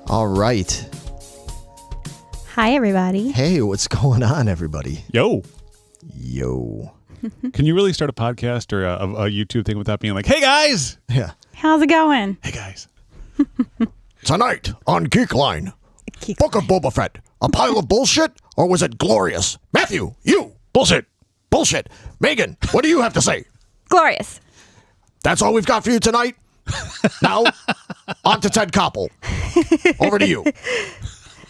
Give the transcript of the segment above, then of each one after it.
All right. Hi, everybody. Hey, what's going on, everybody? Yo. Can you really start a podcast or a YouTube thing without being like, hey, guys? Yeah. How's it going? Hey, guys. Tonight on Geekline, Book of Boba Fett, a pile of bullshit, or was it glorious? Matthew, you. Bullshit. Bullshit. Megan, what do you have to say? Glorious. That's all we've got for you tonight. Now, on to Ted Koppel. Over to you.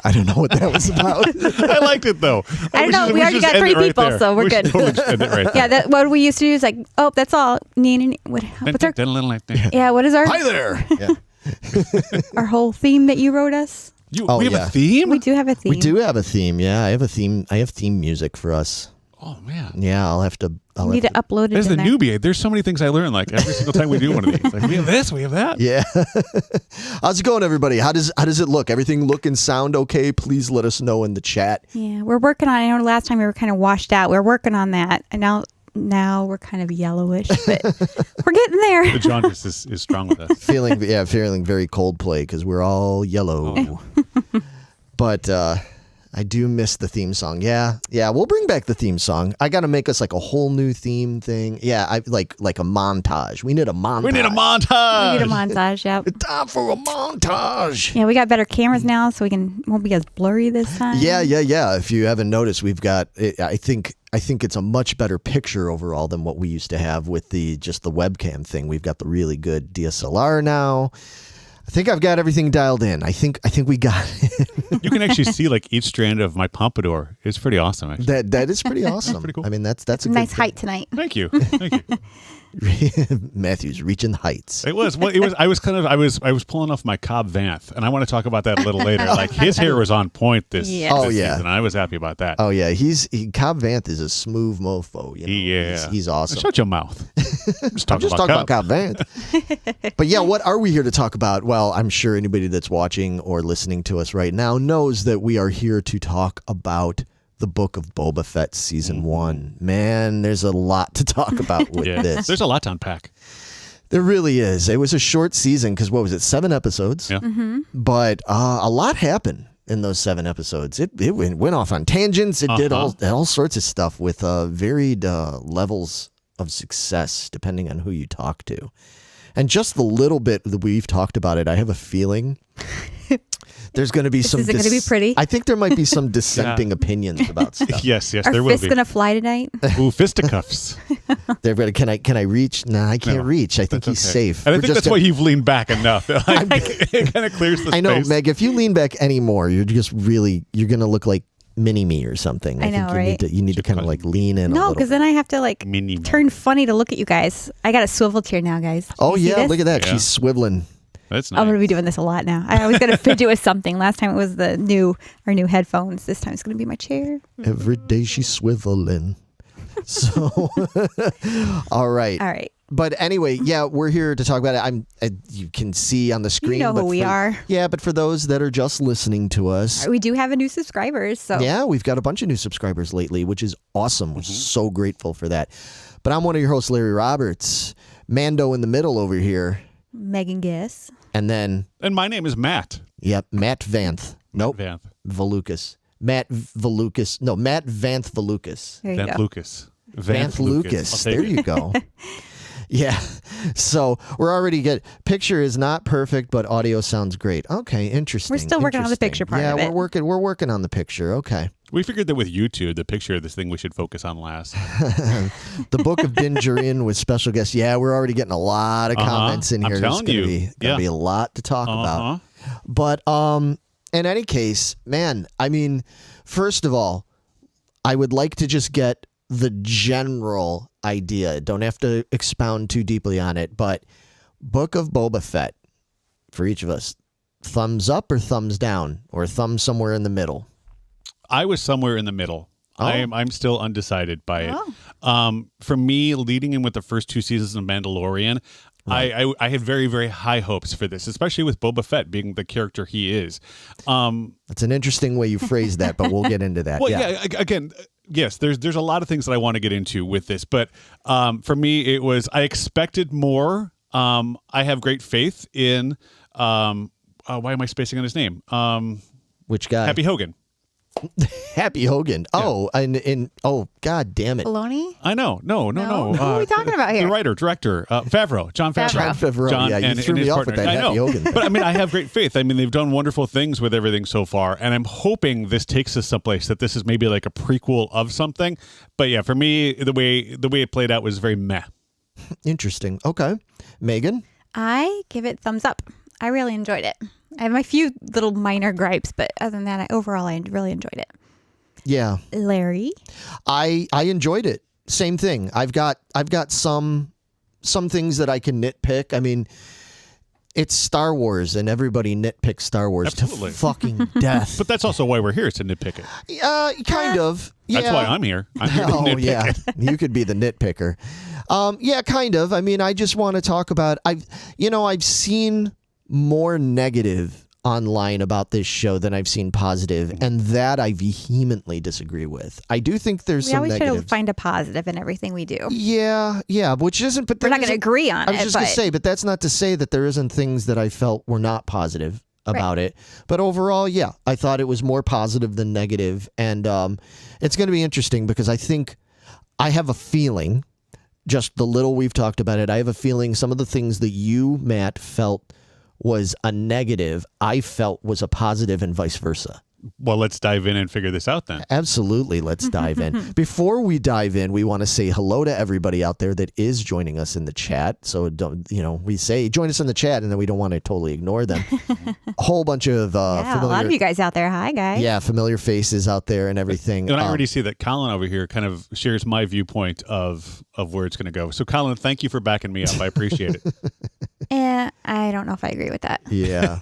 I don't know what that was about. I liked it, though. I don't know. We already got three people, so we're good. Totally just end it right Yeah, what we used to do is like, oh, that's all. What's our... Yeah, what is our... Hi there. Yeah. Our whole theme that you wrote us? We have a theme? We do have a theme. We do have a theme, yeah. I have a theme. I have theme music for us. Oh, man. Yeah, I'll have to... You need to upload it As in the there. newbie, there's so many things I learn, like, every single time we do one of these. Like, we have this, we have that. Yeah. How's it going, everybody? How does it look? Everything look and sound okay? Please let us know in the chat. Yeah, we're working on it. I know last time we were kind of washed out. We're working on that. And now we're kind of yellowish, but we're getting there. The jaundice is strong with us. Feeling very Coldplay because we're all yellow. Oh. But I do miss the theme song. Yeah, we'll bring back the theme song. I got to make us like a whole new theme thing. Yeah, I like a montage. We need a montage. We need a montage, yep. It's time for a montage. Yeah, we got better cameras now, so won't be as blurry this time. Yeah. If you haven't noticed, we've got. I think it's a much better picture overall than what we used to have with just the webcam thing. We've got the really good DSLR now. I think I've got everything dialed in. I think we got it. You can actually see like each strand of my pompadour. It's pretty awesome, actually. That is pretty awesome. That's pretty cool. I mean, that's a nice good height tonight. Thank you. Matthew's reaching heights. It was. Well, it was. I was pulling off my Cobb Vanth, and I want to talk about that a little later. Like his hair was on point this season. I was happy about that. Oh yeah, Cobb Vanth is a smooth mofo. You know? Yeah, he's awesome. Shut your mouth. I'm just talking about Cobb Vanth. But yeah, what are we here to talk about? Well, I'm sure anybody that's watching or listening to us right now knows that we are here to talk about the Book of Boba Fett Season 1. Man, there's a lot to talk about with this. There's a lot to unpack. There really is. It was a short season because, what was it, 7 episodes? Yeah. Mm-hmm. But a lot happened in those 7 episodes. It went off on tangents. It did all sorts of stuff with varied levels of success depending on who you talk to. And just the little bit that we've talked about it, I have a feeling there's going to be some... Is it going to be pretty? I think there might be some dissenting opinions about stuff. Yes, Are there will be. fists going to fly tonight? Ooh, fisticuffs. Can I reach? No, I can't reach. I think he's safe. And I think that's why you've leaned back enough. It kind of clears the space. I know, Meg, if you lean back anymore, you're going to look like mini-me or something. I know, right? You need to kind of like lean in a little. No, because then I have to like Mini-me. turn funny to look at you guys. I got a swivel chair now, guys. Oh, You see yeah, this? look at that. Yeah. She's swiveling. That's nice. I'm going to be doing this a lot now. I always got to fidget with something. Last time it was our new headphones. This time it's going to be my chair. Every day she's swiveling. So, all right. All right. But anyway, yeah, we're here to talk about it. You can see on the screen. You know who we are. Yeah, but for those that are just listening to us. We do have a new subscribers. So Yeah, we've got a bunch of new subscribers lately, which is awesome. We're so grateful for that. But I'm one of your hosts, Larry Roberts. Mando in the middle over here. Megan Giss. And my name is Matt. Yep, Matt Vanth. Nope. Vanth. Valukas. Matt Valukas. No, Matt Vanth Valukas. There you Vanth go. Lucas. Vanth Lucas. There it. you go. Yeah. So we're already good. Picture is not perfect, but audio sounds great. Okay, interesting. We're still working on the picture part of it. Yeah, we're working on the picture. Okay. We figured that with YouTube, the picture of this thing we should focus on last. The Book of Din Djarin with special guests. Yeah, we're already getting a lot of comments in here. I'm telling you. There's going to be a lot to talk about. But in any case, man, I mean, first of all, I would like to just get the general idea. Don't have to expound too deeply on it, but Book of Boba Fett, for each of us, thumbs up or thumbs down, or thumb somewhere in the middle? I was somewhere in the middle. Oh. I'm still undecided by it. For me, leading in with the first 2 seasons of Mandalorian, right. I had very, very high hopes for this, especially with Boba Fett being the character he is. That's an interesting way you phrased that, but we'll get into that. Well, yeah again, yes, there's a lot of things that I want to get into with this, but for me, it was I expected more. I have great faith in why am I spacing on his name? Which guy? Happy Hogan. Happy Hogan. Yeah. Oh, and God damn it. Filoni? I know. No. Who are we talking about here? The writer, director, Favreau, Jon Favreau. Jon Favreau. Yeah, you threw me off with that Happy Hogan thing. But I mean, I have great faith. I mean, they've done wonderful things with everything so far, and I'm hoping this takes us someplace, that this is maybe like a prequel of something. But yeah, for me, the way it played out was very meh. Interesting. Okay. Megan? I give it thumbs up. I really enjoyed it. I have my few little minor gripes, but other than that, overall, I really enjoyed it. Yeah. Larry? I enjoyed it. Same thing. I've got some things that I can nitpick. I mean, it's Star Wars, and everybody nitpicks Star Wars Absolutely. to fucking death. But that's also why we're here, is to nitpick it. Kind of. Yeah. That's why I'm here. I'm here to nitpick it. You could be the nitpicker. Yeah, kind of. I mean, I just want to talk about, I've seen more negative online about this show than I've seen positive, and that I vehemently disagree with. I do think there's some negatives. We always try to find a positive in everything we do. Yeah, which isn't, but we're not going to agree on it. I was just going to say, but that's not to say that there isn't things that I felt were not positive about it. But overall, yeah, I thought it was more positive than negative, and it's going to be interesting because I have a feeling, just the little we've talked about it, I have a feeling some of the things that you, Matt, felt was a negative, I felt was a positive, and vice versa. Well, let's dive in and figure this out then. Absolutely. Let's dive in. Before we dive in, we want to say hello to everybody out there that is joining us in the chat. So, we say join us in the chat, and then we don't want to totally ignore them. A whole bunch of familiar, a lot of you guys out there. Hi, guys. Yeah, familiar faces out there and everything. And I already see that Colin over here kind of shares my viewpoint of where it's going to go. So, Colin, thank you for backing me up. I appreciate it. I don't know if I agree with that. Yeah.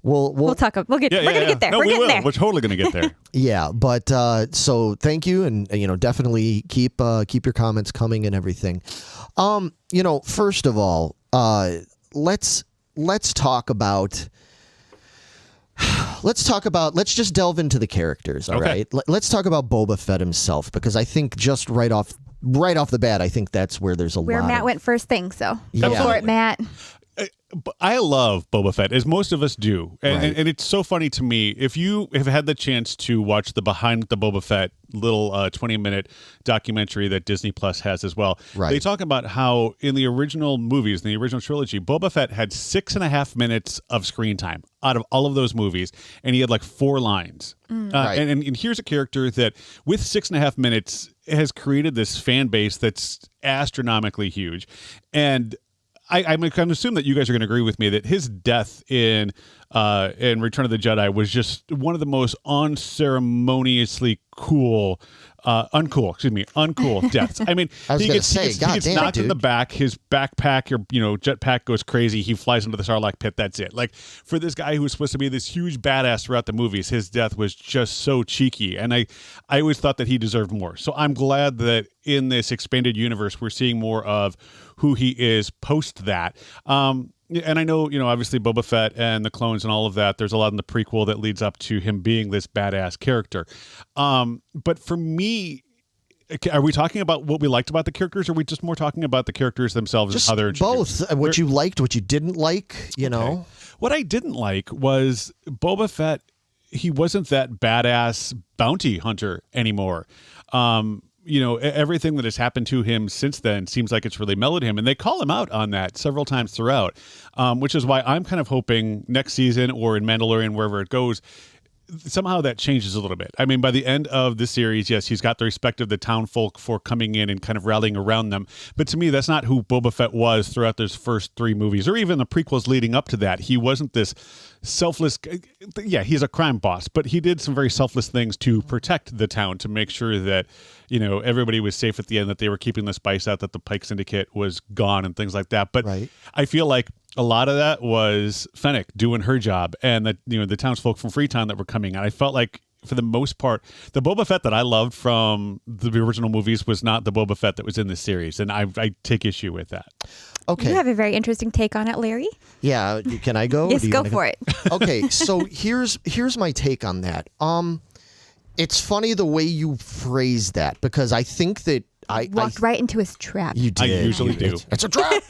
We'll talk. We're going to get there. No, we're getting there. We're totally going to get there. Yeah, but so thank you, and definitely keep your comments coming and everything. First of all, let's talk about. Let's just delve into the characters. All right. Let's talk about Boba Fett himself, because I think just right off the bat, I think that's where there's where Matt went first thing. So go for it, Matt. I love Boba Fett, as most of us do. And it's so funny to me. If you have had the chance to watch the Behind the Boba Fett little 20-minute documentary that Disney Plus has as well, they talk about how in the original movies, in the original trilogy, Boba Fett had 6.5 minutes of screen time out of all of those movies, and he had like 4 lines. And here's a character that, with 6.5 minutes, has created this fan base that's astronomically huge. And I'm going to assume that you guys are going to agree with me that his death in Return of the Jedi was just one of the most unceremoniously uncool deaths. I mean, he gets knocked in the back, his backpack or jetpack goes crazy, he flies into the Sarlacc pit, that's it. Like, for this guy who was supposed to be this huge badass throughout the movies, his death was just so cheeky, and I always thought that he deserved more. So I'm glad that in this expanded universe we're seeing more of who he is post that. And I know, obviously Boba Fett and the clones and all of that, there's a lot in the prequel that leads up to him being this badass character. But for me, are we talking about what we liked about the characters, or are we just more talking about the characters themselves and how they're introduced? Both. What you liked, what you didn't like, know? What I didn't like was Boba Fett, he wasn't that badass bounty hunter anymore. Everything that has happened to him since then seems like it's really mellowed him, and they call him out on that several times throughout, which is why I'm kind of hoping next season or in Mandalorian, wherever it goes, somehow that changes a little bit. I mean, by the end of the series, yes, he's got the respect of the town folk for coming in and kind of rallying around them. But to me, that's not who Boba Fett was throughout those first 3 movies, or even the prequels leading up to that. He wasn't this selfless. Yeah, he's a crime boss, but he did some very selfless things to protect the town, to make sure that, everybody was safe at the end, that they were keeping the spice out, that the Pike Syndicate was gone and things like that. But I feel like a lot of that was Fennec doing her job, and that the townsfolk from Freetown that were coming. And I felt like, for the most part, the Boba Fett that I loved from the original movies was not the Boba Fett that was in this series, and I take issue with that. Okay, you have a very interesting take on it, Larry. Yeah, can I go? Yes, go for it. Okay, so here's my take on that. It's funny the way you phrase that, because I think that I walked right into his trap. You did. I usually do. It's a trap.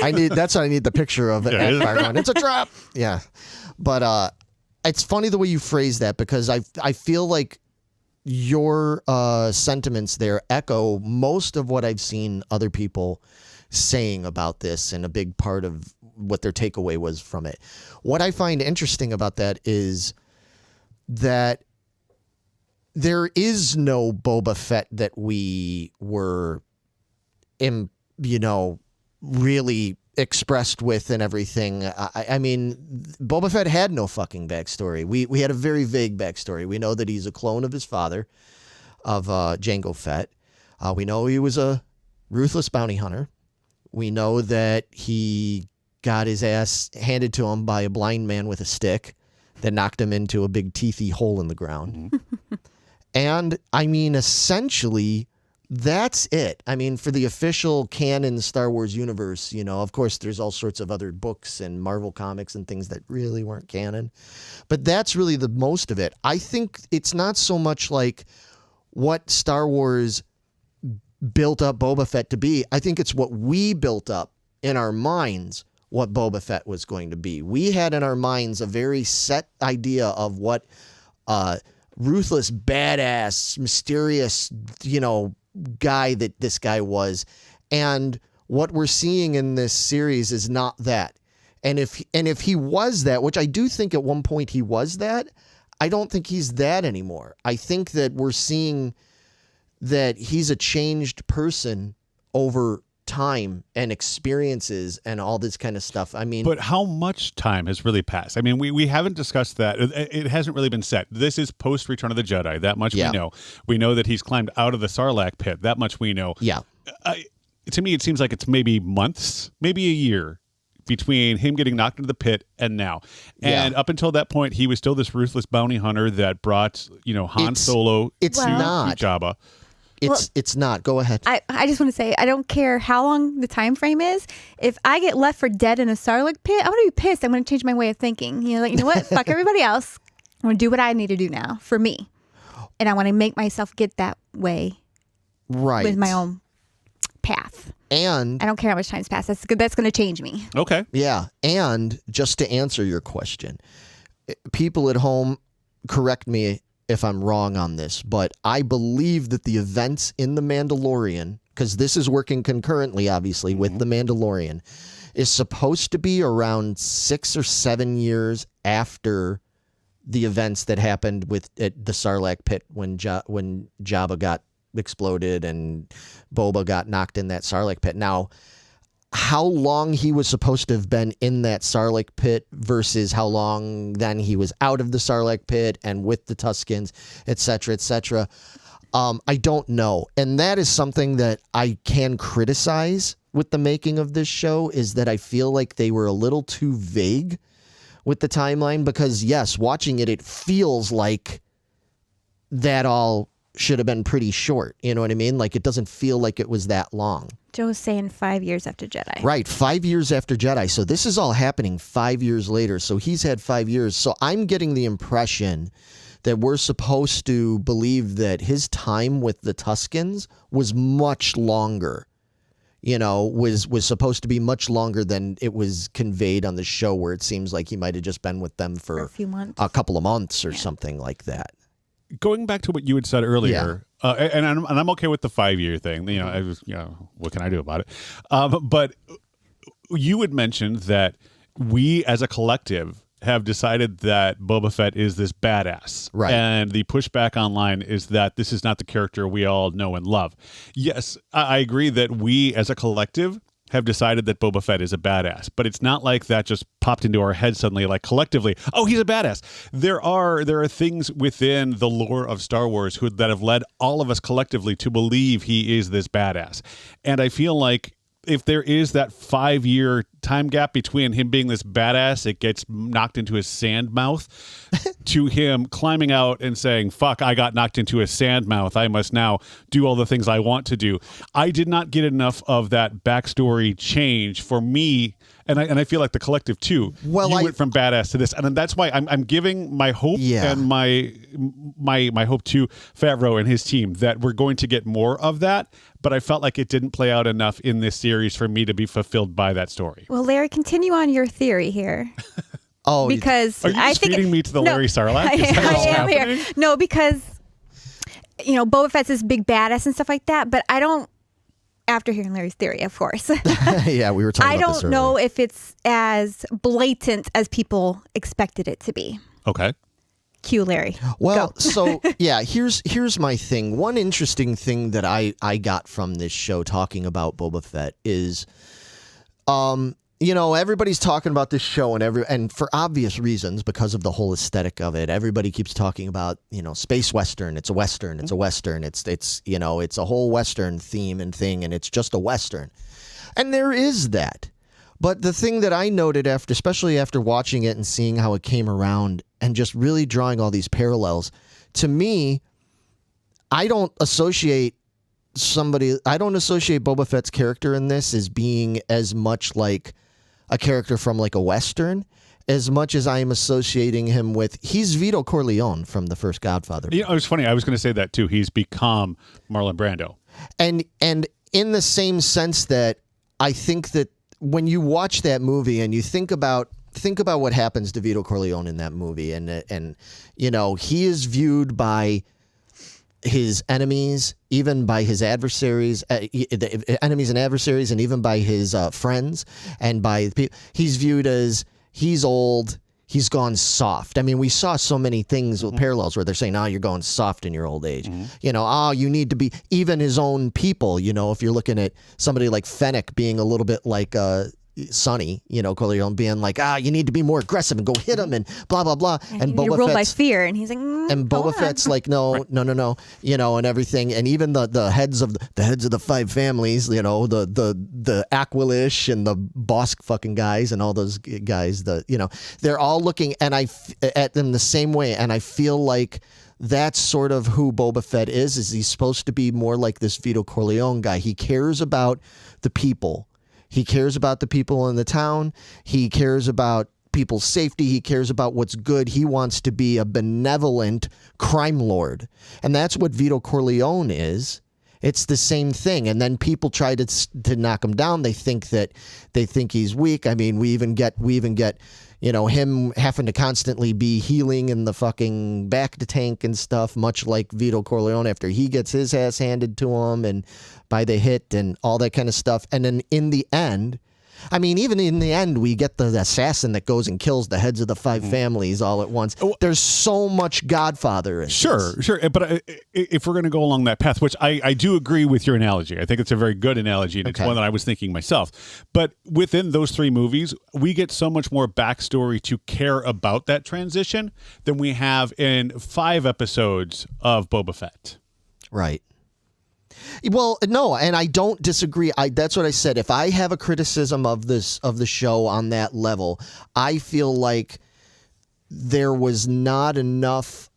That's what I need the picture of it. It's a trap. Yeah. But it's funny the way you phrase that, because I feel like your sentiments there echo most of what I've seen other people saying about this, and a big part of what their takeaway was from it. What I find interesting about that is that there is no Boba Fett that we were, really expressed with and everything. I mean, Boba Fett had no fucking backstory. We had a very vague backstory. We know that he's a clone of his father, of Jango Fett. We know he was a ruthless bounty hunter. We know that he got his ass handed to him by a blind man with a stick that knocked him into a big teethy hole in the ground. And I mean, essentially, that's it. I mean, for the official canon Star Wars universe, of course, there's all sorts of other books and Marvel comics and things that really weren't canon. But that's really the most of it. I think it's not so much like what Star Wars built up Boba Fett to be. I think it's what we built up in our minds what Boba Fett was going to be. We had in our minds a very set idea of what ruthless, badass, mysterious, guy that this guy was. And what we're seeing in this series is not that. And if he was that, which I do think at one point he was that, I don't think he's that anymore. I think that we're seeing that he's a changed person over time and experiences and all this kind of stuff. I mean, but how much time has really passed? I mean, we haven't discussed that. It hasn't really been set. This is post Return of the Jedi. That much we know. We know that he's climbed out of the Sarlacc pit. That much we know. Yeah. To me, it seems like it's maybe months, maybe a year between him getting knocked into the pit and now. And up until that point, he was still this ruthless bounty hunter that brought, Han Solo to Jabba. It's not. Go ahead. I just want to say, I don't care how long the time frame is. If I get left for dead in a Sarlacc pit, I'm going to be pissed. I'm going to change my way of thinking. You know what? Fuck everybody else. I'm going to do what I need to do now for me. And I want to make myself get that way. Right. With my own path. And I don't care how much time's passed. That's going to change me. Okay. Yeah. And just to answer your question, people at home, correct me if I'm wrong on this, but I believe that the events in The Mandalorian, because this is working concurrently, obviously, with The Mandalorian, is supposed to be around 6 or 7 years after the events that happened at the Sarlacc pit when Jabba got exploded and Boba got knocked in that Sarlacc pit. Now, how long he was supposed to have been in that Sarlacc pit versus how long then he was out of the Sarlacc pit and with the Tuskens, et cetera, I don't know. And that is something that I can criticize with the making of this show, is that I feel like they were a little too vague with the timeline, because yes, watching it feels like that all should have been pretty short. You know what I mean? Like, it doesn't feel like it was that long. Joe's saying 5 years after Jedi. Right, 5 years after Jedi. So this is all happening 5 years later. So he's had 5 years. So I'm getting the impression that we're supposed to believe that his time with the Tuskens was much longer. Was supposed to be much longer than it was conveyed on the show, where it seems like he might have just been with them for a few months, a couple of months or something like that. Going back to what you had said earlier, and I'm okay with the 5 year thing. What can I do about it? But you had mentioned that we as a collective have decided that Boba Fett is this badass. Right. And the pushback online is that this is not the character we all know and love. Yes, I agree that we as a collective have decided that Boba Fett is a badass, but it's not like that just popped into our head suddenly, like collectively, oh, he's a badass. There are things within the lore of Star Wars that have led all of us collectively to believe he is this badass. And I feel like if there is that 5 year time gap between him being this badass, it gets knocked into his sand mouth, to him climbing out and saying, fuck, I got knocked into a sand mouth. I must now do all the things I want to do. I did not get enough of that backstory change for me And I feel like the collective too. Well, you I- went from badass to this, and that's why I'm giving my hope Yeah. and my hope to Favreau and his team that we're going to get more of that. But I felt like it didn't play out enough in this series for me to be fulfilled by that story. Well, Larry, continue on your theory here. Oh, Because Are you I just think feeding me to the no, Larry Sarlacc? I Is that what's am happening? here. No, because Boba Fett's this big badass and stuff like that, but I don't. After hearing Larry's theory, of course, yeah, we were talking I about this don't know earlier. if it's as blatant as people expected it to be. Okay. Cue Larry. Well, Go. so yeah, here's my thing. One interesting thing that I got from this show talking about Boba Fett is, everybody's talking about this show and for obvious reasons because of the whole aesthetic of it. Everybody keeps talking about, space western. It's a western. It's a western. It's a whole western theme and thing, and it's just a western. And there is that. But the thing that I noted especially after watching it and seeing how it came around and just really drawing all these parallels, to me, I don't associate Boba Fett's character in this as being as much like a character from like a western as much as I am associating him with, he's Vito Corleone from the first Godfather. It was funny. I was going to say that too. He's become Marlon Brando. And in the same sense that I think that when you watch that movie and you think about what happens to Vito Corleone in that movie, and he is viewed by his enemies, even by his adversaries, enemies and adversaries, and even by his friends, and by people. He's viewed as he's old. He's gone soft. I mean, we saw so many things with parallels where they're saying, you're going soft in your old age. You need to be, even his own people, if you're looking at somebody like Fennec being a little bit like Sonny, Corleone being like, you need to be more aggressive and go hit him and blah, blah, blah. And You're Boba ruled by Fett's fear. And he's like, and Boba Fett's like, no, and everything, and even the heads of the five families, the Aquilish and the Bosk fucking guys and all those guys, they're all looking at them the same way, and I feel like that's sort of who Boba Fett is he's supposed to be more like this Vito Corleone guy. He cares about the people. He cares about the people in the town. He cares about people's safety. He cares about what's good. He wants to be a benevolent crime lord. And that's what Vito Corleone is. It's the same thing. And then people try to knock him down. They think he's weak. I mean, we even get him having to constantly be healing in the fucking back to tank and stuff, much like Vito Corleone after he gets his ass handed to him and by the hit and all that kind of stuff. And then in the end, even in the end, we get the assassin that goes and kills the heads of the five families all at once. There's so much Godfather in this. Sure. But if we're going to go along that path, which I do agree with your analogy. I think it's a very good analogy, and it's one that I was thinking myself. But within those three movies, we get so much more backstory to care about that transition than we have in 5 episodes of Boba Fett. Right. Well, no, and I don't disagree. That's what I said. If I have a criticism of the show on that level, I feel like there was not enough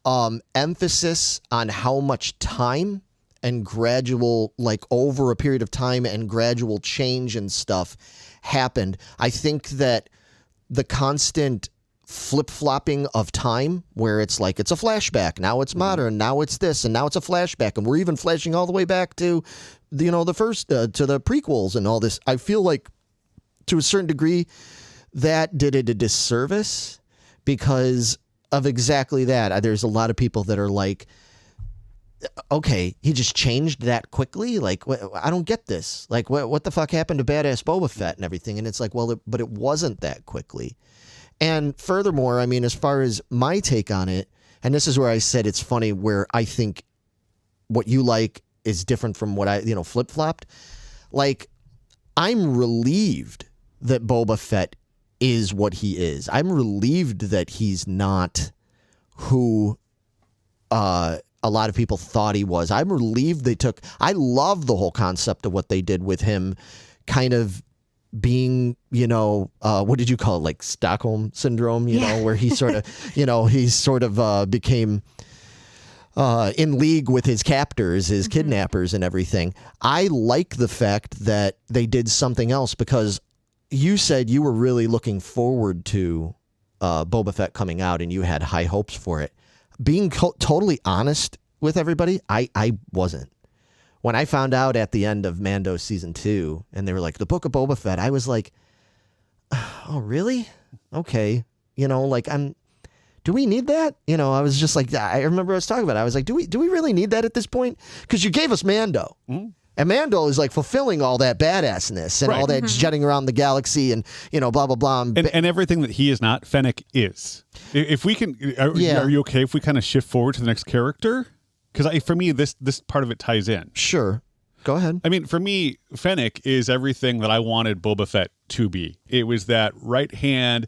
emphasis on how much time and gradual, like over a period of time and gradual change and stuff happened. I think that the constant flip-flopping of time where it's like it's a flashback, now it's modern, now it's this, and now it's a flashback, and we're even flashing all the way back to the first to the prequels and all this. I feel like to a certain degree that did it a disservice because of exactly that. There's a lot of people that are like, okay, he just changed that quickly. Like, I don't get this. Like, what the fuck happened to Badass Boba Fett and everything? And it's like, but it wasn't that quickly. And furthermore, as far as my take on it, and this is where I said it's funny, where I think what you like is different from what I, flip-flopped. Like, I'm relieved that Boba Fett is what he is. I'm relieved that he's not who a lot of people thought he was. I'm relieved I love the whole concept of what they did with him kind of being, what did you call it? Like Stockholm syndrome, where he sort of, became in league with his captors, his kidnappers and everything. I like the fact that they did something else because you said you were really looking forward to Boba Fett coming out and you had high hopes for it. Being totally honest with everybody, I wasn't. When I found out at the end of Mando season 2 and they were like, the Book of Boba Fett, I was like, oh, really? Okay. You know, like do we need that? You know, I was just like, I remember I was talking about it. I was like, do we really need that at this point? Because you gave us Mando. Mm-hmm. And Mando is like fulfilling all that badassness and all that jetting around the galaxy and, you know, blah, blah, blah. And everything that he is not, Fennec is. If we can, are you okay if we kind of shift forward to the next character? Because for me, this part of it ties in. Sure. Go ahead. I mean, for me, Fennec is everything that I wanted Boba Fett to be. It was that right hand,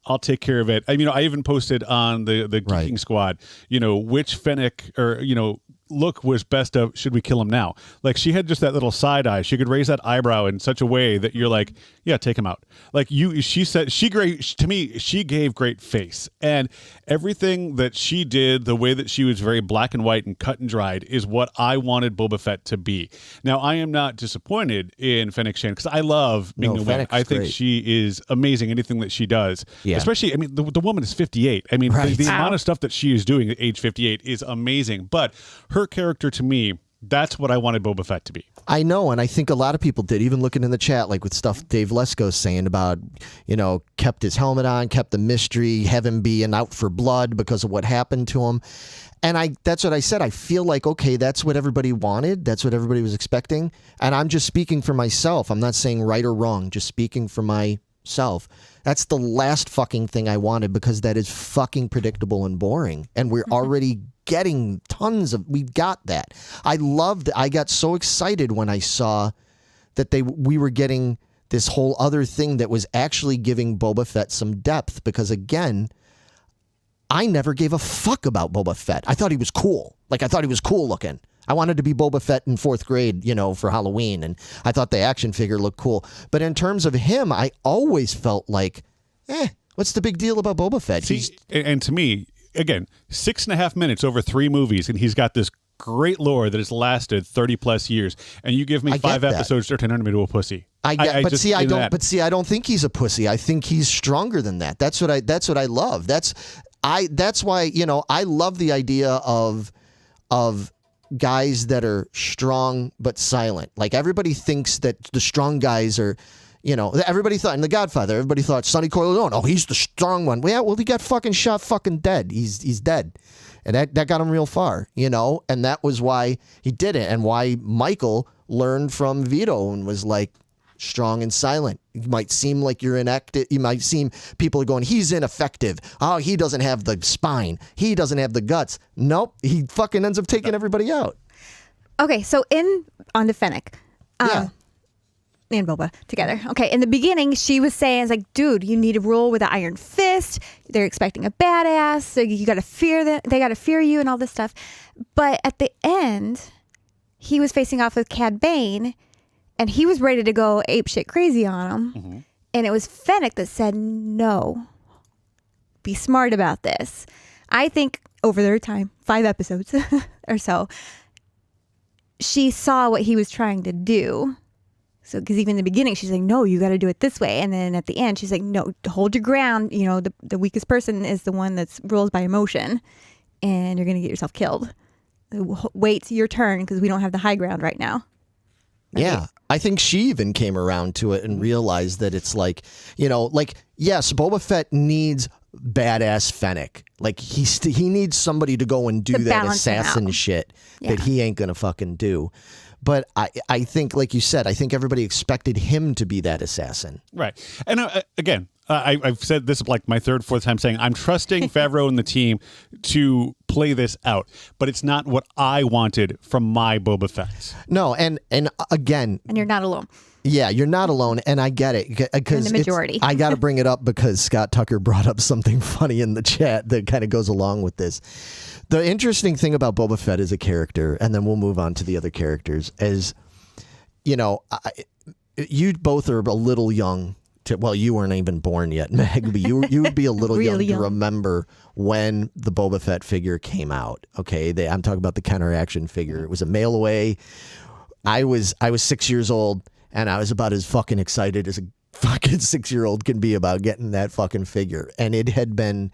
I'll take care of it. I even posted on the Geeking Squad, you know, which Fennec or, you know, look was best of should we kill him now? Like she had just that little side eye. She could raise that eyebrow in such a way that you're like, yeah, take him out. Like she gave great face, and everything that she did, the way that she was very black and white and cut and dried is what I wanted Boba Fett to be. Now I am not disappointed in Fennec Shand because I love Ming-Na Wen. I think she is amazing. Anything that she does, especially, I mean, the woman is 58. I mean, the amount of stuff that she is doing at age 58 is amazing, but her character, to me, that's what I wanted Boba Fett to be. I know, and I think a lot of people did, even looking in the chat, like with stuff Dave Lesko's saying about, you know, kept his helmet on, kept the mystery, have him being out for blood because of what happened to him. And that's what I said. I feel like, okay, that's what everybody wanted. That's what everybody was expecting. And I'm just speaking for myself. I'm not saying right or wrong, just speaking for myself. That's the last fucking thing I wanted because that is fucking predictable and boring. And we're already getting we've got that. I got so excited when I saw that we were getting this whole other thing that was actually giving Boba Fett some depth because, again, I never gave a fuck about Boba Fett. I thought he was cool. Like, I thought he was cool looking. I wanted to be Boba Fett in 4th grade, you know, for Halloween, and I thought the action figure looked cool. But in terms of him, I always felt like, what's the big deal about Boba Fett? And to me, again, 6.5 minutes over 3 movies, and he's got this great lore that has lasted 30 plus years. And you give me 5 episodes to turn him into a pussy. I don't think he's a pussy. I think he's stronger than that. That's what I love. That's why, you know, I love the idea of guys that are strong but silent. Like, everybody thinks that the strong guys are, you know, everybody thought in The Godfather, everybody thought Sonny Corleone, oh, he's the strong one. Well, he got fucking shot fucking dead. He's dead. And that got him real far, you know, and that was why he did it and why Michael learned from Vito and was like strong and silent. You might seem like you're inactive. You might seem people are going, he's ineffective. Oh, he doesn't have the spine. He doesn't have the guts. Nope. He fucking ends up taking everybody out. Okay. So on the Fennec. And Boba together. Okay, in the beginning, she was saying, it's like, dude, you need to rule with an iron fist. They're expecting a badass, so you got to fear them. They got to fear you and all this stuff. But at the end, he was facing off with Cad Bane, and he was ready to go apeshit crazy on him. Mm-hmm. And it was Fennec that said, no, be smart about this. I think over their time, 5 episodes or so, she saw what he was trying to do. So, because even in the beginning, she's like, no, you got to do it this way. And then at the end, she's like, no, hold your ground. You know, the weakest person is the one that's rules by emotion, and you're going to get yourself killed. Wait your turn because we don't have the high ground right now. Right? Yeah. I think she even came around to it and realized that it's like, you know, like, yes, Boba Fett needs badass Fennec. Like, he needs somebody to go and do that assassin shit that he ain't going to fucking do. But I think, like you said, I think everybody expected him to be that assassin. Right. And again, I've said this like my 3rd, 4th time saying I'm trusting Favreau and the team to play this out. But it's not what I wanted from my Boba Fett. No, and again... And you're not alone. Yeah, you're not alone, and I get it. Because the majority. I got to bring it up because Scott Tucker brought up something funny in the chat that kind of goes along with this. The interesting thing about Boba Fett as a character, and then we'll move on to the other characters, is, you know, you both are a little young. Well, you weren't even born yet, Meg, but you would be a little really young to remember when the Boba Fett figure came out. Okay, I'm talking about the Kenner action figure. It was a mail away. I was 6 years old, and I was about as fucking excited as a fucking 6-year-old can be about getting that fucking figure. And it had been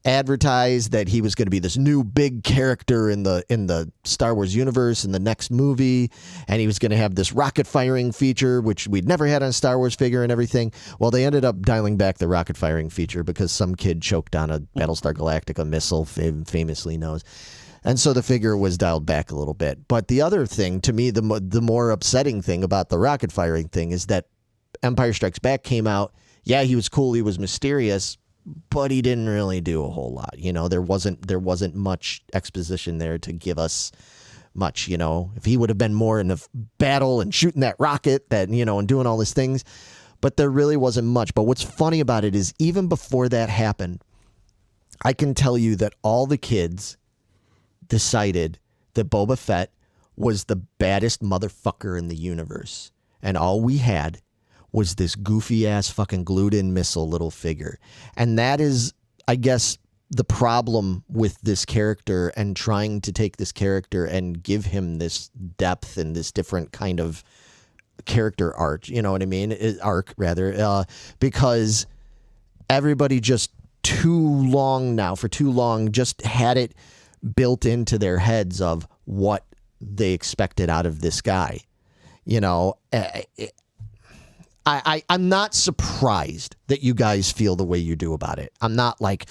advertised that he was going to be this new big character in the Star Wars universe in the next movie, and he was going to have this rocket firing feature, which we'd never had on a Star Wars figure and everything. Well, they ended up dialing back the rocket firing feature because some kid choked on a Battlestar Galactica missile, famously knows. And so the figure was dialed back a little bit. But the other thing, to me, the more upsetting thing about the rocket firing thing is that Empire Strikes Back came out. Yeah, he was cool, he was mysterious, but he didn't really do a whole lot. You know, there wasn't much exposition there to give us much. You know, if he would have been more in a battle and shooting that rocket, that, you know, and doing all these things, but there really wasn't much. But what's funny about it is even before that happened, I can tell you that all the kids decided that Boba Fett was the baddest motherfucker in the universe, and all we had was this goofy ass fucking glued in missile little figure. And that is, I guess, the problem with this character and trying to take this character and give him this depth and this different kind of character arc. You know what I mean? Arc, rather, because everybody just for too long just had it built into their heads of what they expected out of this guy. You know, I'm not surprised that you guys feel the way you do about it. I'm not like,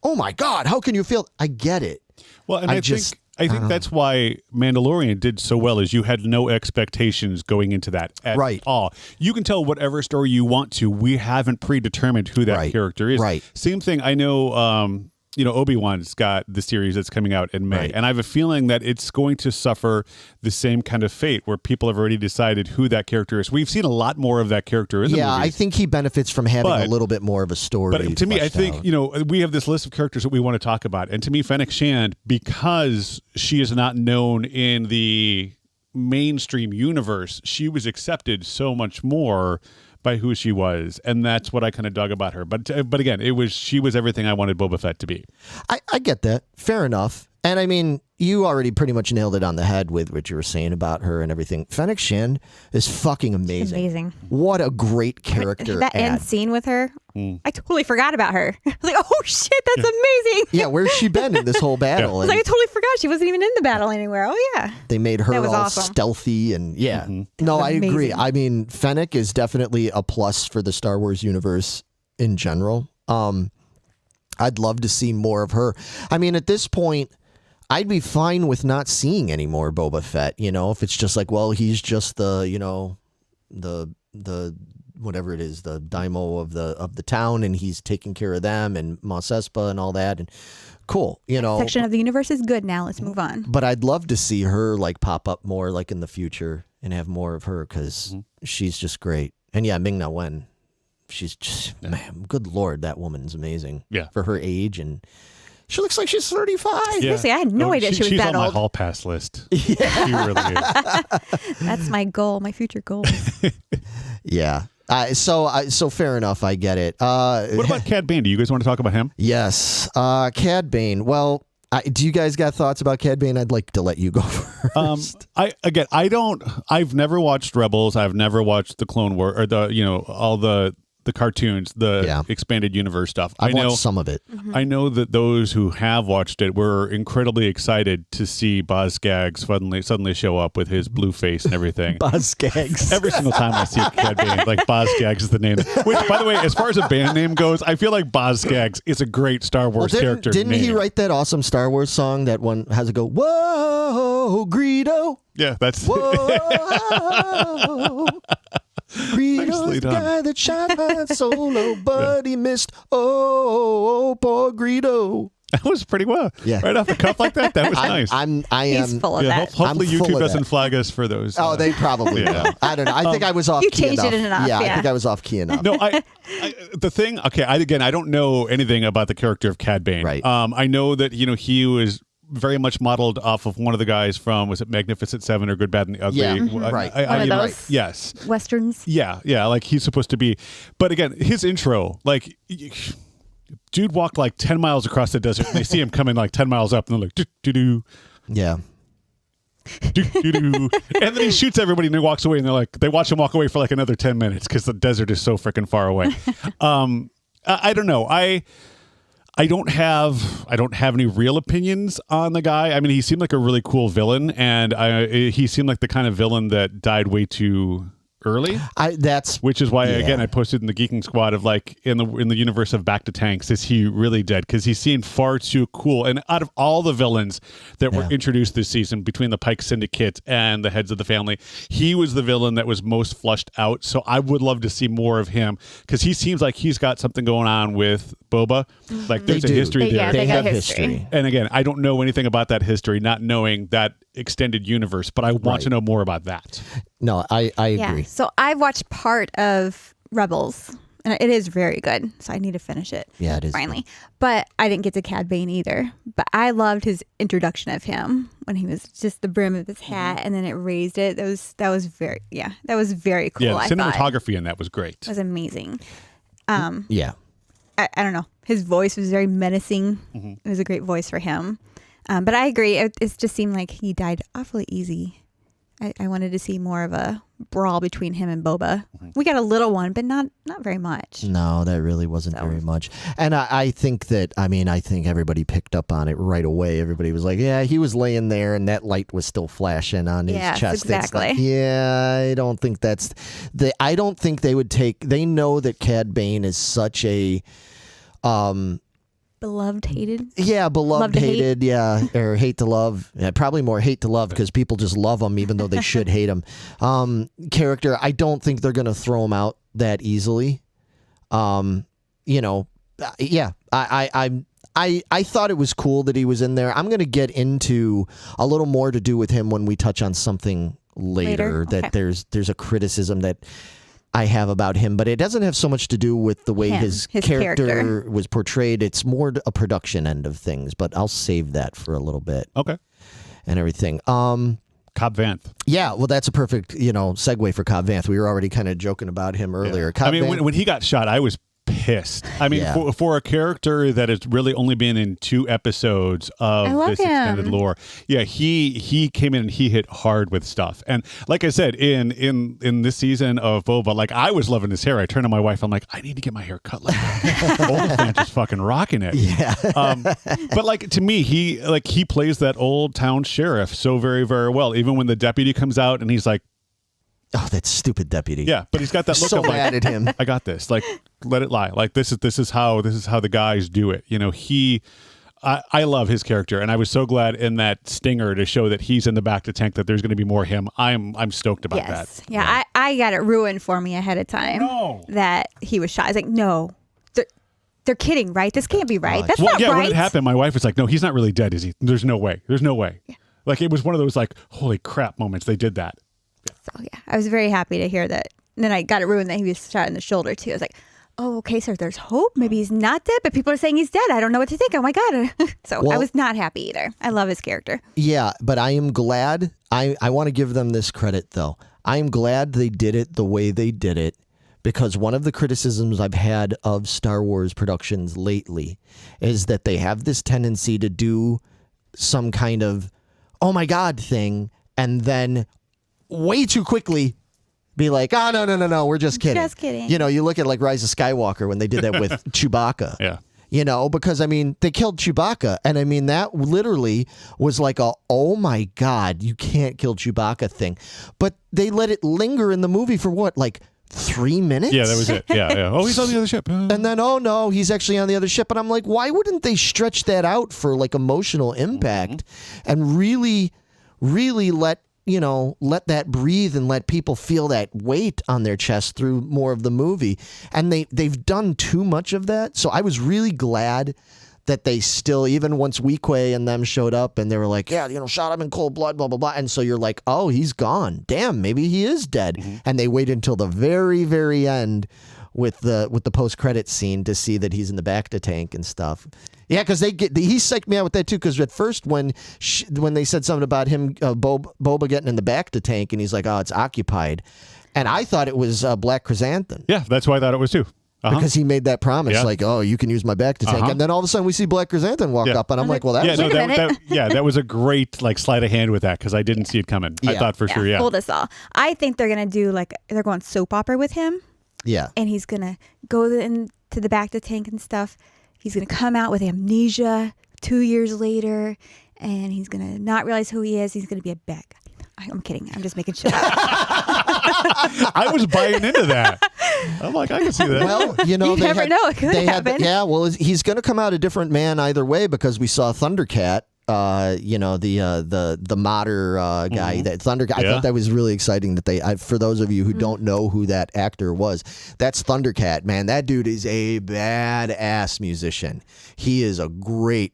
oh my God, how can you feel? I get it. Well, and I think that's why Mandalorian did so well, is you had no expectations going into that at all. You can tell whatever story you want to. We haven't predetermined who that character is. Right. Same thing. I know, Obi-Wan's got the series that's coming out in May, and I have a feeling that it's going to suffer the same kind of fate where people have already decided who that character is. We've seen a lot more of that character in the movies. I think he benefits from having a little bit more of a story. But to me, I think, we have this list of characters that we want to talk about, and to me, Fennec Shand, because she is not known in the mainstream universe, she was accepted so much more by who she was, and that's what I kind of dug about her. But again, she was everything I wanted Boba Fett to be. I get that. Fair enough. And I mean, you already pretty much nailed it on the head with what you were saying about her and everything. Fennec Shand is fucking amazing. Amazing. What a great character. That end scene with her, I totally forgot about her. I was like, oh shit, that's amazing. Yeah, where's she been in this whole battle? I totally forgot she wasn't even in the battle anywhere. Oh yeah. They made her all awesome. Stealthy and No, I agree. I mean, Fennec is definitely a plus for the Star Wars universe in general. I'd love to see more of her. I mean, at this point, I'd be fine with not seeing any more Boba Fett, if it's just like, well, he's just the whatever it is, the daimyo of the town, and he's taking care of them and Mos Espa and all that, and cool, Section of the universe is good now. Let's move on. But I'd love to see her like pop up more like in the future and have more of her because she's just great. And yeah, Ming-Na Wen, she's just, man, good Lord, that woman's amazing. Yeah. For her age, and she looks like she's 35. Yeah. Seriously, I had no idea she was she's that on old. my hall pass list. Yeah. She really is. That's my goal, my future goal. Yeah. So fair enough. I get it. What about Cad Bane? Do you guys want to talk about him? Yes. Cad Bane. Well, do you guys got thoughts about Cad Bane? I'd like to let you go first. I've never watched Rebels. I've never watched the Clone War or all the cartoons, the expanded universe stuff. I watched some of it. I know that those who have watched it were incredibly excited to see Boz Scaggs suddenly show up with his blue face and everything. Boz Scaggs. Every single time I see Cad Bane, like Boz Scaggs is the name. Which, by the way, as far as a band name goes, I feel like Boz Scaggs is a great Star Wars character. Didn't name. he write that awesome Star Wars song that one has to go, whoa, Greedo? Yeah, that's whoa. Greedo's the guy that shot Han Solo, but he missed. Oh, poor Greedo. That was pretty well. Yeah. Right off the cuff like that. That was nice. He's full of that. Hopefully YouTube doesn't flag us for those. Oh, they probably will. I don't know. I think I was off key enough. You changed it enough. Yeah, I think I was off key enough. No, the thing, okay, I don't know anything about the character of Cad Bane. Right. I know that, he was very much modeled off of one of the guys from, was it Magnificent Seven or Good, Bad, and the Ugly? Yeah, right. One of those yes. Westerns. Yeah, like he's supposed to be. But again, his intro, like, dude walked like 10 miles across the desert, and they see him coming like 10 miles up, and they're like, do-do-do. Yeah. And then he shoots everybody and he walks away, and they watch him walk away for like another 10 minutes because the desert is so freaking far away. I don't know. I don't have any real opinions on the guy. I mean, he seemed like a really cool villain, and he seemed like the kind of villain that died way too early. Which is why again I posted in the Geeking Squad of like in the universe of Back to Tanks, is he really dead? Because he seemed far too cool. And out of all the villains that were introduced this season, between the Pike Syndicate and the heads of the family, he was the villain that was most flushed out. So I would love to see more of him, because he seems like he's got something going on with Boba. Like there's a history there. They got history. And again, I don't know anything about that history, not knowing that extended universe, but I want to know more about that. No, I agree. So I've watched part of Rebels, and it is very good. So I need to finish it. Yeah, it is finally. good. But I didn't get to Cad Bane either. But I loved his introduction of him when he was just the brim of his hat, and then it raised it. That was very cool. Yeah, the cinematography in that was great. It was amazing. Yeah. I don't know. His voice was very menacing. It was a great voice for him. But I agree. It just seemed like he died awfully easy. I wanted to see more of a brawl between him and Boba. We got a little one, but not very much. No, that really wasn't very much. And I think everybody picked up on it right away. Everybody was like, yeah, he was laying there and that light was still flashing on his chest. Exactly. It's like, I don't think I don't think they would they know that Cad Bane is such a beloved, hated. Yeah, beloved, hated. Yeah, or hate to love. Yeah, probably more hate to love, because people just love him even though they should hate him. Character, I don't think they're going to throw him out that easily. I thought it was cool that he was in there. I'm going to get into a little more to do with him when we touch on something later. That there's a criticism that I have about him, but it doesn't have so much to do with the way his character was portrayed. It's more a production end of things, but I'll save that for a little bit. Okay. And everything. Cobb Vanth. Yeah, well, that's a perfect, segue for Cobb Vanth. We were already kind of joking about him earlier. Yeah. When he got shot, I was pissed. I mean, for a character that has really only been in 2 episodes of this extended lore, he came in and he hit hard with stuff. And like I said, in this season of Boba, like I was loving his hair. I turned to my wife, I'm like, I need to get my hair cut like that. Boba Fett is fucking rocking it. Yeah. But like to me, he plays that old town sheriff so very, very well. Even when the deputy comes out and he's like, oh, that stupid deputy. Yeah, but he's got that look so of like, mad at him. I got this. Like, let it lie. Like this is how the guys do it. I love his character, and I was so glad in that stinger to show that he's in the Back to Tank, that there's going to be more him. I'm stoked about that. Yeah, I got it ruined for me ahead of time that he was shot. I was like, no. They're kidding, right? This can't be right. That's not right. When it happened, my wife was like, no, he's not really dead, is he? There's no way. Yeah. Like, it was one of those like, holy crap moments. They did that. So yeah, I was very happy to hear that. And then I got it ruined that he was shot in the shoulder too. I was like, oh, okay, so there's hope. Maybe he's not dead, but people are saying he's dead. I don't know what to think. Oh my God. I was not happy either. I love his character. Yeah, but I am glad. I want to give them this credit though. I am glad they did it the way they did it, because one of the criticisms I've had of Star Wars productions lately is that they have this tendency to do some kind of, oh my God thing, and then way too quickly be like, oh, no, we're just kidding. Just kidding. You look at like Rise of Skywalker when they did that with Chewbacca. Yeah. Because, they killed Chewbacca. And, that literally was like oh, my God, you can't kill Chewbacca thing. But they let it linger in the movie for what, like 3 minutes? Yeah, that was it. Yeah. Oh, he's on the other ship. And then, oh, no, he's actually on the other ship. And I'm like, why wouldn't they stretch that out for like emotional impact and really let that breathe and let people feel that weight on their chest through more of the movie. And they've done too much of that. So I was really glad that they still, even once Weequay and them showed up and they were like, shot him in cold blood, blah, blah, blah. And so you're like, oh, he's gone. Damn, maybe he is dead. And they wait until the very, very end with the post-credit scene to see that he's in the Back to Tank and stuff. Yeah, because he psyched me out with that too. Because at first, when they said something about him, Boba getting in the Back to Tank, and he's like, "Oh, it's occupied," and I thought it was Black Chrysanthemum. Yeah, that's why I thought it was too. because he made that promise, like, oh, you can use my back to tank. And then all of a sudden we see Black Chrysanthemum walk up, and I'm like, well, that was that was a great like sleight of hand with that because I didn't see it coming. I thought for sure, Hold us all. I think they're gonna do they're going soap opera with him. Yeah. And he's gonna go into the back to tank and stuff. He's gonna come out with amnesia 2 years later, and he's gonna not realize who he is. He's gonna be a bad guy. I'm kidding. I'm just making shit up. I was buying into that. I'm like, I can see that. Well, you know, you never know. It could happen. Well, he's going to come out a different man either way because we saw Thundercat. You know, the modder guy, that Thunder guy. I thought that was really exciting that for those of you who don't know who that actor was, that's Thundercat, man. That dude is a badass musician. He is a great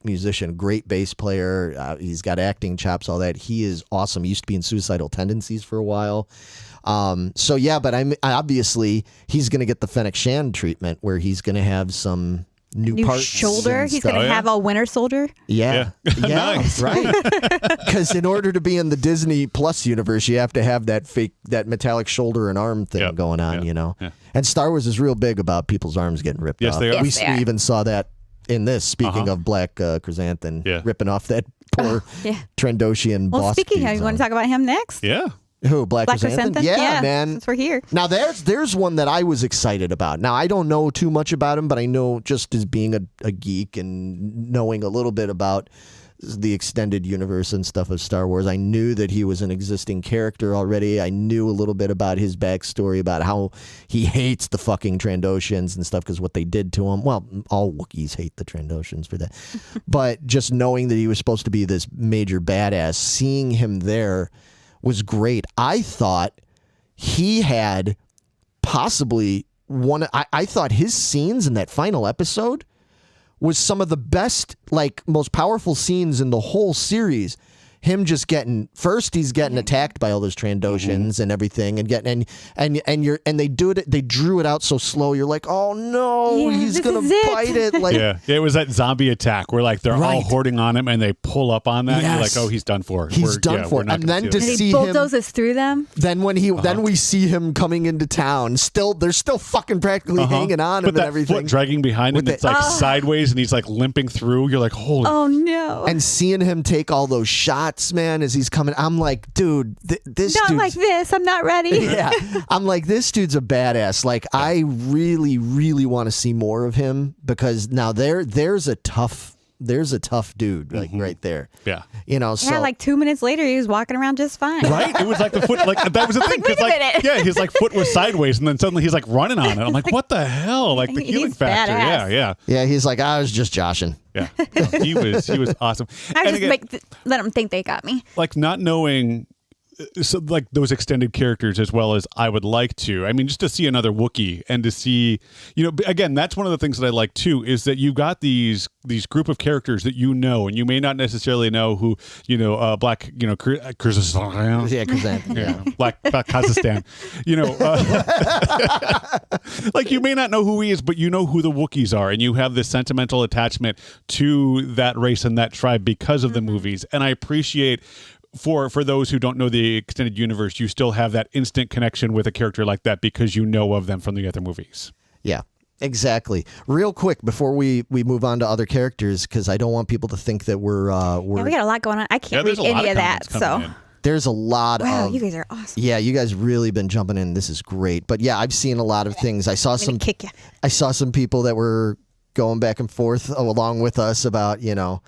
musician, great bass player. He's got acting chops, all that. He is awesome. He used to be in Suicidal Tendencies for a while. So yeah, but obviously he's going to get the Fennec Shand treatment where he's going to have some new parts shoulder. He's going to have a Winter Soldier. Yeah. Nice. Right. Because in order to be in the Disney Plus universe, you have to have that metallic shoulder and arm thing going on, you know. Yeah. And Star Wars is real big about people's arms getting ripped off. They are. We even saw that in this. Speaking of Black Chrysanthemum ripping off that poor Trandoshan boss. Well, speaking of, you want to talk about him next? Yeah. Who, Black Chrysanthemum? Yeah, man. Since we're here. Now, there's one that I was excited about. Now, I don't know too much about him, but I know just as being a geek and knowing a little bit about the extended universe and stuff of Star Wars, I knew that he was an existing character already. I knew a little bit about his backstory, about how he hates the fucking Trandoshans and stuff because what they did to him. Well, all Wookiees hate the Trandoshans for that. But just knowing that he was supposed to be this major badass, seeing him there was great. I thought he had possibly I thought his scenes in that final episode was some of the best, like, most powerful scenes in the whole series. Him just he's getting attacked by all those Trandoshans and everything, and they drew it out so slow. You're like, oh no, he's gonna bite it. Like, it was that zombie attack where like they're all hoarding on him and they pull up on that. And you're like, oh, he's done for. He's done for. And then to see him bulldozes through them. Then when then we see him coming into town. They're still fucking practically hanging on him and everything. Foot dragging behind him. It's like sideways, and he's like limping through. You're like, holy. Oh no. And seeing him take all those shots, man, as he's coming, I'm like, dude, this not like this. I'm not ready. Yeah, I'm like, this dude's a badass. Like, I really, really want to see more of him because now there's a tough dude, like right there. Yeah, you know. So like 2 minutes later, he was walking around just fine. Right? It was like the foot, like that was the thing. Wait a minute. Yeah, his like foot was sideways, and then suddenly he's like running on it. I'm like, what the hell? Like the healing factor. Badass. Yeah. He's like, I was just joshing. Yeah, he was awesome. I just let them think they got me. Like not knowing. So like those extended characters as well as I would like to. I mean, just to see another Wookiee and to see, you know, again, that's one of the things that I like too, is that you've got these group of characters that you know, and you may not necessarily know who, you know, Black, you know, Kyrgyzstan. Yeah, Kyrgyzstan. Yeah. Black Kazakhstan. You know, like you may not know who he is, but you know who the Wookiees are, and you have this sentimental attachment to that race and that tribe because of the movies. And I appreciate for those who don't know the extended universe, you still have that instant connection with a character like that because you know of them from the other movies. Yeah, exactly. Real quick before we move on to other characters, because I don't want people to think that we're we got a lot going on. I can't read any of that. So there's a lot of... you guys are awesome. Yeah, you guys really been jumping in. This is great. But yeah, I've seen a lot of things. I saw some people that were going back and forth along with us about, you know...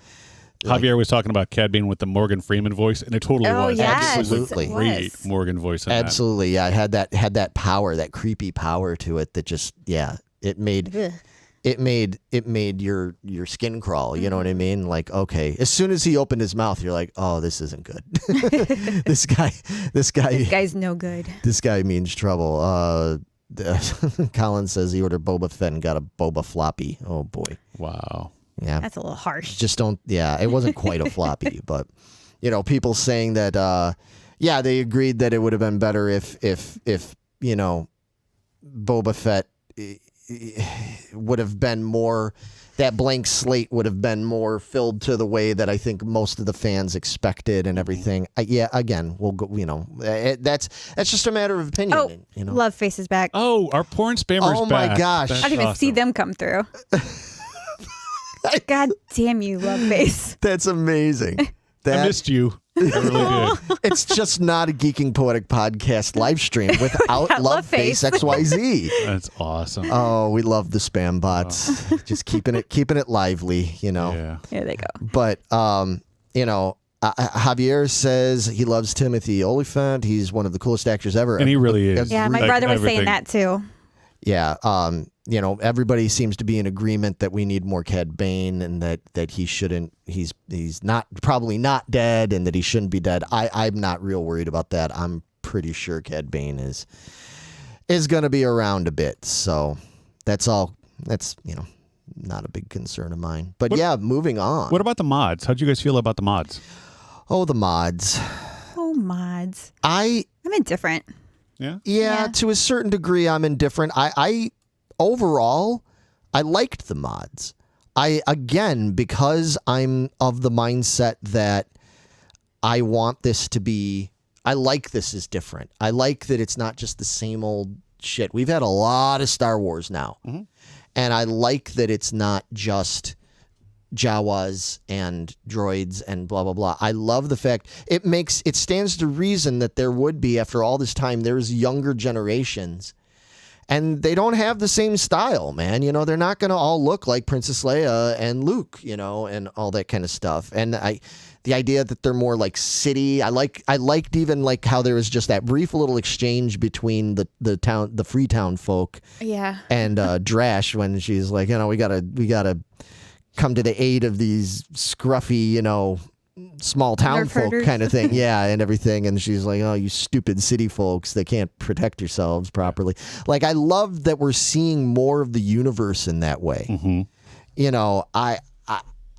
Javier was talking about Cad being with the Morgan Freeman voice, and it totally was. Yes, absolutely, great Morgan voice. Absolutely, yeah. It had that power, that creepy power to it that just, it made your skin crawl. You know what I mean? Like, okay, as soon as he opened his mouth, you're like, oh, this isn't good. This guy's no good. This guy means trouble. Colin says he ordered Boba Fett and got a Boba floppy. Oh boy! Wow. Yeah, that's a little harsh. Just don't. Yeah, it wasn't quite a floppy, but you know, people saying that. They agreed that it would have been better if you know, Boba Fett would have been more. that blank slate would have been more filled to the way that I think most of the fans expected and everything. Again, we'll go. That's just a matter of opinion. Oh, Love Face is back. Oh, our porn spammer's Oh back. my gosh. That's I didn't even see awesome. them come through. God damn you, Love Face. That's amazing. I missed you. I really did. It's just not a Geeking Poetic Podcast live stream without Love Face XYZ. That's awesome. Oh, we love the spam bots. Just keeping it lively, Yeah. Here they go. But Javier says he loves Timothy Olyphant. He's one of the coolest actors ever. And he really is. Yeah, my brother was saying that too. Yeah. Everybody seems to be in agreement that we need more Cad Bane and that he shouldn't, he's probably not dead and that he shouldn't be dead. I'm not real worried about that. I'm pretty sure Cad Bane is going to be around a bit. So that's all. That's, not a big concern of mine. But moving on. What about the mods? How'd you guys feel about the mods? Oh, the mods. Oh, mods. I'm indifferent. Yeah, to a certain degree, I'm indifferent. Overall, I liked the mods. Because I'm of the mindset that I want this to be, I like this is different. I like that it's not just the same old shit. We've had a lot of Star Wars now. Mm-hmm. And I like that it's not just Jawas and droids and blah, blah, blah. I love the fact it stands to reason that there would be, after all this time, there's younger generations and they don't have the same style, man. They're not going to all look like Princess Leia and Luke, and all that kind of stuff. And the idea that they're more like city, I liked even like how there was just that brief little exchange between the Freetown folk and Drash when she's like, we gotta come to the aid of these scruffy, small town Nerf folk herders. kind of thing. Yeah, and everything. And she's like, oh, you stupid city folks that can't protect yourselves properly. Like, I love that we're seeing more of the universe in that way. Mm-hmm.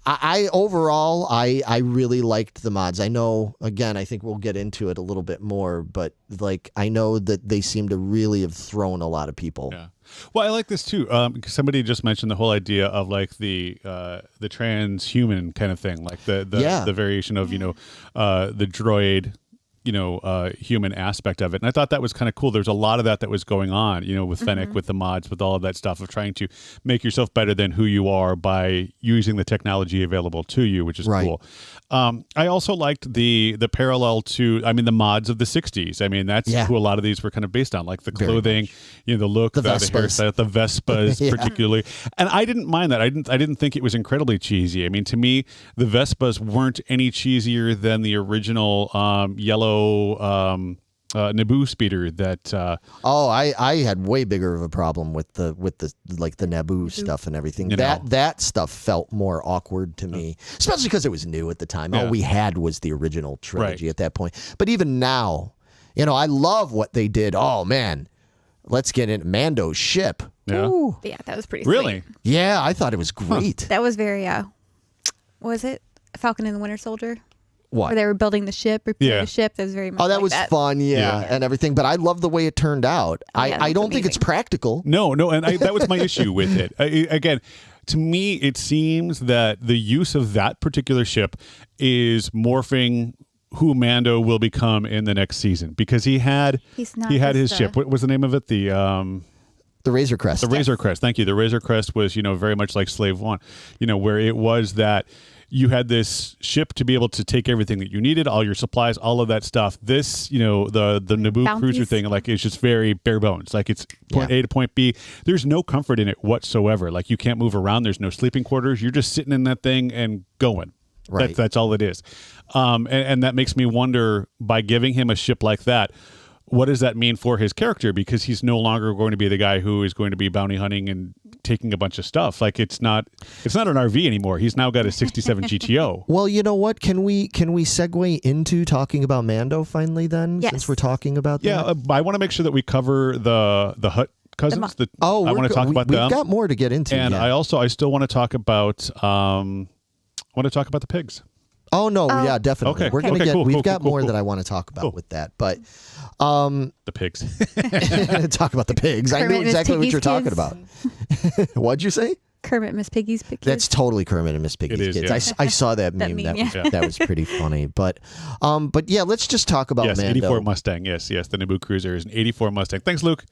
I overall, I really liked the mods. I know, again, I think we'll get into it a little bit more, but like, I know that they seem to really have thrown a lot of people. Yeah. Well, I like this too. Because somebody just mentioned the whole idea of like the transhuman kind of thing, like the variation of the droid, human aspect of it. And I thought that was kind of cool. There's a lot of that was going on, with Fennec, with the mods, with all of that stuff of trying to make yourself better than who you are by using the technology available to you, which is cool. I also liked the parallel to, the mods of the 60s. That's who a lot of these were kind of based on, like the clothing, the look, the hairstyle, the Vespas particularly. And I didn't mind that. I didn't think it was incredibly cheesy. To me, the Vespas weren't any cheesier than the original yellow Naboo speeder that I had way bigger of a problem with the like the Naboo stuff and everything. That stuff felt more awkward to me, especially because it was new at the time. All we had was the original trilogy at that point. But even now, I love what they did. Oh man, let's get into Mando's ship. Yeah. Ooh. Yeah, that was pretty really sweet. Yeah, I thought it was great. That was very what was it? Falcon and the Winter Soldier? What? Where they were building the ship, the ship. That was very much that like was fun, and everything. But I love the way it turned out. I don't think it's practical. No, and that was my issue with it. Again, to me, it seems that the use of that particular ship is morphing who Mando will become in the next season, because he had his ship. What was the name of it? The Razor Crest. The Razor Crest. Thank you. The Razor Crest was, very much like Slave One, where it was that you had this ship to be able to take everything that you needed, all your supplies, all of that stuff. This, the Naboo Bounties. cruiser thing, like, it's just very bare bones. Like, it's point A to point B. There's no comfort in it whatsoever. Like, you can't move around. There's no sleeping quarters. You're just sitting in that thing and going. Right. That's all it is. And that makes me wonder, by giving him a ship like that, what does that mean for his character? Because he's no longer going to be the guy who is going to be bounty hunting and taking a bunch of stuff. Like, it's not an RV anymore. He's now got a 67 GTO. Well, you know what? Can we segue into talking about Mando finally then? Yes. Since we're talking about that? Yeah, I want to make sure that we cover the Hutt cousins. I want to talk about them. We've got more to get into. And I still want to talk about the pigs. Oh no, yeah, definitely. Okay. We're gonna get. We've got more cool. that I want to talk about with that, but the pigs. talk about the pigs. I knew Kermit and his exactly what Tiggy's you're talking kids. about. What'd you say? Kermit Miss Piggy's kids. That's totally Kermit and Miss Piggy's It is, kids. yeah. I saw that meme. meme, That was pretty funny. But yeah, let's just talk about Yes, Mando. 84 Mustang. Yes. The Naboo Cruiser is an 84 Mustang. Thanks, Luke.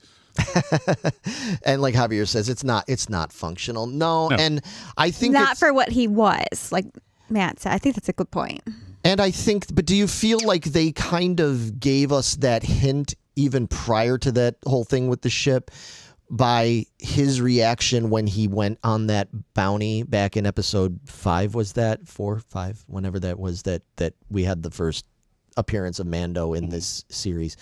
And like Javier says, it's not functional. No. And I think not for what he was, like Matt said. I think that's a good point. And I think, but do you feel like they kind of gave us that hint even prior to that whole thing with the ship by his reaction when he went on that bounty back in episode 5? Was that 4, 5, whenever that was, that we had the first appearance of Mando in this series,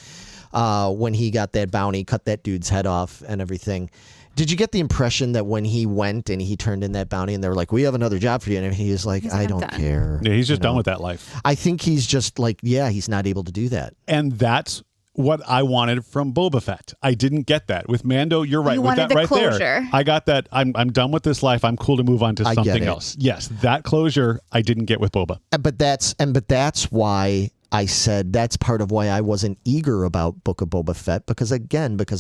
when he got that bounty, cut that dude's head off and everything. Did you get the impression that when he went and he turned in that bounty and they were like, we have another job for you, and he was like, I don't care. Yeah, he's just done with that life. I think he's just like, yeah, he's not able to do that. And that's what I wanted from Boba Fett. I didn't get that. With Mando, you're right. You with wanted that the right closure. there. I got that. I'm done with this life. I'm cool to move on to something else. Yes, that closure I didn't get with Boba. But that's why I said that's part of why I wasn't eager about Book of Boba Fett, because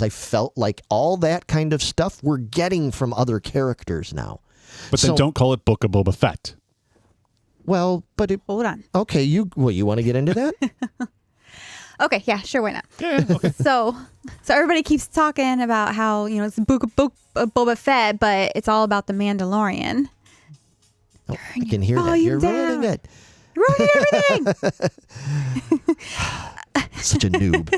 I felt like all that kind of stuff we're getting from other characters now. But then don't call it Book of Boba Fett. Well, but Hold on. okay, you want to get into that? Okay, yeah, sure, why not? Yeah, okay. So everybody keeps talking about how, it's Book of Boba Fett, but it's all about the Mandalorian. Oh, I can hear that. Volume You're down. ruining it. Ruining everything. Such a noob.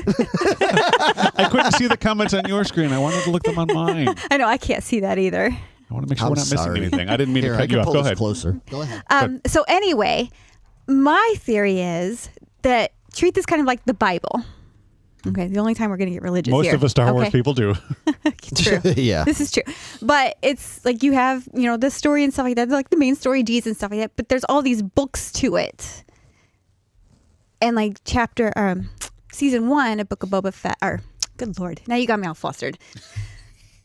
I couldn't see the comments on your screen. I wanted to look them on mine. I know, I can't see that either. I want to make sure I'm we're not sorry. missing anything. I didn't mean Here, to I cut you can off. pull Go this ahead. closer. Go ahead. So anyway, my theory is that treat this kind of like the Bible. Okay, the only time we're going to get religious Most here. of us Star Wars Okay? people do. True. Yeah. This is true. But it's like you have, the story and stuff like that, like the main story, Jesus and stuff like that, but there's all these books to it. And like season 1 of Book of Boba Fett, or good Lord, now you got me all flustered.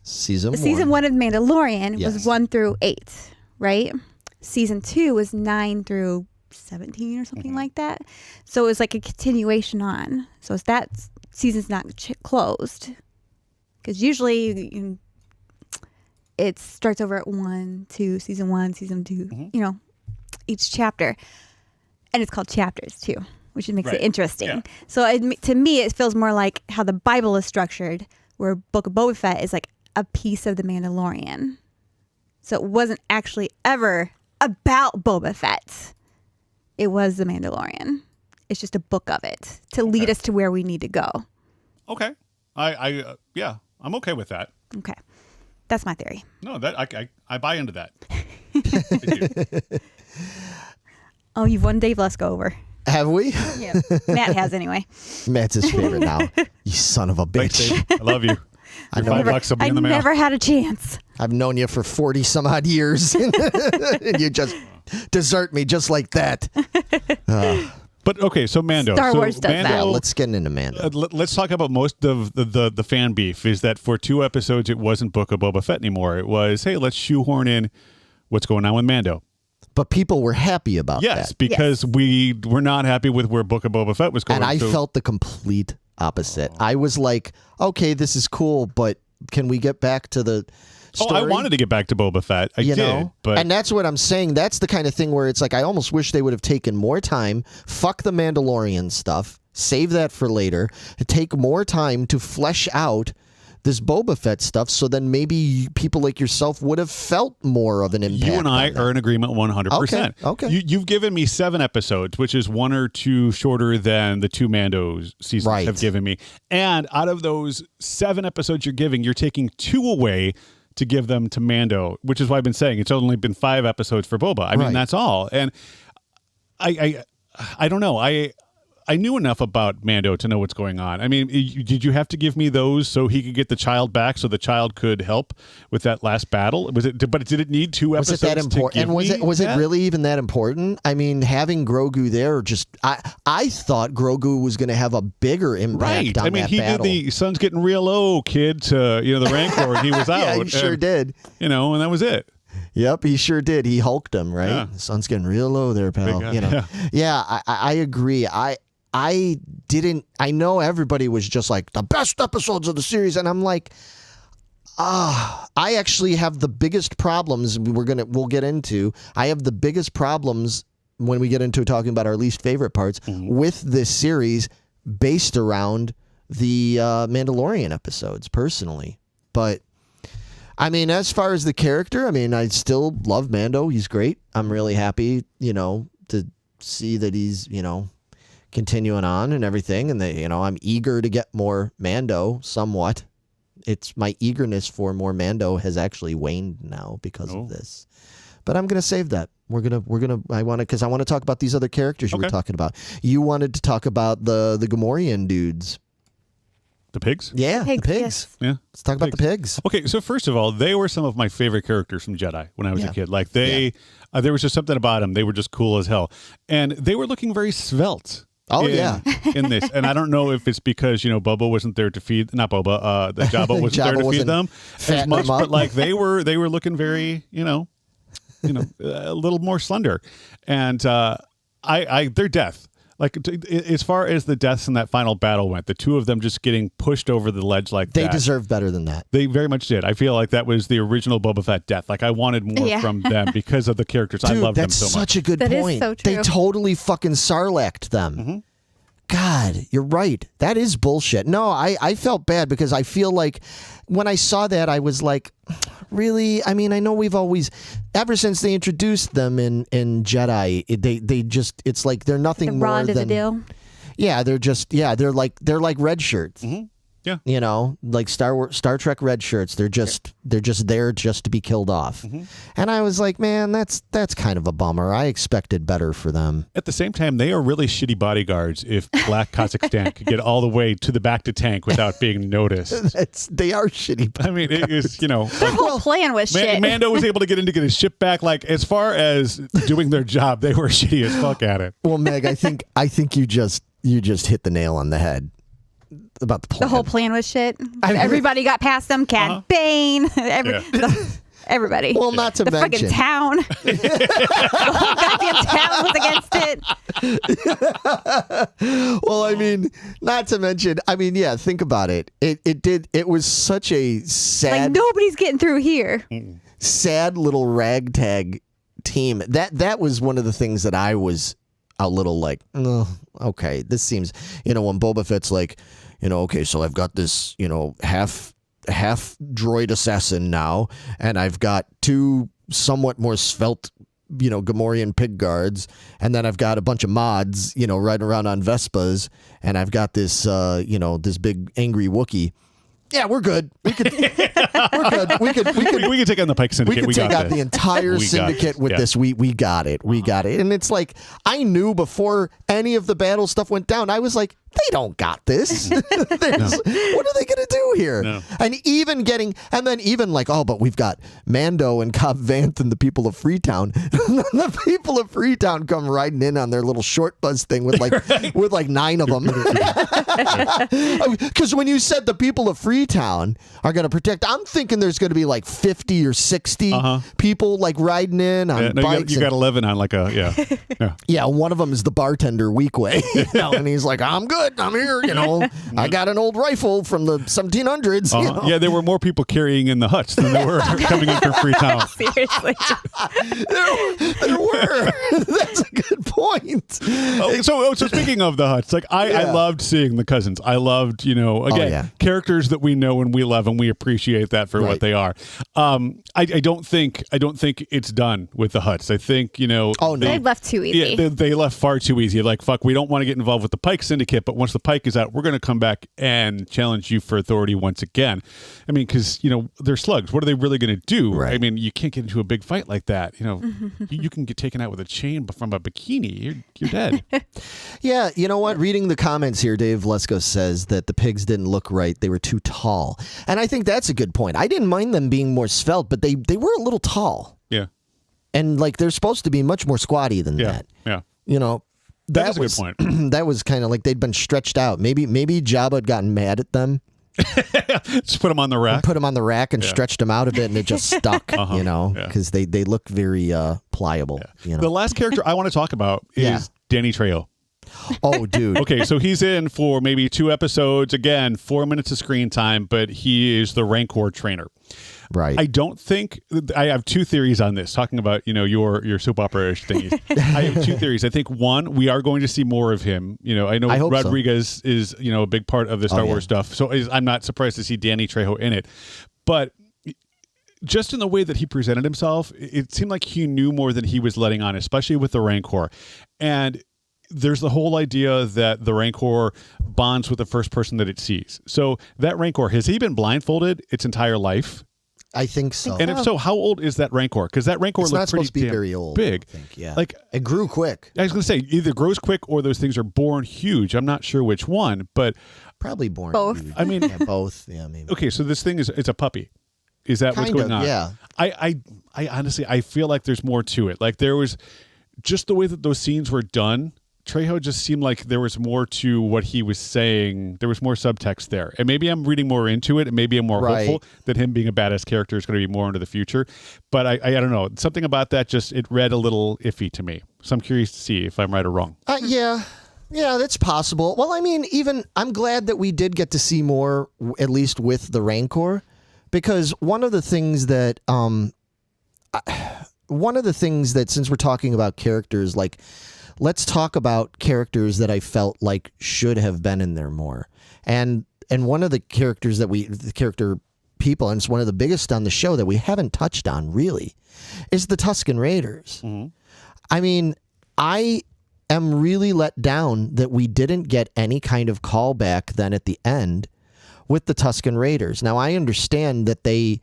Season 1 of Mandalorian Yes. was 1 through 8, right? Season 2 was 9 through 17 or something like that. So it was like a continuation on. So it's that season's not closed. Because usually it starts over at 1, 2, season 1, season 2, each chapter. And it's called chapters too, which makes it interesting. Yeah. So to me, it feels more like how the Bible is structured, where Book of Boba Fett is like a piece of the Mandalorian. So it wasn't actually ever about Boba Fett. It was the Mandalorian. It's just a book of it to lead us to where we need to go. Okay. Yeah, I'm okay with that. Okay. That's my theory. No, that I buy into that. I do. Oh, you've won Dave Lesko over. Have we? Yeah. Matt has anyway. Matt's his favorite now. You son of a Thanks, bitch. Dave. I love you. I Your know. $5 will be I in the mail. never had a chance. I've known you for 40 some odd years. And you just desert me just like that. But okay, so Mando. Star so Wars does that. Yeah, Mando, let's get into Mando. let's talk about most of the fan beef is that for 2 episodes it wasn't Book of Boba Fett anymore. It was, hey, let's shoehorn in what's going on with Mando. But people were happy about Yes, that. because we were not happy with where Book of Boba Fett was going. And I so- felt the complete opposite. I was like, okay, this is cool, but can we get back to the story? I wanted to get back to Boba Fett. I did, but and that's what I'm saying. That's the kind of thing where it's like I almost wish they would have taken more time. Fuck the Mandalorian stuff. Save that for later. Take more time to flesh out this Boba Fett stuff, so then maybe people like yourself would have felt more of an impact. you and I on that. are in agreement 100%. Okay. You've given me 7 episodes, which is 1 or 2 shorter than the 2 Mando seasons Right. have given me. And out of those 7 episodes you're giving, you're taking 2 away to give them to Mando, which is why I've been saying it's only been 5 episodes for Boba. I mean, Right. that's all. And I don't know. I knew enough about Mando to know what's going on. I mean, did you have to give me those so he could get the child back, so the child could help with that last battle? But did it need 2 Was episodes? it that important? And was it really even that important? I mean, having Grogu there, I thought Grogu was going to have a bigger impact right? on I mean, that he battle. did the sun's getting real low, kid, to the Rancor, and he was out. Yeah, he sure and, did. And that was it. Yep, he sure did. He hulked him, right? Yeah. The sun's getting real low there, pal. Big guy, Yeah, I agree. I know everybody was just like the best episodes of the series, and I'm like, I actually have the biggest problems we'll get into. I have the biggest problems when we get into talking about our least favorite parts with this series based around the Mandalorian episodes personally. But I mean, as far as the character, I mean, I still love Mando. He's great. I'm really happy, to see that he's, continuing on and everything. And that, I'm eager to get more Mando somewhat. It's my eagerness for more Mando has actually waned now because of this. But I'm going to save that. I want to talk about these other characters you were talking about. You wanted to talk about the Gamorrean dudes. The pigs? Yeah, the pigs. Yes. Yeah. Let's talk about the pigs. Okay, so first of all, they were some of my favorite characters from Jedi when I was a kid. Like there was just something about them. They were just cool as hell. And they were looking very svelte. In this. And I don't know if it's because, Boba wasn't there to feed, not Boba, the Jabba wasn't there to feed them as much, but like they were looking very, a little more slender. And their death, like as far as the deaths in that final battle went, the two of them just getting pushed over the ledge like that. They deserve better than that. They very much did. I feel like that was the original Boba Fett death. Like I wanted more from them because of the characters. Dude, I love them that's so much. such a good That point. is so true. They totally fucking Sarlacced them. God, you're right. That is bullshit. No, I felt bad because I feel like when I saw that, I was like, really? I mean, I know we've always, ever since they introduced them in Jedi, they just, it's like they're nothing more than. The deal. Yeah, they're like red shirts. Yeah. Like Star Trek red shirts. They're just there just to be killed off. And I was like, man, that's kind of a bummer. I expected better for them. At the same time, they are really shitty bodyguards if Black Kazakhstan could get all the way to the back to tank without being noticed. They are shitty. I mean, it is, Their whole plan was shit. Mando was able to get his ship back. Like, as far as doing their job, they were shitty as fuck at it. Well, Meg, I think you just hit the nail on the head about the plan. The whole plan was shit. Everybody got past them. Cad Bane. Everybody. Well, not to mention the fucking town. The whole goddamn town was against it. Well, I mean, not to mention, yeah, think about it. It was such a sad, like nobody's getting through here. sad little ragtag team. That was one of the things that I was a little like, oh, okay, this seems, when Boba Fett's like, okay, so I've got this, half droid assassin now, and I've got two somewhat more svelte, Gamorrean pig guards, and then I've got a bunch of mods, riding around on Vespas, and I've got this, this big angry Wookiee. Yeah, we're good. We're good. We could take on the Pike Syndicate. We could take out the entire syndicate with this. We got it. We got it. And it's like, I knew before any of the battle stuff went down, I was like, they don't got this. What are they going to do here? No. And even like, oh, but we've got Mando and Cobb Vanth and the people of Freetown. The people of Freetown come riding in on their little short buzz thing with like 9 of them. Because when you said the people of Freetown are going to protect, I'm thinking there's going to be like 50 or 60 people like riding in on bikes. You got 11 on like a, Yeah, one of them is the bartender Weekway. And he's like, I'm good. I'm here, I got an old rifle from the 1700s. Yeah, there were more people carrying in the huts than there were coming in for Freetown. Seriously. there were. That's a good point. So speaking of the huts, like I loved seeing the cousins. I loved, characters that we know and we love and we appreciate that for what they are. I don't think it's done with the huts. I think, they left too easy. Yeah, they left far too easy. Like, fuck, we don't want to get involved with the Pike Syndicate, but once the Pike is out, we're going to come back and challenge you for authority once again. I mean, because, they're slugs. What are they really going to do? Right. I mean, you can't get into a big fight like that. You can get taken out with a chain from a bikini. You're dead. Yeah, you know what? Reading the comments here, Dave Lesko says that the pigs didn't look right. They were too tall. And I think that's a good point. I didn't mind them being more svelte, but they were a little tall. Yeah. And like they're supposed to be much more squatty than that. Yeah. That was a good point. That was kind of like they'd been stretched out. Maybe Jabba had gotten mad at them. Just put them on the rack. Put them on the rack and stretched them out a bit, and it just stuck. Because they look very pliable. Yeah. The last character I want to talk about is Danny Trejo. Oh, dude. Okay, so he's in for maybe 2 episodes. Again, 4 minutes of screen time, but he is the Rancor trainer. Right. I don't think I have 2 theories on this. Talking about your soap opera-ish thingies. I have 2 theories. I think one, we are going to see more of him. I know hope Rodriguez is a big part of the Star Wars stuff, so I'm not surprised to see Danny Trejo in it. But just in the way that he presented himself, it seemed like he knew more than he was letting on, especially with the Rancor. And there's the whole idea that the Rancor bonds with the first person that it sees. So that Rancor, has he been blindfolded its entire life? I think so. And if so, how old is that Rancor? Because that Rancor It's looks not supposed to pretty be very old. big. I think, yeah. Like, it grew quick. I was going to say, either grows quick or those things are born huge. I'm not sure which one, but Probably born. Both. huge. I mean, Yeah, both. Yeah, maybe. okay, so this thing it's a puppy. Is that what's Kind going of, on? yeah. I honestly, I feel like there's more to it. Like there was just the way that those scenes were done. Trejo just seemed like there was more to what he was saying. There was more subtext there. And maybe I'm reading more into it, and maybe I'm more hopeful that him being a badass character is going to be more into the future. But I don't know. Something about that it read a little iffy to me. So I'm curious to see if I'm right or wrong. Yeah, that's possible. Well, I mean, I'm glad that we did get to see more, at least with the Rancor, because one of the things that since we're talking about characters, like, let's talk about characters that I felt like should have been in there more. And one of the characters the character people, and it's one of the biggest on the show that we haven't touched on really, is the Tusken Raiders. Mm-hmm. I mean, I am really let down that we didn't get any kind of callback then at the end with the Tusken Raiders. Now, I understand that they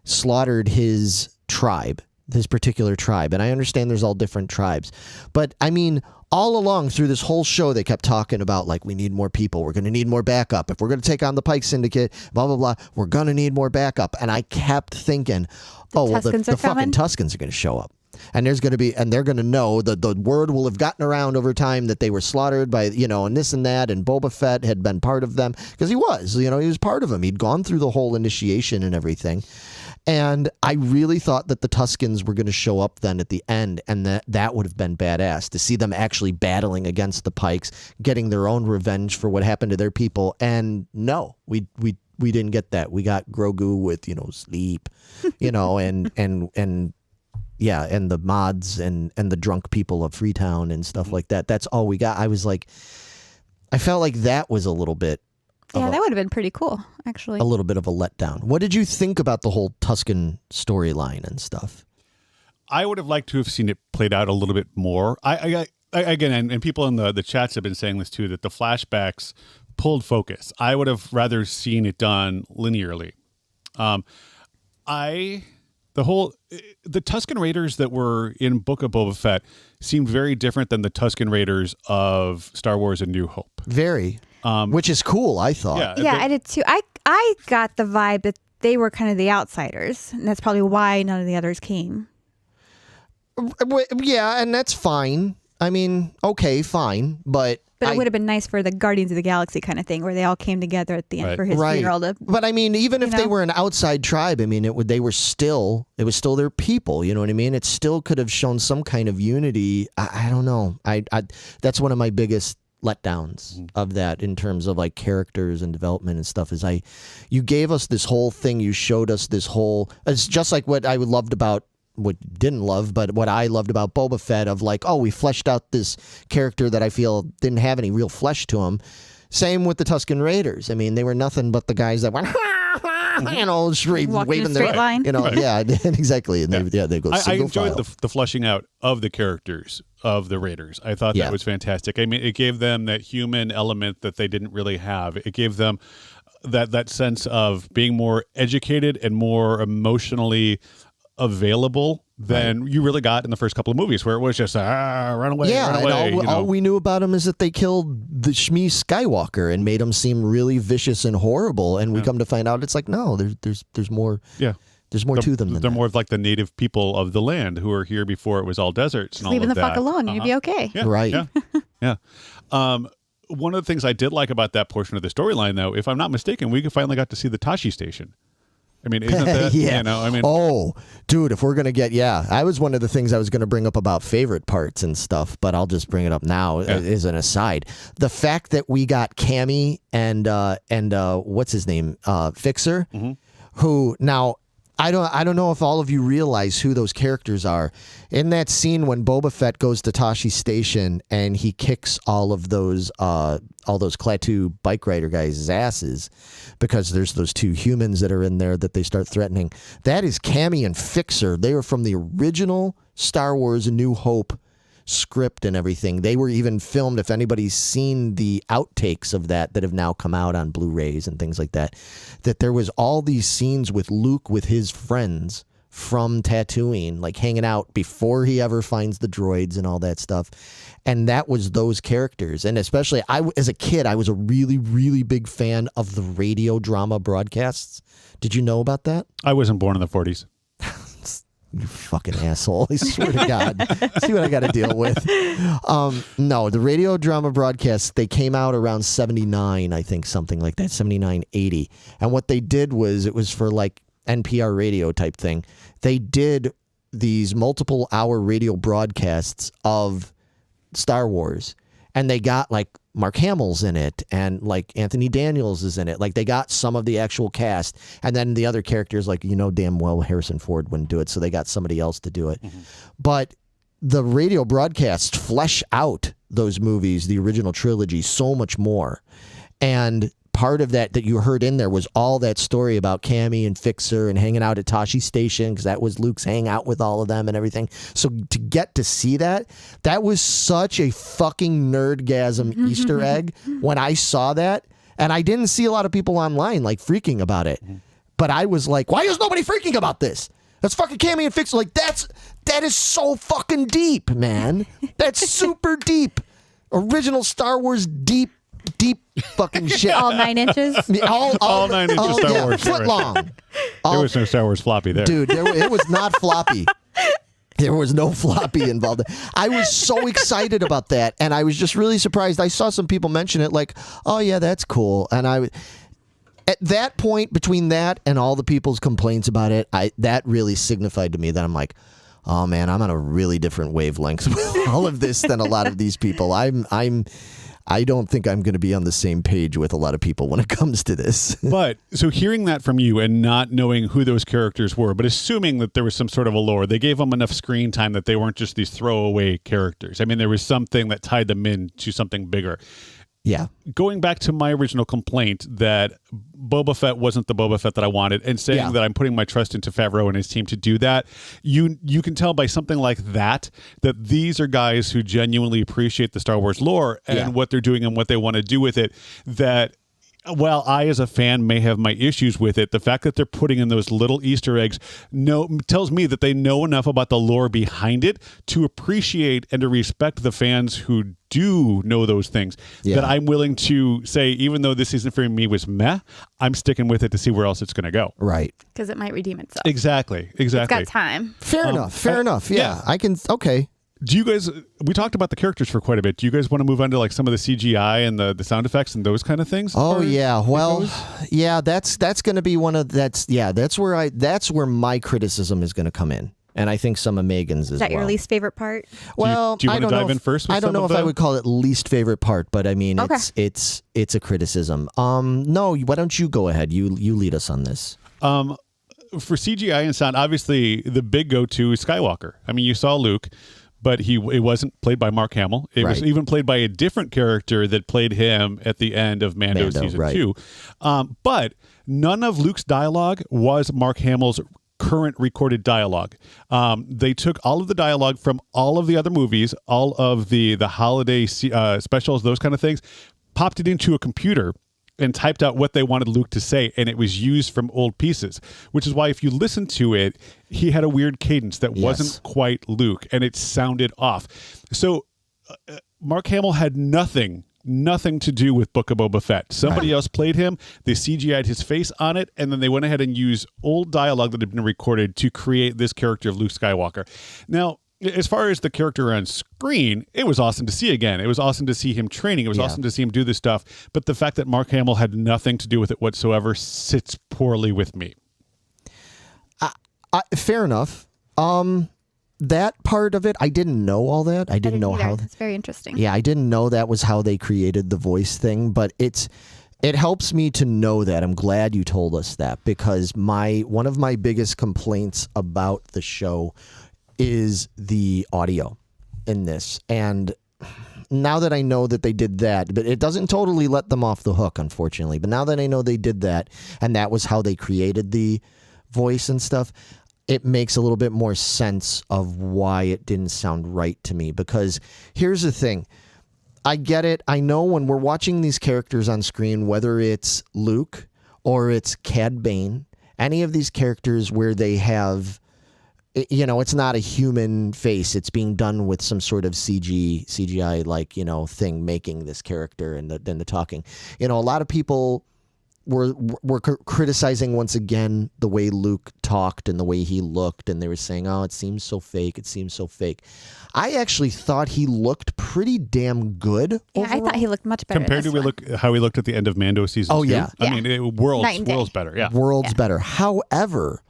slaughtered his tribe, his particular tribe, and I understand there's all different tribes. But, I mean, all along through this whole show, they kept talking about, like, we need more people. We're going to need more backup. If we're going to take on the Pike Syndicate, blah, blah, blah, we're going to need more backup. And I kept thinking, the fucking Tuskens are going to show up. And they're going to know that the word will have gotten around over time that they were slaughtered by, and this and that, and Boba Fett had been part of them, because he was part of them. He'd gone through the whole initiation and everything. And I really thought that the Tuskens were going to show up then at the end, and that would have been badass to see them actually battling against the Pikes, getting their own revenge for what happened to their people. And no, we didn't get that. We got Grogu with, sleep, and yeah, and the mods and the drunk people of Freetown and stuff like that. That's all we got. I felt like that was a little bit. Yeah, that would have been pretty cool, actually. A little bit of a letdown. What did you think about the whole Tusken storyline and stuff? I would have liked to have seen it played out a little bit more. I again, and people in the chats have been saying this too, that the flashbacks pulled focus. I would have rather seen it done linearly. The Tusken Raiders that were in Book of Boba Fett seemed very different than the Tusken Raiders of Star Wars: A New Hope. Very. Which is cool, I thought. Yeah, I did too. I got the vibe that they were kind of the outsiders, and that's probably why none of the others came. Yeah, and that's fine. I mean, okay, fine, but it would have been nice for the Guardians of the Galaxy kind of thing, where they all came together at the end for his funeral. But I mean, even if they were an outside tribe, I mean, it was still their people. You know what I mean? It still could have shown some kind of unity. I don't know. That's one of my biggest letdowns of that in terms of like characters and development and stuff. You gave us this whole thing. You showed us this whole. It's just like what I loved about. What didn't love, but what I loved about Boba Fett of like, we fleshed out this character that I feel didn't have any real flesh to him. Same with the Tusken Raiders. I mean, they were nothing but the guys that went, waving their line. Yeah, exactly. And they go. I enjoyed the fleshing out of the characters of the Raiders. I thought that was fantastic. I mean, it gave them that human element that they didn't really have. It gave them that sense of being more educated and more emotionally available than you really got in the first couple of movies, where it was just run away. Yeah, run away, and all we knew about him is that they killed the Shmi Skywalker and made him seem really vicious and horrible. And we come to find out it's like, no, there's more. Yeah. There's more to them than they're that. more of like the native people of the land who were here before it was all deserts and all of that. Leave them the fuck alone, and you'd be okay. Yeah, right. Yeah. One of the things I did like about that portion of the storyline, though, if I'm not mistaken, we finally got to see the Tashi Station. I mean, isn't that, yeah. you know, I mean. Oh, dude, if we're going to get, I was one of the things I was going to bring up about favorite parts and stuff, but I'll just bring it up now as an aside. The fact that we got Cammy and what's his name? Fixer, who now, I don't know if all of you realize who those characters are. In that scene when Boba Fett goes to Tashi Station and he kicks all those Klaatu bike rider guys' asses because there's those two humans that are in there that they start threatening. That is Cammy and Fixer. They are from the original Star Wars A New Hope script and everything. They were even filmed, if anybody's seen the outtakes of that have now come out on Blu-rays and things like that there was all these scenes with Luke with his friends from Tatooine, like hanging out before he ever finds the droids and all that stuff. And that was those characters. And especially as a kid, I was a really, really big fan of the radio drama broadcasts. Did you know about that? I wasn't born in the 40s. You fucking asshole. I swear to God. See what I got to deal with. No, the radio drama broadcasts, they came out around 79, I think, something like that, 79, 80. And what they did was, it was for like NPR radio type thing. They did these multiple hour radio broadcasts of Star Wars. And they got like Mark Hamill's in it and like Anthony Daniels is in it. Like they got some of the actual cast. And then the other characters, like, damn well Harrison Ford wouldn't do it. So they got somebody else to do it. But the radio broadcasts flesh out those movies, the original trilogy, so much more. And part of that you heard in there was all that story about Cammy and Fixer and hanging out at Tashi Station, because that was Luke's hangout with all of them and everything. So to get to see that was such a fucking nerdgasm Easter egg when I saw that. And I didn't see a lot of people online like freaking about it. But I was like, why is nobody freaking about this? That's fucking Cammy and Fixer. Like that is so fucking deep, man. That's super deep. Original Star Wars deep fucking shit. All 9 inches? All 9 inches Star Wars. Foot long. There was no Star Wars floppy there. Dude, it was not floppy. There was no floppy involved. I was so excited about that, and I was just really surprised. I saw some people mention it like, oh, yeah, that's cool. And at that point, between that and all the people's complaints about it, that really signified to me that I'm like, oh, man, I'm on a really different wavelength with all of this than a lot of these people. I don't think I'm going to be on the same page with a lot of people when it comes to this. But so hearing that from you and not knowing who those characters were, but assuming that there was some sort of a lore, they gave them enough screen time that they weren't just these throwaway characters. I mean, there was something that tied them into something bigger. Yeah. Going back to my original complaint that Boba Fett wasn't the Boba Fett that I wanted, and saying that I'm putting my trust into Favreau and his team to do that, you can tell by something like that these are guys who genuinely appreciate the Star Wars lore and what they're doing and what they want to do with it. That while I, as a fan, may have my issues with it, the fact that they're putting in those little Easter eggs tells me that they know enough about the lore behind it to appreciate and to respect the fans who do know those things, that I'm willing to say, even though this season for me was meh, I'm sticking with it to see where else it's going to go. Right. Because it might redeem itself. Exactly. It's got time. Fair enough. Yeah. I can, okay. Do you guys, we talked about the characters for quite a bit. Do you guys want to move on to like some of the CGI and the sound effects and those kind of things? Oh yeah. Well, yeah, that's going to be that's where my criticism is going to come in. And I think some of Megan's as well. Is that your least favorite part? Well, do you want to dive in first? I don't know if I would call it least favorite part, but I mean, it's a criticism. No, why don't you go ahead? You lead us on this. For CGI and sound, obviously the big go-to is Skywalker. I mean, you saw Luke, but it wasn't played by Mark Hamill. It was even played by a different character that played him at the end of Mando season 2. But none of Luke's dialogue was Mark Hamill's current recorded dialogue. They took all of the dialogue from all of the other movies, all of the holiday specials, those kind of things, popped it into a computer and typed out what they wanted Luke to say, and it was used from old pieces, which is why if you listen to it, he had a weird cadence that wasn't quite Luke, and it sounded off. So Mark Hamill had nothing to do with Book of Boba Fett. Somebody else played him, they CGI'd his face on it, and then they went ahead and used old dialogue that had been recorded to create this character of Luke Skywalker. Now, as far as the character on screen, it was awesome to see again. It was awesome to see him training. It was awesome to see him do this stuff. But the fact that Mark Hamill had nothing to do with it whatsoever sits poorly with me. Fair enough. That part of it, I didn't know all that. I didn't know either. how. It's very interesting. Yeah, I didn't know that was how they created the voice thing, but it helps me to know that. I'm glad you told us that, because one of my biggest complaints about the show is the audio in this. And now that I know that they did that, but it doesn't totally let them off the hook, unfortunately. But now that I know they did that, and that was how they created the voice and stuff, it makes a little bit more sense of why it didn't sound right to me. Because here's the thing. I get it. I know when we're watching these characters on screen, whether it's Luke or it's Cad Bane, any of these characters where they have, it's not a human face. It's being done with some sort of CGI like, thing making this character and then the talking. A lot of people were criticizing once again the way Luke talked and the way he looked, and they were saying, "Oh, it seems so fake. It seems so fake." I actually thought he looked pretty damn good. Yeah, overall. I thought he looked much better Compared to how he looked at the end of Mando season 2. Yeah. I mean, worlds better. Yeah, worlds better. However,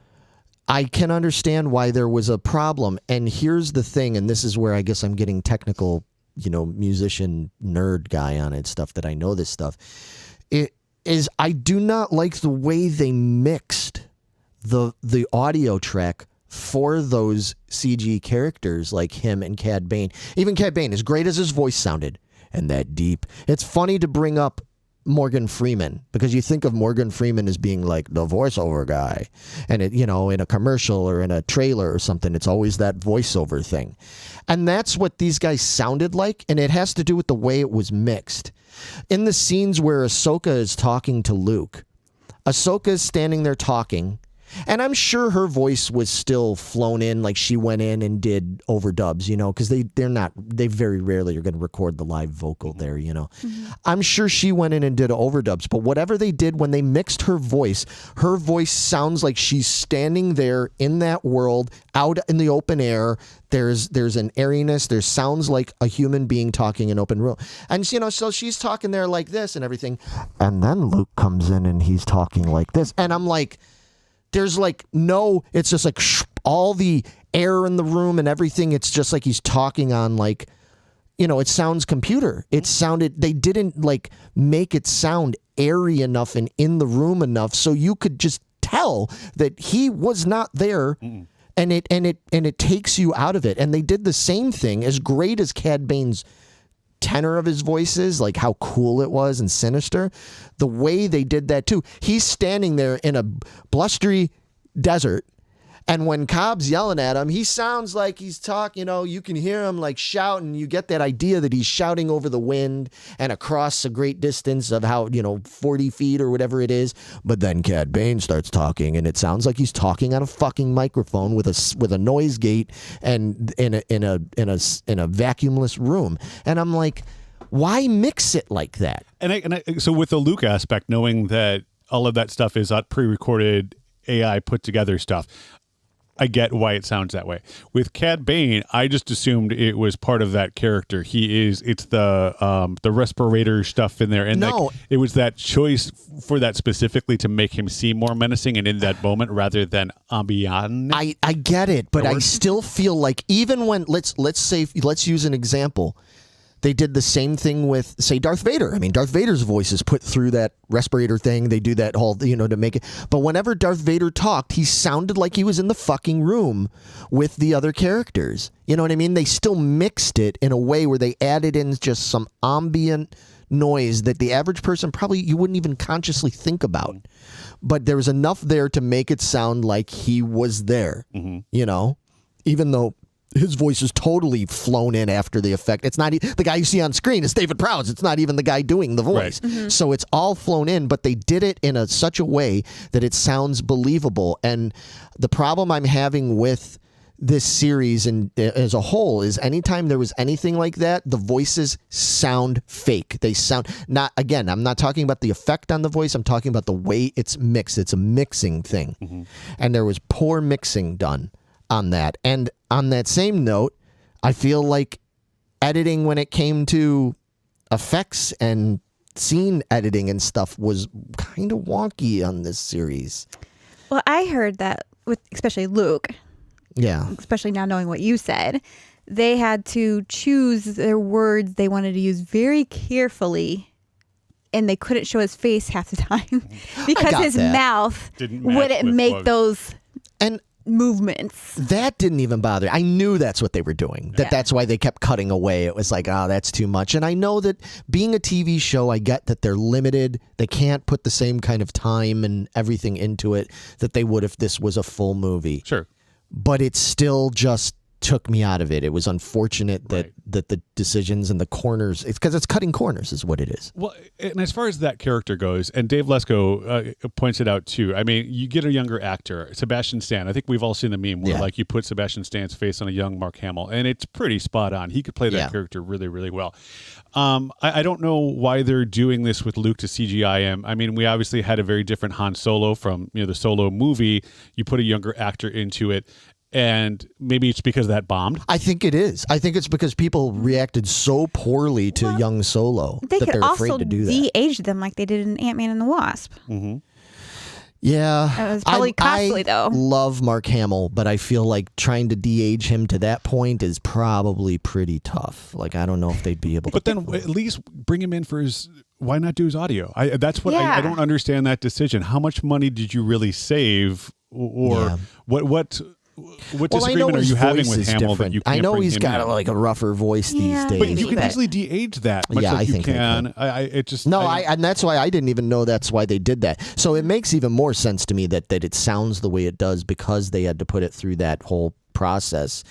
I can understand why there was a problem. And here's the thing, and this is where I guess I'm getting technical, musician nerd guy on it, stuff that I know this stuff. I do not like the way they mixed the audio track for those CG characters like him and Cad Bane. Even Cad Bane, as great as his voice sounded and that deep, it's funny to bring up Morgan Freeman, because you think of Morgan Freeman as being like the voiceover guy, and it, in a commercial or in a trailer or something, it's always that voiceover thing. And that's what these guys sounded like, and it has to do with the way it was mixed. In the scenes where Ahsoka is talking to Luke, Ahsoka is standing there talking, and I'm sure her voice was still flown in, like she went in and did overdubs, because they very rarely are going to record the live vocal there, Mm-hmm. I'm sure she went in and did overdubs, but whatever they did when they mixed her voice sounds like she's standing there in that world, out in the open air. There's an airiness. There sounds like a human being talking in open room. And, so she's talking there like this and everything. And then Luke comes in and he's talking like this. And I'm like, there's it's just like all the air in the room and everything. It's just like he's talking on it sounds computer. They didn't make it sound airy enough and in the room enough so you could just tell that he was not there. Mm-mm. And it takes you out of it. And they did the same thing, as great as Cad Bane's tenor of his voice is, like how cool it was and sinister. The way they did that too. He's standing there in a blustery desert, and when Cobb's yelling at him, he sounds like he's talking, you can hear him like shouting. You get that idea that he's shouting over the wind and across a great distance of 40 feet or whatever it is. But then Cad Bane starts talking, and it sounds like he's talking on a fucking microphone with a noise gate and in a vacuumless room. And I'm like, why mix it like that? And so with the Luke aspect, knowing that all of that stuff is pre-recorded AI put together stuff, I get why it sounds that way. With Cad Bane, I just assumed it was part of that character. It's the respirator stuff in there, and no. It was that choice for that specifically to make him seem more menacing and in that moment rather than ambient. I get it, but I still feel like even when let's use an example. They did the same thing with, say, Darth Vader. I mean, Darth Vader's voice is put through that respirator thing. They do that whole, to make it. But whenever Darth Vader talked, he sounded like he was in the fucking room with the other characters. You know what I mean? They still mixed it in a way where they added in just some ambient noise that the average person probably you wouldn't even consciously think about. But there was enough there to make it sound like he was there, even though his voice is totally flown in after the effect. It's not the guy you see on screen is David Prowse. It's not even the guy doing the voice. Right. Mm-hmm. So it's all flown in, but they did it in such a way that it sounds believable. And the problem I'm having with this series and as a whole is anytime there was anything like that, the voices sound fake. They sound not, again, I'm not talking about the effect on the voice. I'm talking about the way it's mixed. It's a mixing thing. Mm-hmm. And there was poor mixing done on that. And on that same note, I feel like editing when it came to effects and scene editing and stuff was kind of wonky on this series. Well, I heard that with especially Luke, Yeah. especially now knowing what you said, they had to choose their words they wanted to use very carefully, and they couldn't show his face half the time because got his that. mouth Didn't match wouldn't with make what- those And movements. that didn't even bother. I knew that's what they were doing. That's why they kept cutting away. It was like, oh, that's too much. And I know that being a TV show, I get that they're limited. They can't put the same kind of time and everything into it that they would if this was a full movie. Sure. But it still just took me out of it. It was unfortunate that the decisions and the corners, it's because it's cutting corners is what it is. Well, and as far as that character goes, and Dave Lesko points it out too. I mean, you get a younger actor, Sebastian Stan. I think we've all seen the meme where like you put Sebastian Stan's face on a young Mark Hamill, and it's pretty spot on. He could play that character really, really well. I don't know why they're doing this with Luke to CGI him. I mean, we obviously had a very different Han Solo from the Solo movie. You put a younger actor into it. And maybe it's because that bombed. I think it is. I think it's because people reacted so poorly to young Solo They that could they're afraid also to do that. de-age them like they did in Ant-Man and the Wasp. Mm-hmm. Yeah. It was probably costly, though. I love Mark Hamill, but I feel like trying to de-age him to that point is probably pretty tough. Like, I don't know if they'd be able to. But then at least bring him in for his... Why not do his audio? That's what Yeah. I don't understand that decision. How much money did you really save? Or what disagreement are you having with Hamill that you can't I know bring he's him got in? like a rougher voice Yeah, these But days. you can But- easily de-age that much Yeah, like I you think they can. It just and that's why I didn't even know that's why they did that. So it makes even more sense to me that it sounds the way it does because they had to put it through that whole process,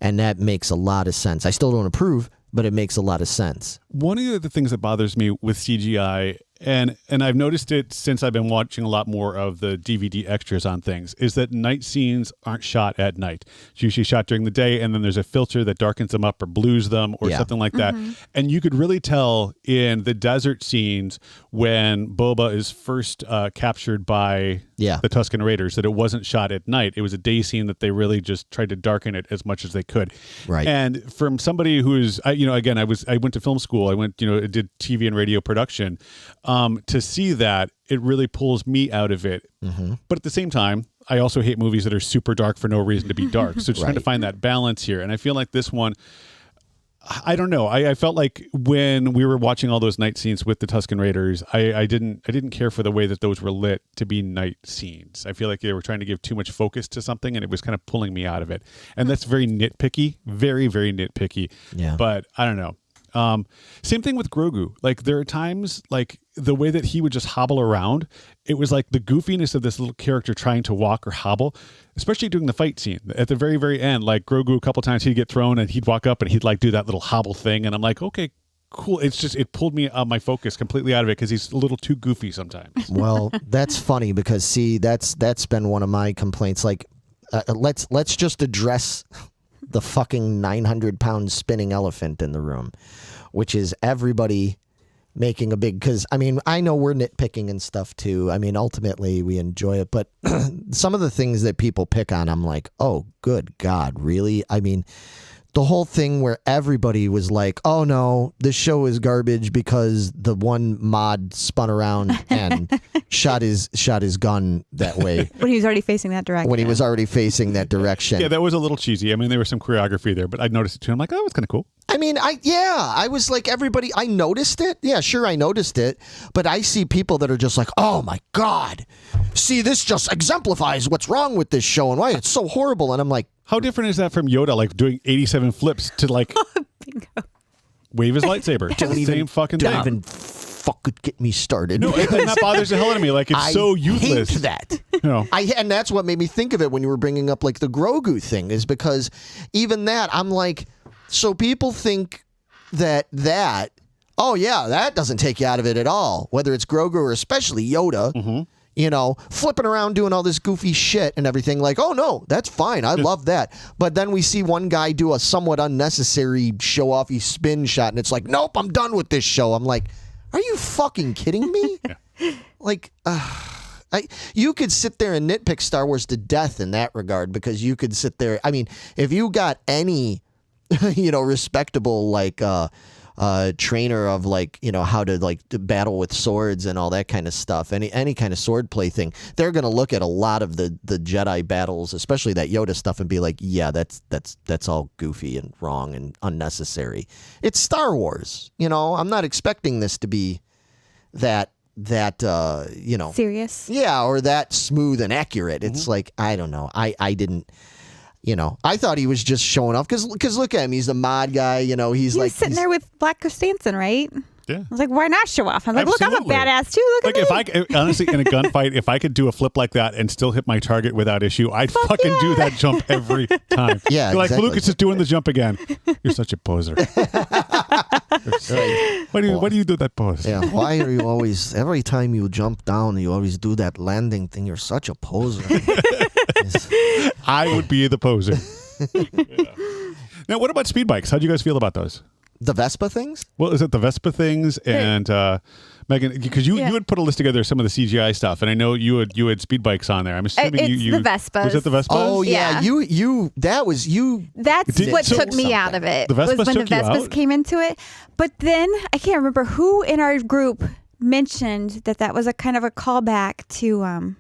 and that makes a lot of sense. I still don't approve, but it makes a lot of sense. One of the things that bothers me with CGI, and I've noticed it since I've been watching a lot more of the DVD extras on things, is that night scenes aren't shot at night. It's usually shot during the day, and then there's a filter that darkens them up or blues them or something like that. And you could really tell in the desert scenes when Boba is first captured by the Tusken Raiders that it wasn't shot at night. It was a day scene that they really just tried to darken it as much as they could. Right. And from somebody who is, I went to film school. I did TV and radio production. To see that, it really pulls me out of it. Mm-hmm. But at the same time, I also hate movies that are super dark for no reason to be dark. So just trying to find that balance here. And I feel like this one, I don't know. I felt like when we were watching all those night scenes with the Tusken Raiders, I didn't care for the way that those were lit to be night scenes. I feel like they were trying to give too much focus to something, and it was kind of pulling me out of it. And that's very nitpicky, very, very nitpicky. Yeah. But I don't know. Same thing with Grogu. Like there are times like the way that he would just hobble around, it was like the goofiness of this little character trying to walk or hobble, especially during the fight scene at the very, very end. Like Grogu, a couple times he'd get thrown and he'd walk up and he'd like do that little hobble thing. And I'm like, okay, cool. It's just, it pulled me my focus completely out of it because he's a little too goofy sometimes. Well, that's funny because see, that's been one of my complaints. Like, let's just address the fucking 900-pound spinning elephant in the room, which is everybody making a big, because I mean, I know we're nitpicking and stuff too. I mean, ultimately we enjoy it, but some of the things that people pick on, I'm like, oh, good God, really? I mean, the whole thing where everybody was like, oh no, this show is garbage because the one mod spun around and shot his gun that way. When he was already facing that direction. When he was already facing that direction. Yeah, that was a little cheesy. I mean, there was some choreography there, but I noticed it too. I'm like, oh, it's kind of cool. I mean, I was like everybody, I noticed it. Yeah, sure, I noticed it. But I see people that are just like, oh my God, see, this just exemplifies what's wrong with this show and why it's so horrible. And I'm like, how different is that from Yoda, like doing 87 flips to like wave his lightsaber? Same fucking thing. don't even fucking get me started. No, and that bothers the hell out of me. Like it's so useless. I hate that. You know. And that's what made me think of it when you were bringing up like the Grogu thing, is because even that, I'm like, so people think that, oh yeah, that doesn't take you out of it at all. Whether it's Grogu or especially Yoda, you know, flipping around doing all this goofy shit and everything. Like, oh no, that's fine. I love that. But then we see one guy do a somewhat unnecessary show-offy spin shot, and it's like, nope, I'm done with this show. I'm like, are you fucking kidding me? Like, you could sit there and nitpick Star Wars to death in that regard, because you could sit there. I mean, if you got any, respectable, like, trainer of like, how to like to battle with swords and all that kind of stuff, any kind of sword play thing, they're going to look at a lot of the Jedi battles, especially that Yoda stuff, and be like, yeah, that's all goofy and wrong and unnecessary. It's Star Wars. I'm not expecting this to be that serious. Yeah, or that smooth and accurate. It's like, I don't know. I didn't. I thought he was just showing off because look at him. He's a mod guy. He's like sitting there with Black Costanza, right? Yeah. I was like, why not show off? I'm like, look, I'm a badass too. Look like at me. if I honestly in a gunfight, if I could do a flip like that and still hit my target without issue, I'd fucking do that jump every time. Yeah, You're like, exactly. Lucas is doing the jump again. You're such a poser. Why do you do that pose? Yeah, why are you always, every time you jump down, you always do that landing thing? You're such a poser. I would be the poser. Yeah. Now, what about speed bikes? How do you guys feel about those? The Vespa things? Well, is it the Vespa things and Megan? Because you had put a list together of some of the CGI stuff, and I know you had speed bikes on there. I'm assuming it's the Vespas. Was it the Vespas? Oh yeah, Yeah. That's what took me out of it. The Vespas was when the took you Vespas out? came into it. But then I can't remember who in our group mentioned that was a kind of a callback to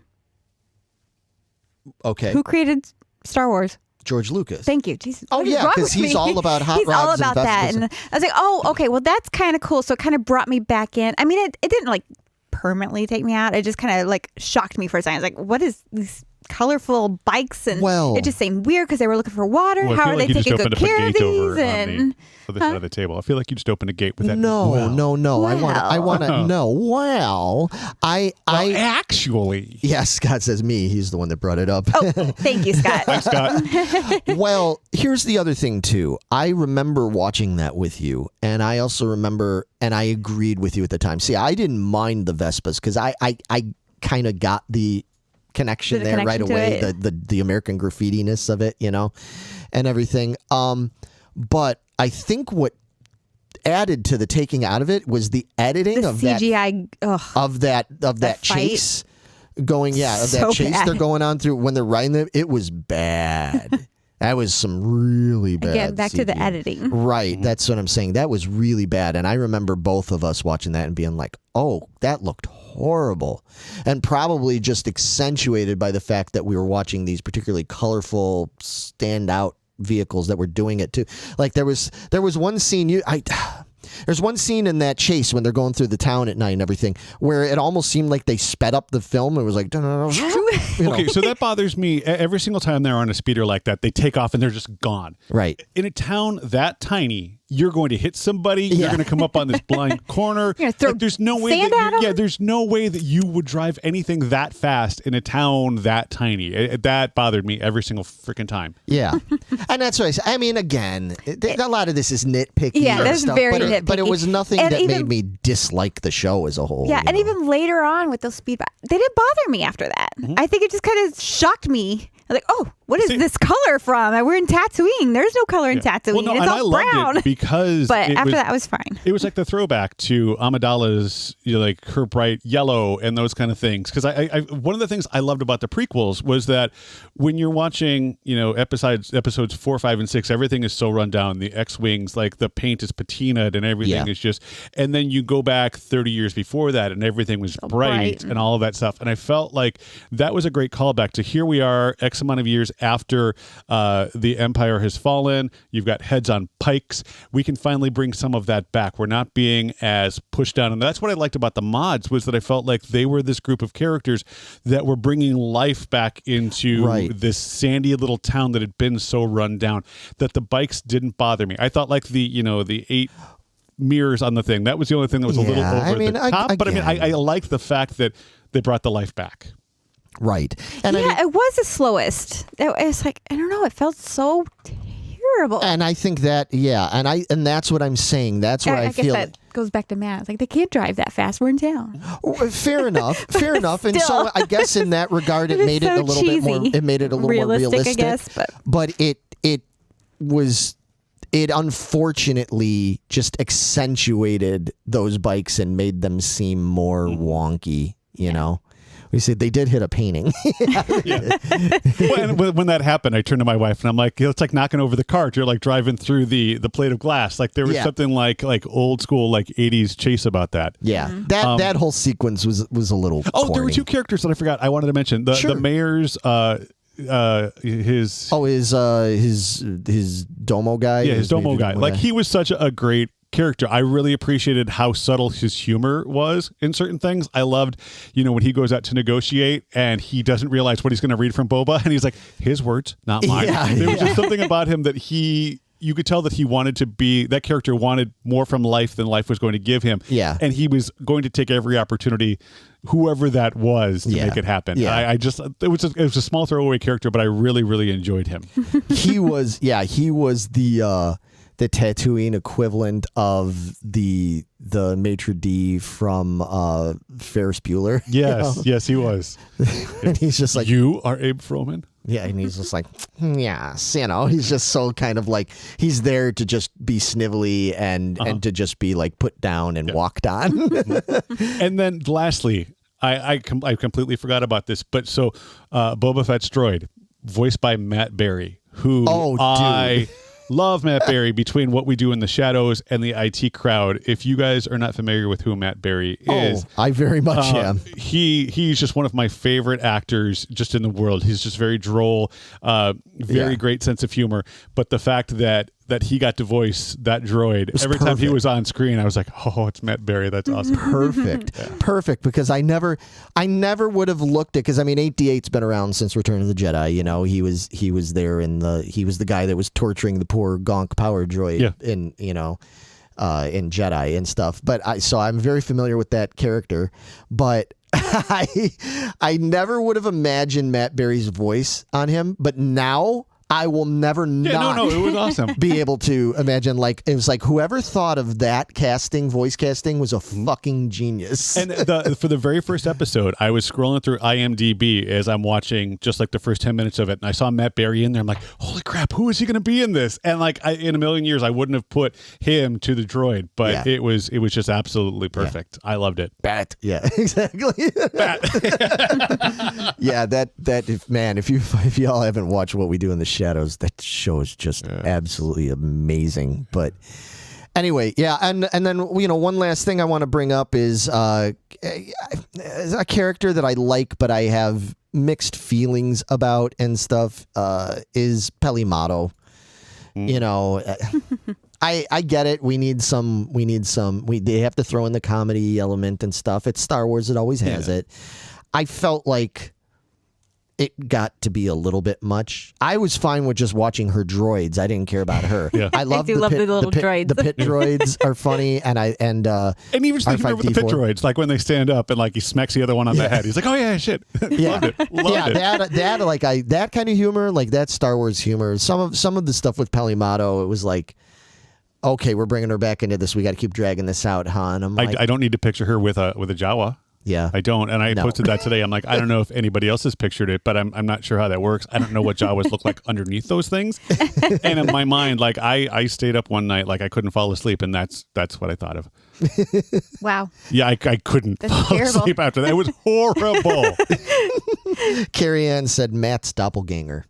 Okay. who created Star Wars. George Lucas. Thank you. Jesus, Oh, what is yeah, wrong 'cause with he's me? all about hot He's all rods and about that. Vespas. And I was like, oh, okay, well, that's kind of cool. So it kind of brought me back in. I mean, it didn't like permanently take me out. It just kind of like shocked me for a second. I was like, what is these colorful bikes? And Well- it just seemed weird because they were looking for water. Well, I How feel are like they you just taking opened good up a care of gate these? over on And the other side of the table. I feel like you just opened a gate with that. No. I want to know. Well, Actually. yeah, Scott says me. He's the one that brought it up. oh, thank you, Scott. Thanks, Scott. Well, here's the other thing too. I remember watching that with you, and I also remember, and I agreed with you at the time. See, I didn't mind the Vespas because I kind of got the connection The there connection right to away. it. The American graffitiness of it, and everything. But I think what added to the taking out of it was the editing The of CGI. that fight. chase going. Yeah, of So that chase bad. they're going on through when they're riding them. It was bad. That was some really bad. Again, back to the CGI. editing. Right, that's what I'm saying. That was really bad, and I remember both of us watching that and being like, "Oh, that looked horrible," and probably just accentuated by the fact that we were watching these particularly colorful, standout vehicles that were doing it too. Like there was one scene there's one scene in that chase when they're going through the town at night and everything where it almost seemed like they sped up the film. It was like, Okay, so that bothers me. Every single time they're on a speeder like that, they take off and they're just gone. Right. In a town that tiny, you're going to hit somebody. Yeah. You're going to come up on this blind corner. You're gonna throw there's no way sand that at 'em? there's no way that you would drive anything that fast in a town that tiny. That bothered me every single freaking time. Yeah. And that's what I say. I mean, again, a lot of this is nitpicky. Yeah, and that's stuff, very but it nitpicky. was nothing And that even- made me dislike the show as a whole. Yeah, you and know? even later on with those speed bikes, they didn't bother me after that. I think it just kind of shocked me. I was like, oh, what is See- this color from? We're in Tatooine. There's no color in Tatooine. Well, no, it's and all I loved brown. it because But it after was, that, it was fine. it was like the throwback to Amidala's, like her bright yellow and those kind of things. Because I one of the things I loved about the prequels was that when you're watching, episodes 4, 5, and 6, everything is so run down. The X-wings, like the paint is patinaed and everything is just. And then you go back 30 years before that, and everything was bright and all of that stuff. And I felt like that was a great callback to here we are, X amount of years after the Empire has fallen. You've got heads on pikes. We can finally bring some of that back. We're not being as pushed down. And that's what I liked about the mods was that I felt like they were this group of characters that were bringing life back into this sandy little town that had been so run down that the bikes didn't bother me. I thought like the 8 mirrors on the thing, that was the only thing that was a little over the top. But I liked the fact that they brought the life back. Right. And It was the slowest. It's like, I don't know, it felt so terrible. And I think that, and that's what I'm saying. That's where I guess feel. that goes back to Matt. It's like, they can't drive that fast. We're in town. Fair enough. And so I guess in that regard, it It is made it so a little bit more. cheesy. It made it a little more realistic. I guess, but it unfortunately just accentuated those bikes and made them seem more wonky. You know. We said they did hit a painting. When that happened, I turned to my wife and I'm like, it's like knocking over the cart. You're like driving through the plate of glass. Like there was something like old school, like 80s chase about that. Yeah. That whole sequence was a little corny. There were two characters that I forgot I wanted to mention. The mayor's his domo guy. Yeah, his domo guy. Like he was such a great character. I really appreciated how subtle his humor was in certain things. I loved, when he goes out to negotiate and he doesn't realize what he's going to read from Boba, and he's like, his words, not mine. There was just something about him that you could tell that he wanted to be, that character wanted more from life than life was going to give him. Yeah. And he was going to take every opportunity, whoever that was, to make it happen. Yeah. It was a small throwaway character, but I really, really enjoyed him. He was the Tatooine equivalent of the maitre d' from Ferris Bueller. Yes, he was. And he's just like, you are Abe Froman? Yeah, and he's just like, yes, he's just so kind of like, he's there to just be snivelly and to just be like put down and walked on. And then lastly, I completely forgot about this, but so Boba Fett's droid, voiced by Matt Berry, who I love Matt Berry between What We Do in the Shadows and the IT Crowd. If you guys are not familiar with who Matt Berry is, I very much am. He's just one of my favorite actors just in the world. He's just very droll, very great sense of humor. But the fact that he got to voice that droid every time he was on screen, I was like, oh, it's Matt Berry. That's awesome. Perfect. Because I never would have looked at, because I mean, 8D8's been around since Return of the Jedi. He was there he was the guy that was torturing the poor Gonk power droid in Jedi and stuff. But I'm very familiar with that character, but I never would have imagined Matt Berry's voice on him, but now I will never it was awesome. be able to imagine, like, it was like whoever thought of that voice casting was a fucking genius. And for the very first episode, I was scrolling through IMDb as I'm watching just like the first 10 minutes of it, and I saw Matt Berry in there. I'm like, holy crap, who is he going to be in this? And like, in a million years, I wouldn't have put him to the droid, but it was just absolutely perfect. I loved it. Bat. Yeah, exactly. Bat. Yeah, if y'all haven't watched What We Do in the Shadows, that show is just absolutely amazing. But anyway, and then one last thing I want to bring up is a character that I like, but I have mixed feelings about and stuff. Is Pelimato. I get it. They have to throw in the comedy element and stuff. It's Star Wars. It always has it. I felt like it got to be a little bit much. I was fine with just watching her droids. I didn't care about her. I love the little droids. The pit droids are funny, and even just the humor with the pit droids, like when they stand up and like he smacks the other one on the head. He's like, oh yeah, shit. Loved it. That kind of humor, like that Star Wars humor. Some of the stuff with Pelimato, it was like, okay, we're bringing her back into this. We got to keep dragging this out, huh? And I don't need to picture her with a Jawa. Yeah, I don't, and I posted that today. I'm like, I don't know if anybody else has pictured it, but I'm not sure how that works. I don't know what Jawas look like underneath those things. And in my mind, like I stayed up one night, like I couldn't fall asleep, and that's what I thought of. Wow. Yeah, I couldn't fall asleep after that. It was horrible. Carrie Ann said Matt's doppelganger.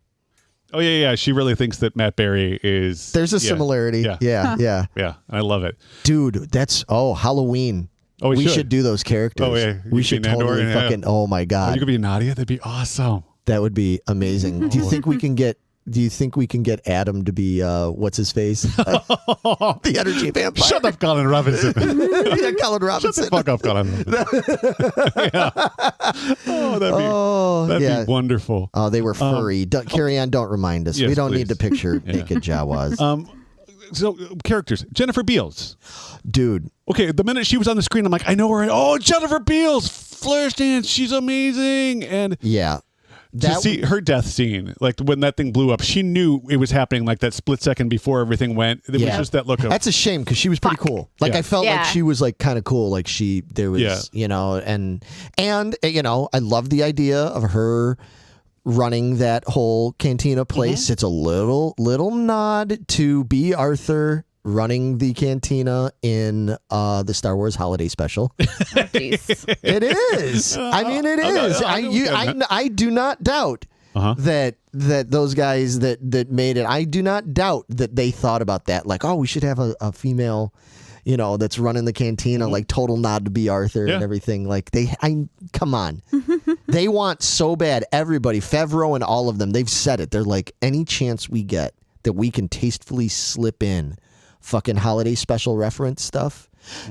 Oh yeah. She really thinks that Matt Berry is. There's a similarity. Yeah. I love it, dude. That's Halloween. Oh, we should do those characters. Oh yeah, we should totally fucking. Oh my god, you could be Nadia. That'd be awesome. That would be amazing. Do you think we can get Adam to be what's his face? The energy vampire. Shut up, Colin Robinson. Yeah, Colin Robinson. Shut the fuck up, Colin Robinson. That'd be wonderful. Oh, they were furry. Carrie Ann, don't remind us. Yes, we don't please. need to picture naked Jawas. So characters, Jennifer Beals. Dude. Okay, the minute she was on the screen, I'm like, I know her. Oh, Jennifer Beals, Flashdance, she's amazing. And yeah. To see her death scene, like when that thing blew up, she knew it was happening like that split second before everything went. It was just that look of... That's a shame because she was pretty cool. Like I felt like she was like kind of cool. Like there was, and I love the idea of her running that whole cantina place. It's a little nod to B. Arthur running the cantina in the Star Wars Holiday Special. Oh, jeez. It is. I mean, it is. I do not doubt that those guys that made it. I do not doubt that they thought about that. Like, oh, we should have a female, that's running the cantina. Like, total nod to B. Arthur and everything. Like, come on. They want so bad. Everybody, Favreau and all of them, they've said it. They're like, any chance we get that we can tastefully slip in fucking holiday special reference stuff.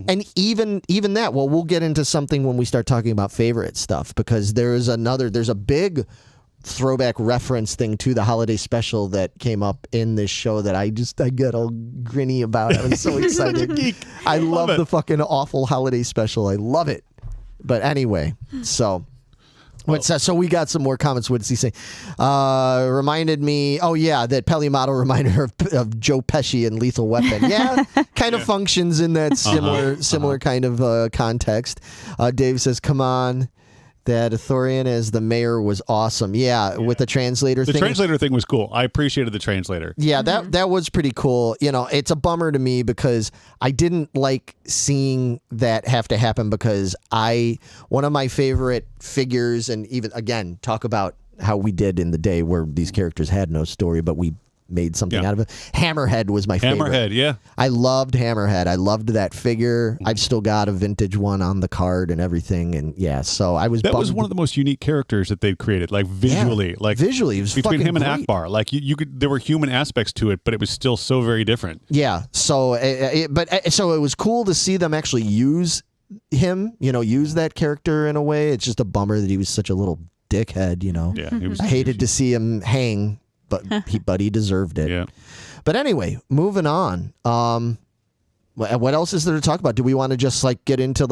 And even that, well, we'll get into something when we start talking about favorite stuff, because there's a big throwback reference thing to the holiday special that came up in this show that I get all grinny about. I was so excited. I love the fucking awful holiday special. I love it. But anyway, so so we got some more comments. What does he say? Reminded me, that Pellimato reminded her of Joe Pesci in Lethal Weapon. Yeah, kind of functions in that similar kind of context. Dave says, come on. That Thorian as the mayor was awesome. Yeah, with the translator thing. The translator thing was cool. I appreciated the translator. Yeah, that was pretty cool. It's a bummer to me because I didn't like seeing that have to happen, because one of my favorite figures, and even, again, talk about how we did in the day where these characters had no story, but we made something out of it. Hammerhead was my favorite. Hammerhead, yeah. I loved Hammerhead. I loved that figure. I've still got a vintage one on the card and everything. And so I was. That was one of the most unique characters that they'd created, like visually. Yeah, visually, it was between him and great. Akbar. Like you could, there were human aspects to it, but it was still so very different. Yeah. So, so it was cool to see them actually use him. Use that character in a way. It's just a bummer that he was such a little dickhead. Yeah. I hated to see him hang. But he deserved it. Yeah. But anyway, moving on. What else is there to talk about? Do we want to just get into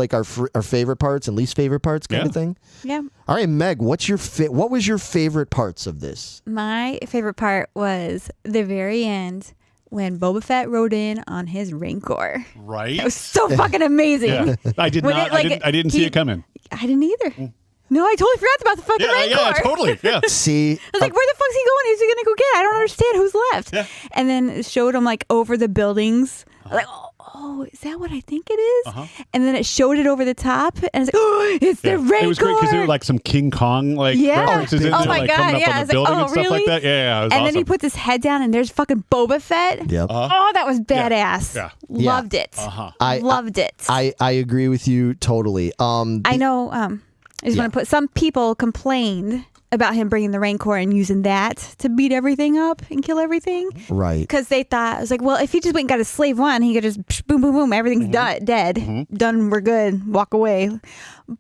our favorite parts and least favorite parts kind of thing? Yeah. All right, Meg, what was your favorite parts of this? My favorite part was the very end when Boba Fett rode in on his Rancor. Right. It was so fucking amazing. Yeah. I didn't see it coming. I didn't either. No, I totally forgot about the fucking Rancor. Yeah, totally. Yeah. See, I was like, where the fuck's he going? Who's he gonna go get? I don't understand who's left. Yeah. And then it showed him over the buildings. Like, oh, is that what I think it is? And then it showed it over the top, and I was like, oh, it's the Rancor. It was great because there were some King Kong references in there, my God, coming up on the building and stuff really? like that. Yeah, it was and awesome. then he puts his head down, and there's fucking Boba Fett. Yep. Oh, that was badass. Yeah. Loved it. Loved it. I agree with you totally. I know. I just want to put, some people complained about him bringing the Rancor and using that to beat everything up and kill everything. Right. Because they thought, I was like, well, if he just went and got a slave one, he could just boom, boom, boom, everything's dead. Done, we're good, walk away.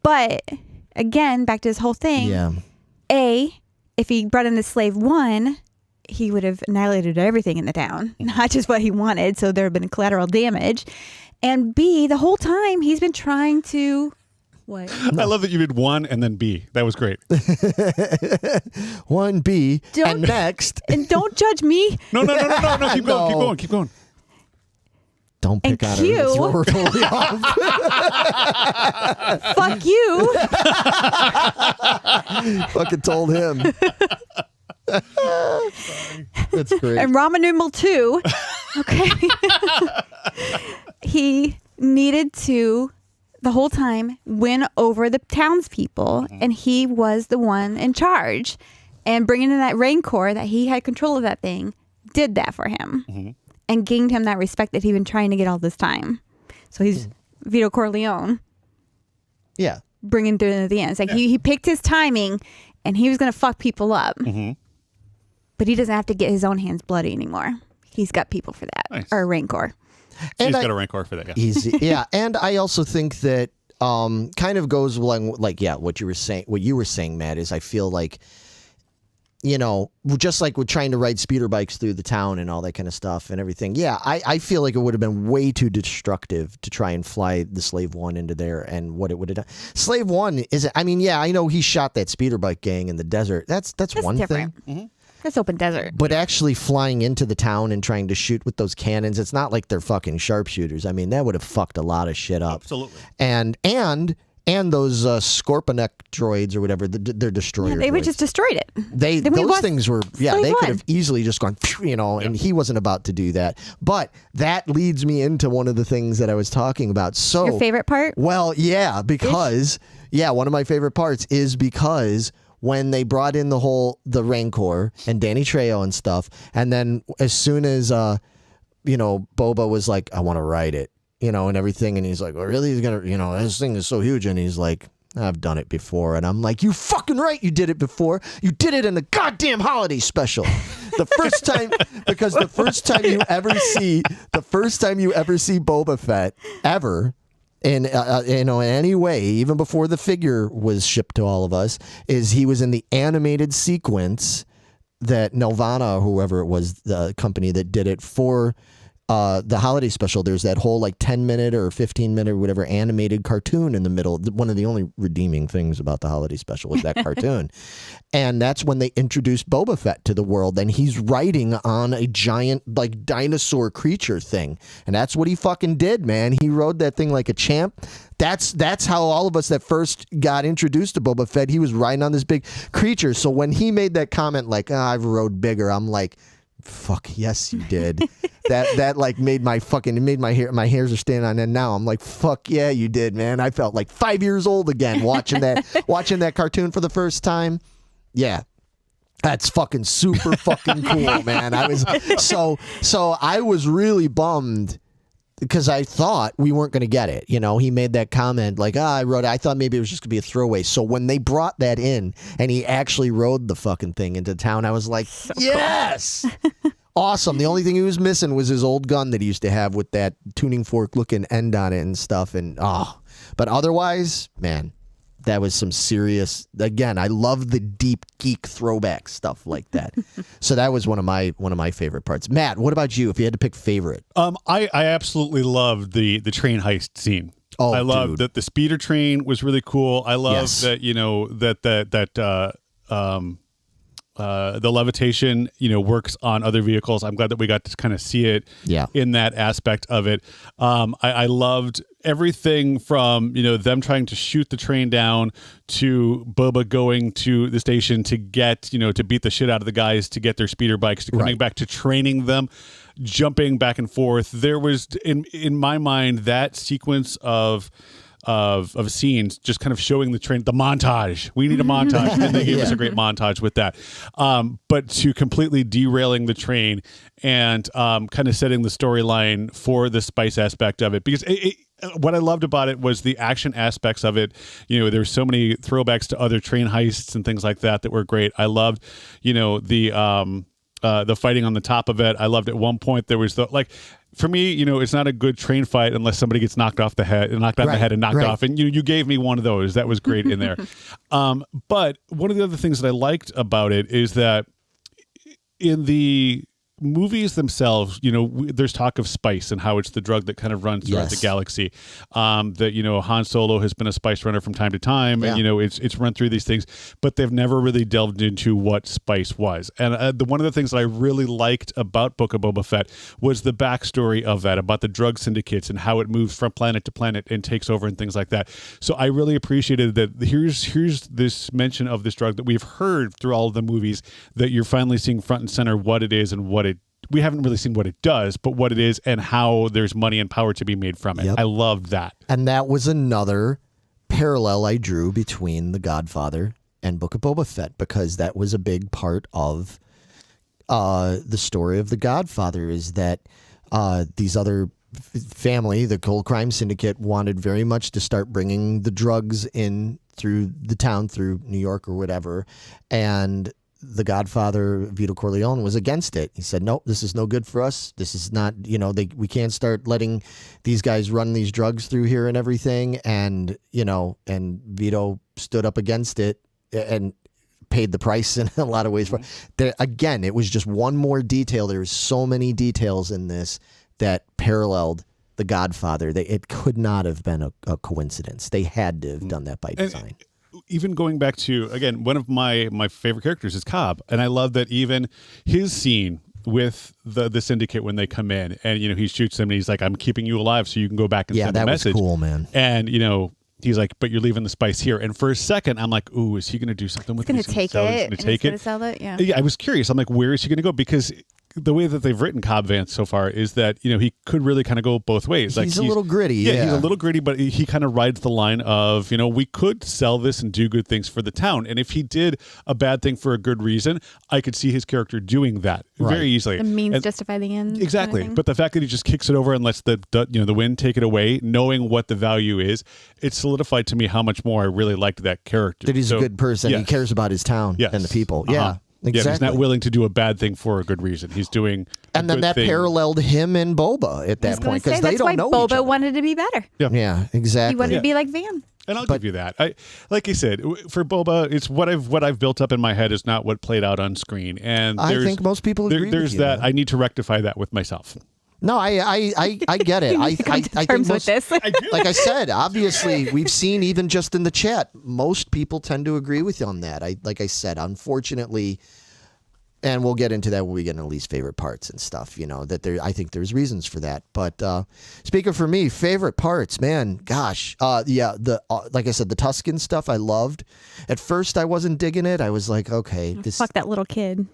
But again, back to this whole thing. Yeah. If he brought in the slave one, he would have annihilated everything in the town, not just what he wanted. So there would have been collateral damage. And B, the whole time he's been trying to... What? I love that you did 1 and then B. That was great. 1B and next. And don't judge me. No. Keep going. Don't pick on her. Let's throw her totally off. Fuck you. Fucking told him. That's great. And Ramen numeral 2. Okay. He needed to, the whole time, win over the townspeople, and he was the one in charge. And bringing in that Rancor, that he had control of that thing, did that for him and gained him that respect that he'd been trying to get all this time. So he's Vito Corleone. Yeah. Bringing through at the end. It's like he picked his timing, and he was going to fuck people up. But he doesn't have to get his own hands bloody anymore. He's got people for that. Nice. Or a Rancor. He's got a Rancor for that, yeah. Easy. Yeah, and I also think that kind of goes along with, what you were saying, Matt, is I feel like, just like with trying to ride speeder bikes through the town and all that kind of stuff and everything. Yeah, I feel like it would have been way too destructive to try and fly the Slave One into there, and what it would have done. Slave One is, I know he shot that speeder bike gang in the desert. That's one different. thing. That's open desert. But actually flying into the town and trying to shoot with those cannons, it's not like they're fucking sharpshooters. I mean, that would have fucked a lot of shit up. Absolutely. And And those Scorpionic droids or whatever, their destroyer. They would droids. just destroyed it. Those things were, they could have easily just gone, and he wasn't about to do that. But that leads me into one of the things that I was talking about. So your favorite part? Well, yeah, because one of my favorite parts is because when they brought in the Rancor and Danny Trejo and stuff, and then as soon as Boba was like, I want to ride it. And everything. And he's like, well, really? He's going to, this thing is so huge. And he's like, I've done it before. And I'm like, you fucking right. You did it before. You did it in the goddamn holiday special. The first time, because the first time you ever see Boba Fett ever in any way, even before the figure was shipped to all of us, is he was in the animated sequence that Nelvana, or whoever it was, the company that did it for the holiday special. There's that whole 10-minute or 15-minute or whatever animated cartoon in the middle. One of the only redeeming things about the holiday special was that cartoon. And that's when they introduced Boba Fett to the world. And he's riding on a giant dinosaur creature thing. And that's what he fucking did, man. He rode that thing like a champ. That's how all of us that first got introduced to Boba Fett, he was riding on this big creature. So when he made that comment I've rode bigger, I'm like, fuck yes you did. that made my hairs are standing on end now. I'm like, fuck yeah you did, man. I felt like 5 years old again watching that cartoon for the first time. Yeah, that's fucking super fucking cool, man. I was so I was really bummed because I thought we weren't going to get it. He made that comment I rode it. I thought maybe it was just going to be a throwaway. So when they brought that in and he actually rode the fucking thing into town, I was like, so yes, cool. Awesome. The only thing he was missing was his old gun that he used to have with that tuning fork looking end on it and stuff. But otherwise, man, that was some serious, again, I love the deep geek throwback stuff like that. So that was one of my favorite parts. Matt, what about you? If you had to pick favorite? I absolutely loved the train heist scene. Oh, I loved that the speeder train was really cool. I love that, the levitation, works on other vehicles. I'm glad that we got to kind of see it in that aspect of it. I loved everything from, them trying to shoot the train down to Boba going to the station to get, to beat the shit out of the guys to get their speeder bikes, to coming back to training them, jumping back and forth. There was, in my mind, that sequence of scenes just kind of showing the train, the montage. We need a montage. And they gave us a great montage with that. But to completely derailing the train and kind of setting the storyline for the spice aspect of it. Because what I loved about it was the action aspects of it. There were so many throwbacks to other train heists and things like that were great. I loved, the fighting on the top of it. I loved at one point there was for me, it's not a good train fight unless somebody gets knocked off the head and knocked out the head and knocked off. And you gave me one of those. That was great in there. But one of the other things that I liked about it is that in the movies themselves, there's talk of spice and how it's the drug that kind of runs throughout the galaxy. That, Han Solo has been a spice runner from time to time, and, it's run through these things, but they've never really delved into what spice was. And one of the things that I really liked about Book of Boba Fett was the backstory of that, about the drug syndicates and how it moves from planet to planet and takes over and things like that. So I really appreciated that here's this mention of this drug that we've heard through all of the movies, that you're finally seeing front and center what it is and what we haven't really seen what it does, but what it is and how there's money and power to be made from it. Yep. I loved that. And that was another parallel I drew between The Godfather and Book of Boba Fett, because that was a big part of the story of The Godfather, is that these other family, the Cold Crime Syndicate, wanted very much to start bringing the drugs in through the town, through New York or whatever, and the Godfather, Vito Corleone, was against it. He said, nope, this is no good for us. This is not, we can't start letting these guys run these drugs through here and everything. And, and Vito stood up against it and paid the price in a lot of ways. Again, it was just one more detail. There's so many details in this that paralleled The Godfather. It could not have been a coincidence. They had to have done that by design. Even going back to, again, one of my favorite characters is Cobb. And I love that even his scene with the syndicate when they come in and, he shoots them and he's like, I'm keeping you alive so you can go back and send a message. Yeah, that was cool, man. And, he's like, but you're leaving the spice here. And for a second, I'm like, ooh, is he going to do something with it? He's going to take it. He's going to sell it. Yeah. Yeah, I was curious. I'm like, where is he going to go? Because the way that they've written Cobb Vanth so far is that, he could really kind of go both ways. Like he's a little gritty. Yeah, he's a little gritty, but he kind of rides the line of, we could sell this and do good things for the town. And if he did a bad thing for a good reason, I could see his character doing that very easily. The means justify the end. Exactly. Kind of, but the fact that he just kicks it over and lets the wind take it away, knowing what the value is, it solidified to me how much more I really liked that character. That he's a good person. Yes. He cares about his town and the people. Uh-huh. Yeah. Exactly. Yeah, he's not willing to do a bad thing for a good reason. He's doing and then that thing. Paralleled him and Boba at that point because they don't know each other. That's why Boba wanted to be better. Yeah, exactly. He wanted to be like Van. And I'll give you that. Like you said, for Boba, it's what I've built up in my head is not what played out on screen. And I think most people agree. There's with you, that. I need to rectify that with myself. No, I get it. I think most, this. Like I said, obviously we've seen even just in the chat, most people tend to agree with you on that. Like I said, unfortunately. And we'll get into that when we get into least favorite parts and stuff, that I think there's reasons for that. But speaking for me, favorite parts, man, gosh. Like I said, the Tuscan stuff I loved. At first, I wasn't digging it. I was like, okay. Fuck that little kid.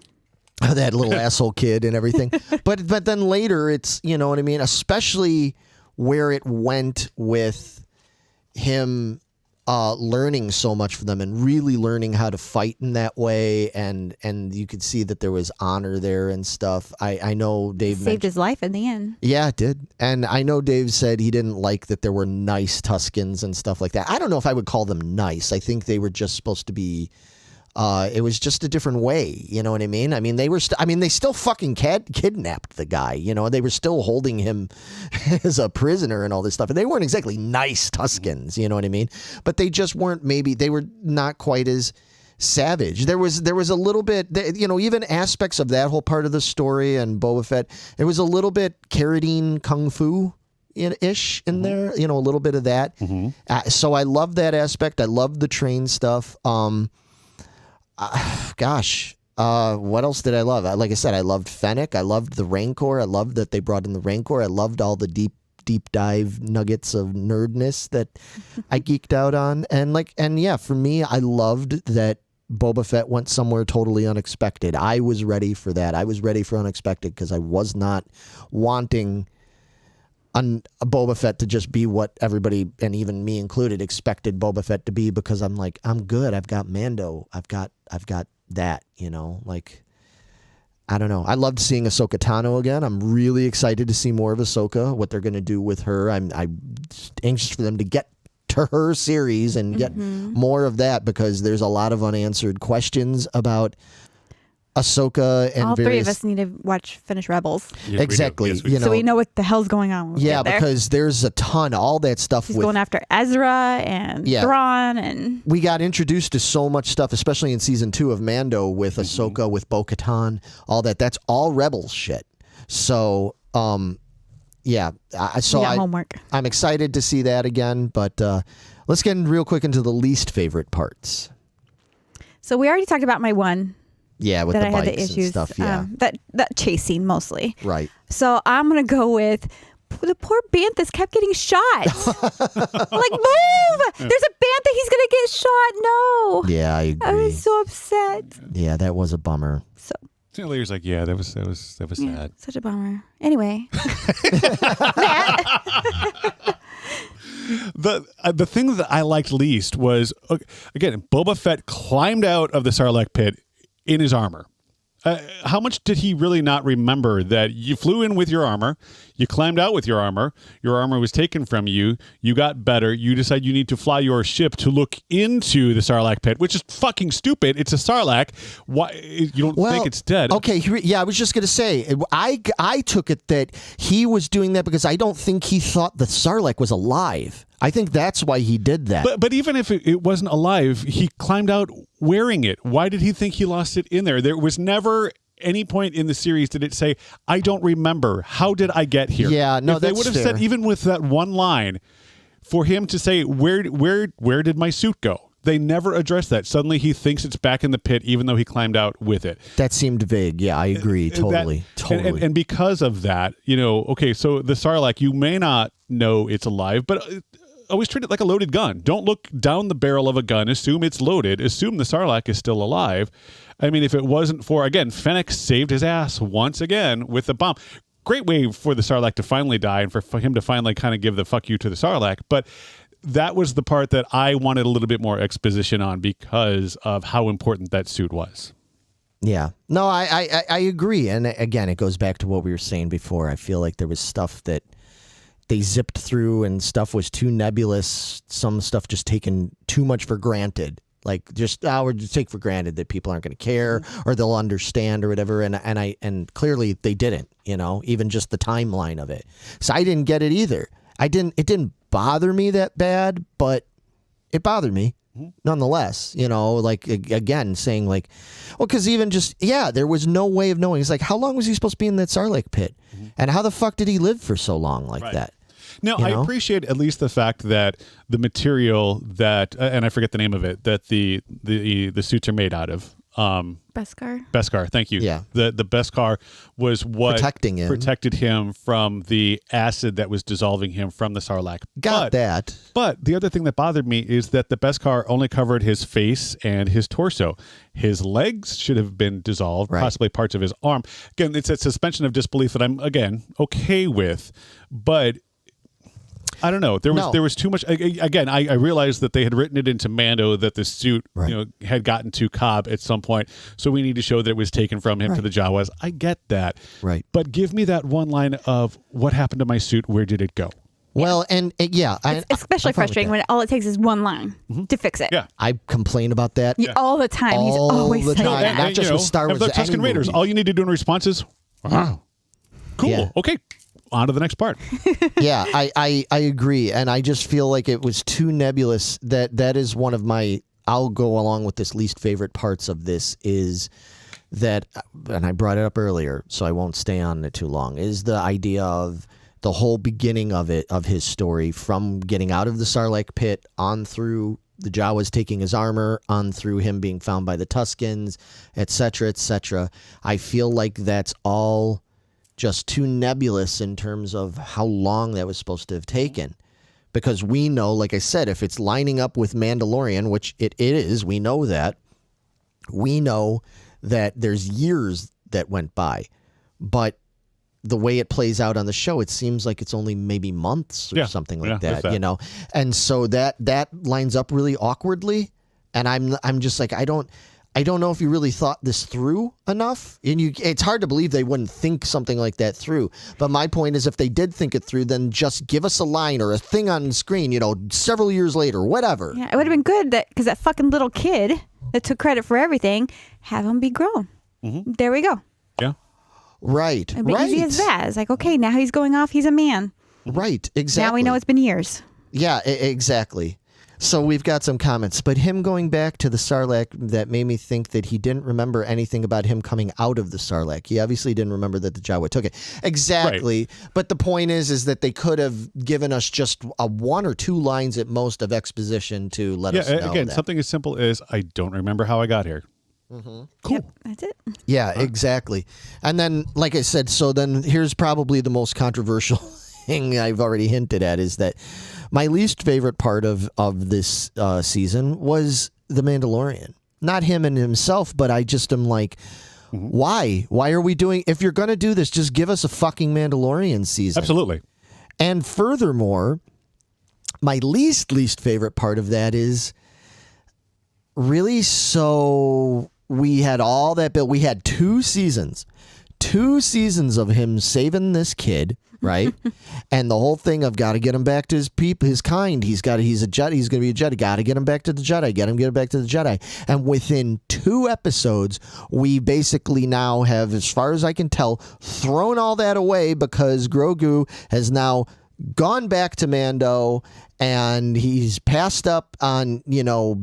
That little asshole kid and everything. But then later, it's, you know what I mean? Especially where it went with him learning so much from them and really learning how to fight in that way, and you could see that there was honor there and stuff. I know Dave saved his life in the end. Yeah, it did. And I know Dave said he didn't like that there were nice Tuscans and stuff like that. I don't know if I would call them nice. I think they were just supposed to be. It was just a different way, you know what I mean? I mean, they still fucking kidnapped the guy, They were still holding him as a prisoner and all this stuff. And they weren't exactly nice Tuscans, you know what I mean? But they just weren't. Maybe they were not quite as savage. There was a little bit, even aspects of that whole part of the story and Boba Fett. There was a little bit Carradine Kung Fu ish in there, a little bit of that. Mm-hmm. So I love that aspect. I love the train stuff. What else did I love? Like I said, I loved Fennec. I loved the Rancor. I loved that they brought in the Rancor. I loved all the deep dive nuggets of nerdness that I geeked out on. And yeah, for me, I loved that Boba Fett went somewhere totally unexpected. I was ready for that. I was ready for unexpected because I was not wanting a Boba Fett to just be what everybody, and even me included, expected Boba Fett to be, because I'm like, I'm good. I've got Mando. I've got that, I don't know. I loved seeing Ahsoka Tano again. I'm really excited to see more of Ahsoka, what they're going to do with her. I'm anxious for them to get to her series and get more of that, because there's a lot of unanswered questions about Ahsoka and all various... three of us need to finish Rebels. Yes, exactly. we do. Yes, so we know what the hell's going on. When we get there. Because there's a ton, all that stuff. He's going after Ezra and Thrawn, and we got introduced to so much stuff, especially in season 2 of Mando with Ahsoka, with Bo-Katan, all that. That's all Rebels shit. So, homework. I'm excited to see that again, but let's get real quick into the least favorite parts. So we already talked about my one. Yeah, with that the I bikes had the issues, and stuff. Yeah, that chase scene mostly. Right. So I'm gonna go with the poor Banthas kept getting shot. Like, move! There's a Bantha. He's gonna get shot. No. Yeah, I agree. I was so upset. Yeah, that was a bummer. So. Lear's like, yeah, that was sad. Such a bummer. Anyway. The thing that I liked least was, again, Boba Fett climbed out of the Sarlacc pit in his armor. How much did he really not remember that you flew in with your armor, you climbed out with your armor was taken from you, you got better, you decide you need to fly your ship to look into the Sarlacc pit, which is fucking stupid. It's a Sarlacc. Why you don't think it's dead? Okay, I was just going to say, I took it that he was doing that because I don't think he thought the Sarlacc was alive. I think that's why he did that. But even if it wasn't alive, he climbed out wearing it. Why did he think he lost it in there? There was never any point in the series did it say, I don't remember. How did I get here? Yeah, no, if they would have said, even with that one line, for him to say, where did my suit go? They never addressed that. Suddenly he thinks it's back in the pit, even though he climbed out with it. That seemed vague. Yeah, I agree. Totally. And because of that, okay, so the Sarlacc, you may not know it's alive, but always treat it like a loaded gun. Don't look down the barrel of a gun. Assume it's loaded. Assume the Sarlacc is still alive. I mean, if it wasn't for, again, Fennec saved his ass once again with the bomb. Great way for the Sarlacc to finally die and for him to finally kind of give the fuck you to the Sarlacc. But that was the part that I wanted a little bit more exposition on because of how important that suit was. Yeah. No, I agree. And again, it goes back to what we were saying before. I feel like there was stuff that they zipped through and stuff was too nebulous. Some stuff just taken too much for granted. Like just, we're just take for granted that people aren't going to care or they'll understand or whatever. And clearly they didn't, even just the timeline of it. So I didn't get it either. It didn't bother me that bad, but it bothered me nonetheless, like again, saying like, well, cause even just, there was no way of knowing. It's like, how long was he supposed to be in that Sarlacc pit? And how the fuck did he live for so long like that? Now, I appreciate at least the fact that the material that, and I forget the name of it, that the suits are made out of. Beskar, thank you. Yeah. The Beskar was what protected him from the acid that was dissolving him from the Sarlacc. That. But the other thing that bothered me is that the Beskar only covered his face and his torso. His legs should have been dissolved, possibly parts of his arm. Again, it's a suspension of disbelief that I'm, again, okay with, but I don't know. There was too much. Again, I realized that they had written it into Mando that the suit had gotten to Cobb at some point, so we need to show that it was taken from him to the Jawas. I get that, right? But give me that one line of what happened to my suit. Where did it go? Well, and it's especially frustrating when all it takes is one line to fix it. Yeah, I complain about that all the time. He's always the saying time, that. not just with Star Wars. The Tusken Raiders. All you need to do in response is, cool. Yeah. Okay. On to the next part. Yeah, I agree. And I just feel like it was too nebulous. That is one of my, I'll go along with this least favorite parts of this is that, and I brought it up earlier, so I won't stay on it too long, is the idea of the whole beginning of his story from getting out of the Sarlacc pit on through the Jawas taking his armor, on through him being found by the Tuskens, etc., etc. I feel like that's all just too nebulous in terms of how long that was supposed to have taken. Because we know, like I said, if it's lining up with Mandalorian, which it is, we know that there's years that went by. But the way it plays out on the show, it seems like it's only maybe months or something like that, And so that lines up really awkwardly. And I'm just like, I don't know if you really thought this through enough. And it's hard to believe they wouldn't think something like that through. But my point is, if they did think it through, then just give us a line or a thing on the screen, several years later, whatever. Yeah, it would have been good because that fucking little kid that took credit for everything, have him be grown. There we go. Yeah. Right. It'd be easy as that. It's like, okay, now he's going off. He's a man. Right. Exactly. Now we know it's been years. Yeah, exactly. So we've got some comments, but him going back to the Sarlacc, that made me think that he didn't remember anything about him coming out of the Sarlacc. He obviously didn't remember that the Jawa took it. Exactly. Right. But the point is that they could have given us just a 1 or 2 lines at most of exposition to let us know. Again, something as simple as, I don't remember how I got here. Cool. Yep, that's it. Yeah, exactly. And then, like I said, so then here's probably the most controversial thing I've already hinted at, is that my least favorite part of this season was the Mandalorian. Not him and himself, but I just am like, why? Why are we doing... If you're going to do this, just give us a fucking Mandalorian season. Absolutely. And furthermore, my least favorite part of that is really, so we had all that, but we had 2 seasons of him saving this kid, right? And the whole thing of got to get him back to his kind. He's a Jedi. He's going to be a Jedi. Got to get him back to the Jedi. Get him back to the Jedi. And within 2 episodes, we basically now have, as far as I can tell, thrown all that away because Grogu has now gone back to Mando, and he's passed up on,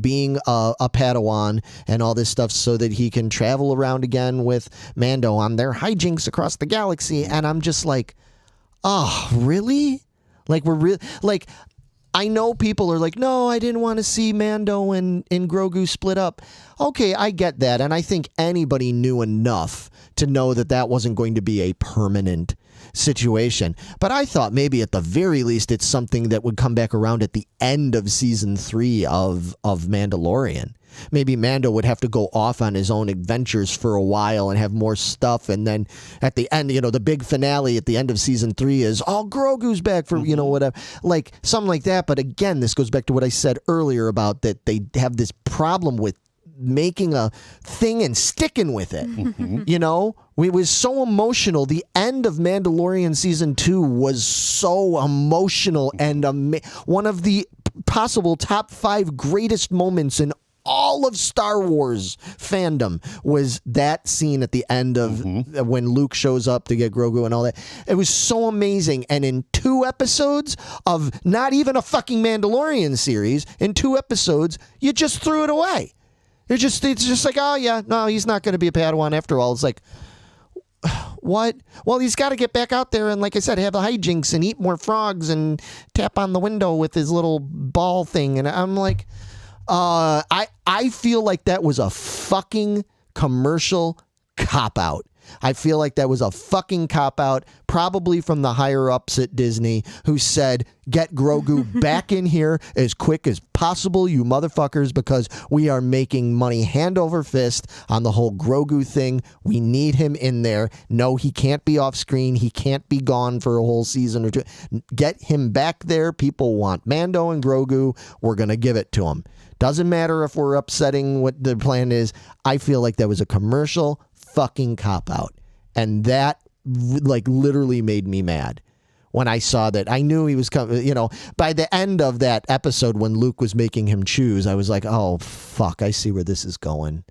being a Padawan and all this stuff so that he can travel around again with Mando on their hijinks across the galaxy. And I'm just like, oh, really? Like, we're really, like, I know people are like, no, I didn't want to see Mando and Grogu split up. Okay, I get that. And I think anybody knew enough to know that that wasn't going to be a permanent situation. But I thought maybe at the very least it's something that would come back around at the end of season 3 of Mandalorian. Maybe Mando would have to go off on his own adventures for a while and have more stuff. And then at the end, the big finale at the end of season 3 is, oh, Grogu's back for, whatever, like something like that. But again, this goes back to what I said earlier about that they have this problem with making a thing and sticking with it. It was so emotional. The end of Mandalorian season 2 was so emotional and one of the possible top 5 greatest moments in all of Star Wars fandom was that scene at the end of when Luke shows up to get Grogu and all that. It was so amazing. And in 2 episodes of not even a fucking Mandalorian series, in 2 episodes, you just threw it away. It's just like, oh yeah, no, he's not going to be a Padawan after all. It's like, what? Well, he's got to get back out there and, like I said, have the hijinks and eat more frogs and tap on the window with his little ball thing. And I'm like, I feel like that was a fucking commercial cop-out. I feel like that was a fucking cop-out, probably from the higher-ups at Disney, who said, get Grogu back in here as quick as possible, you motherfuckers, because we are making money hand over fist on the whole Grogu thing. We need him in there. No, he can't be off screen. He can't be gone for a whole season or 2. Get him back there. People want Mando and Grogu. We're going to give it to him. Doesn't matter if we're upsetting what the plan is. I feel like that was a commercial fucking cop-out. And that literally made me mad when I saw that. I knew he was coming, by the end of that episode when Luke was making him choose, I was like, oh, fuck, I see where this is going,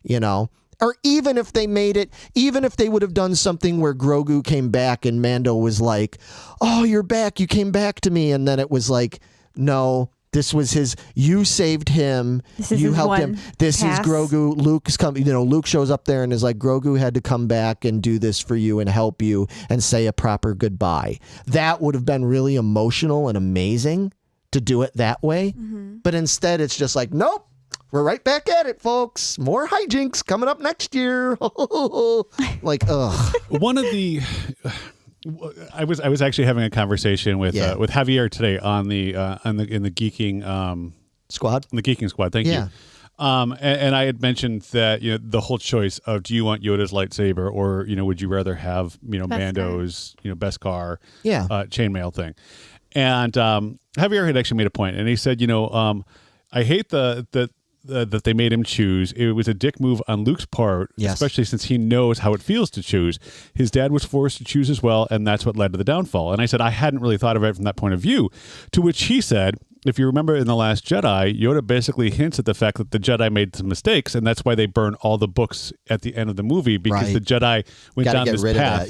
Or even if they made it, even if they would have done something where Grogu came back and Mando was like, oh, you're back, you came back to me. And then it was like, no, this was his, you saved him, you helped him. This is Grogu. Luke's coming, Luke shows up there and is like, Grogu had to come back and do this for you and help you and say a proper goodbye. That would have been really emotional and amazing to do it that way. But instead it's just like, nope, we're right back at it, folks. More hijinks coming up next year. Like, ugh. One of the... I was actually having a conversation with Javier today on in the Geeking Squad. In the Geeking Squad, thank you. And I had mentioned that the whole choice of, do you want Yoda's lightsaber or would you rather have Mando's Beskar chainmail thing, and Javier had actually made a point, and he said I hate that they made him choose. It was a dick move on Luke's part, especially since he knows how it feels to choose. His dad was forced to choose as well, and that's what led to the downfall. And I said, I hadn't really thought of it from that point of view, to which he said, if you remember in The Last Jedi, Yoda basically hints at the fact that the Jedi made some mistakes, and that's why they burn all the books at the end of the movie, because the Jedi went down this path.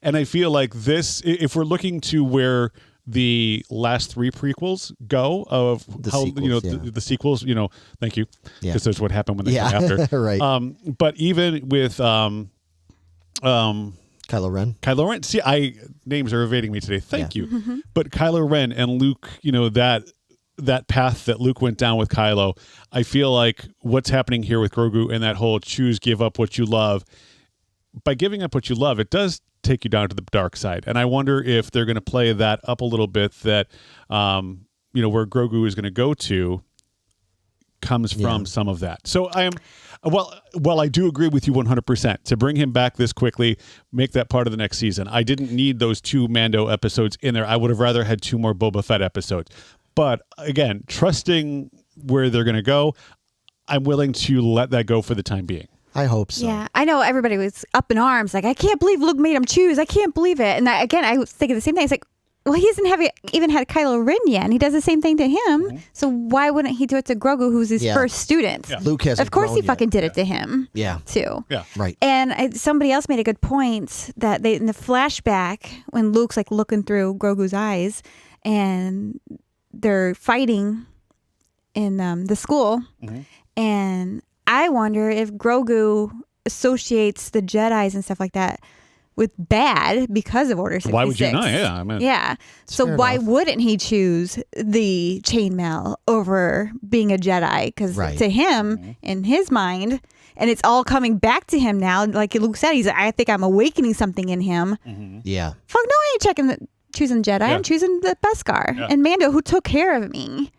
And I feel like this, if we're looking to where the last 3 prequels go of the how sequels, the sequels, thank you, because that's what happened when they came after. Right. But even with Kylo Ren. See, names are evading me today. Thank you. But Kylo Ren and Luke, that path that Luke went down with Kylo, I feel like what's happening here with Grogu and that whole choose, give up what you love. By giving up what you love, it does take you down to the dark side. And I wonder if they're going to play that up a little bit, that, where Grogu is going to go to comes from some of that. So I am, well, I do agree with you 100% to bring him back this quickly, make that part of the next season. I didn't need those 2 Mando episodes in there. I would have rather had 2 more Boba Fett episodes. But again, trusting where they're going to go, I'm willing to let that go for the time being. I hope so. Yeah, I know everybody was up in arms, like, I can't believe Luke made him choose. I can't believe it. And again, I was thinking the same thing. It's like, well, he hasn't even had Kylo Ren yet, and he does the same thing to him. So why wouldn't he do it to Grogu, who's his first student? Yeah. Luke hasn't. Of course, he yet. fucking did it to him. Yeah. Too. Yeah. Right. And somebody else made a good point that in the flashback, when Luke's like looking through Grogu's eyes, and they're fighting in the school, and I wonder if Grogu associates the Jedis and stuff like that with bad because of Order 66. Why would you not? Yeah, I mean, yeah. So fair why enough. wouldn't he choose the chainmail over being a Jedi? Because Right. to him, in his mind, and it's all coming back to him now. Like Luke said, I think I'm awakening something in him. Yeah. Fuck no, I ain't choosing Jedi. Yeah. I'm choosing the Beskar. Yeah. And Mando, who took care of me.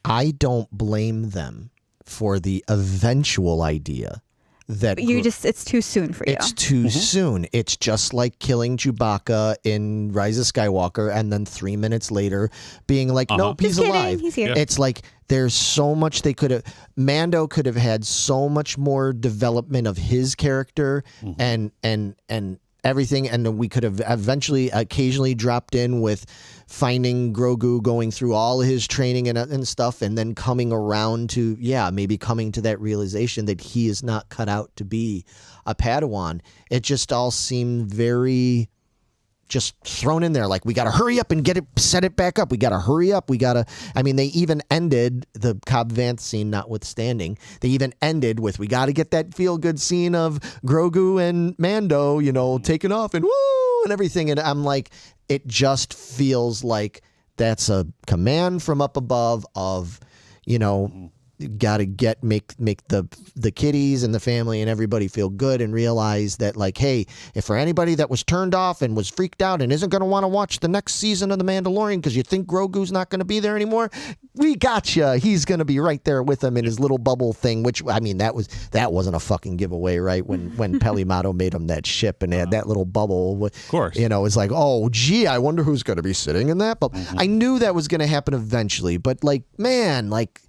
I don't blame them for the eventual idea that It's too soon for you. it's too soon. It's just like killing Chewbacca in Rise of Skywalker and then 3 minutes later being like, nope, he's Just kidding, alive. he's here. Yeah. It's like there's so much they could have. Mando could have had so much more development of his character and everything, and then we could have eventually occasionally dropped in with finding Grogu, going through all his training and stuff, and then coming around to maybe coming to that realization that he is not cut out to be a Padawan. It just all seemed very just thrown in there, like we got to hurry up and set it back up. We got to hurry up. I mean, they even ended the Cobb Vanth scene notwithstanding. They even ended with, we got to get that feel good scene of Grogu and Mando, taking off and woo and everything. And I'm like, it just feels like that's a command from up above of, got to make the kiddies and the family and everybody feel good and realize that, like, hey, if for anybody that was turned off and was freaked out and isn't going to want to watch the next season of The Mandalorian because you think Grogu's not going to be there anymore, we gotcha. He's going to be right there with him in his little bubble thing, which, I mean, that wasn't a fucking giveaway, right? When Pelimato made him that ship and they had that little bubble. Of course. It's like, oh, gee, I wonder who's going to be sitting in that. But I knew that was going to happen eventually. But, like, man, like,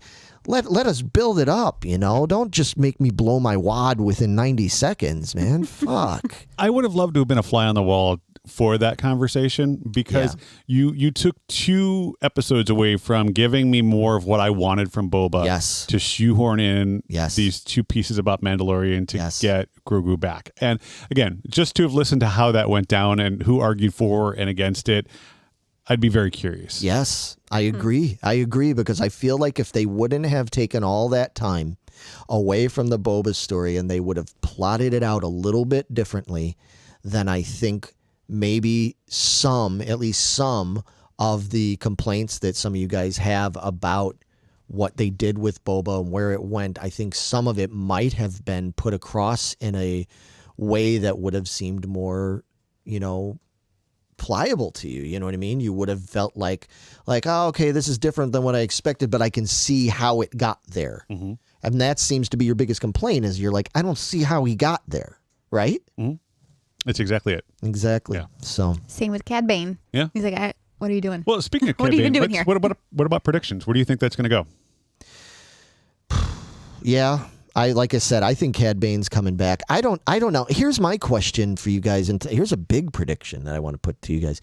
let us build it up, Don't just make me blow my wad within 90 seconds, man. Fuck. I would have loved to have been a fly on the wall for that conversation because you took 2 episodes away from giving me more of what I wanted from Boba. Yes. To shoehorn in Yes. these 2 pieces about Mandalorian to Yes. get Grogu back. And again, just to have listened to how that went down and who argued for and against it, I'd be very curious. Yes, I agree. I agree because I feel like if they wouldn't have taken all that time away from the Boba story and they would have plotted it out a little bit differently, then I think maybe at least some of the complaints that some of you guys have about what they did with Boba and where it went, I think some of it might have been put across in a way that would have seemed more, pliable to you. You know what I mean? You would have felt like, oh, okay, this is different than what I expected, but I can see how it got there. Mm-hmm. And that seems to be your biggest complaint is you're like, I don't see how he got there. Right? That's exactly it. Exactly. Yeah. So Same with Cad Bane. Yeah. He's like, what are you doing? Well, speaking of What are you Cad Bane, doing here? what about predictions? Where do you think that's going to go? yeah, like I said, I think Cad Bane's coming back. I don't know. Here's my question for you guys, and here's a big prediction that I want to put to you guys.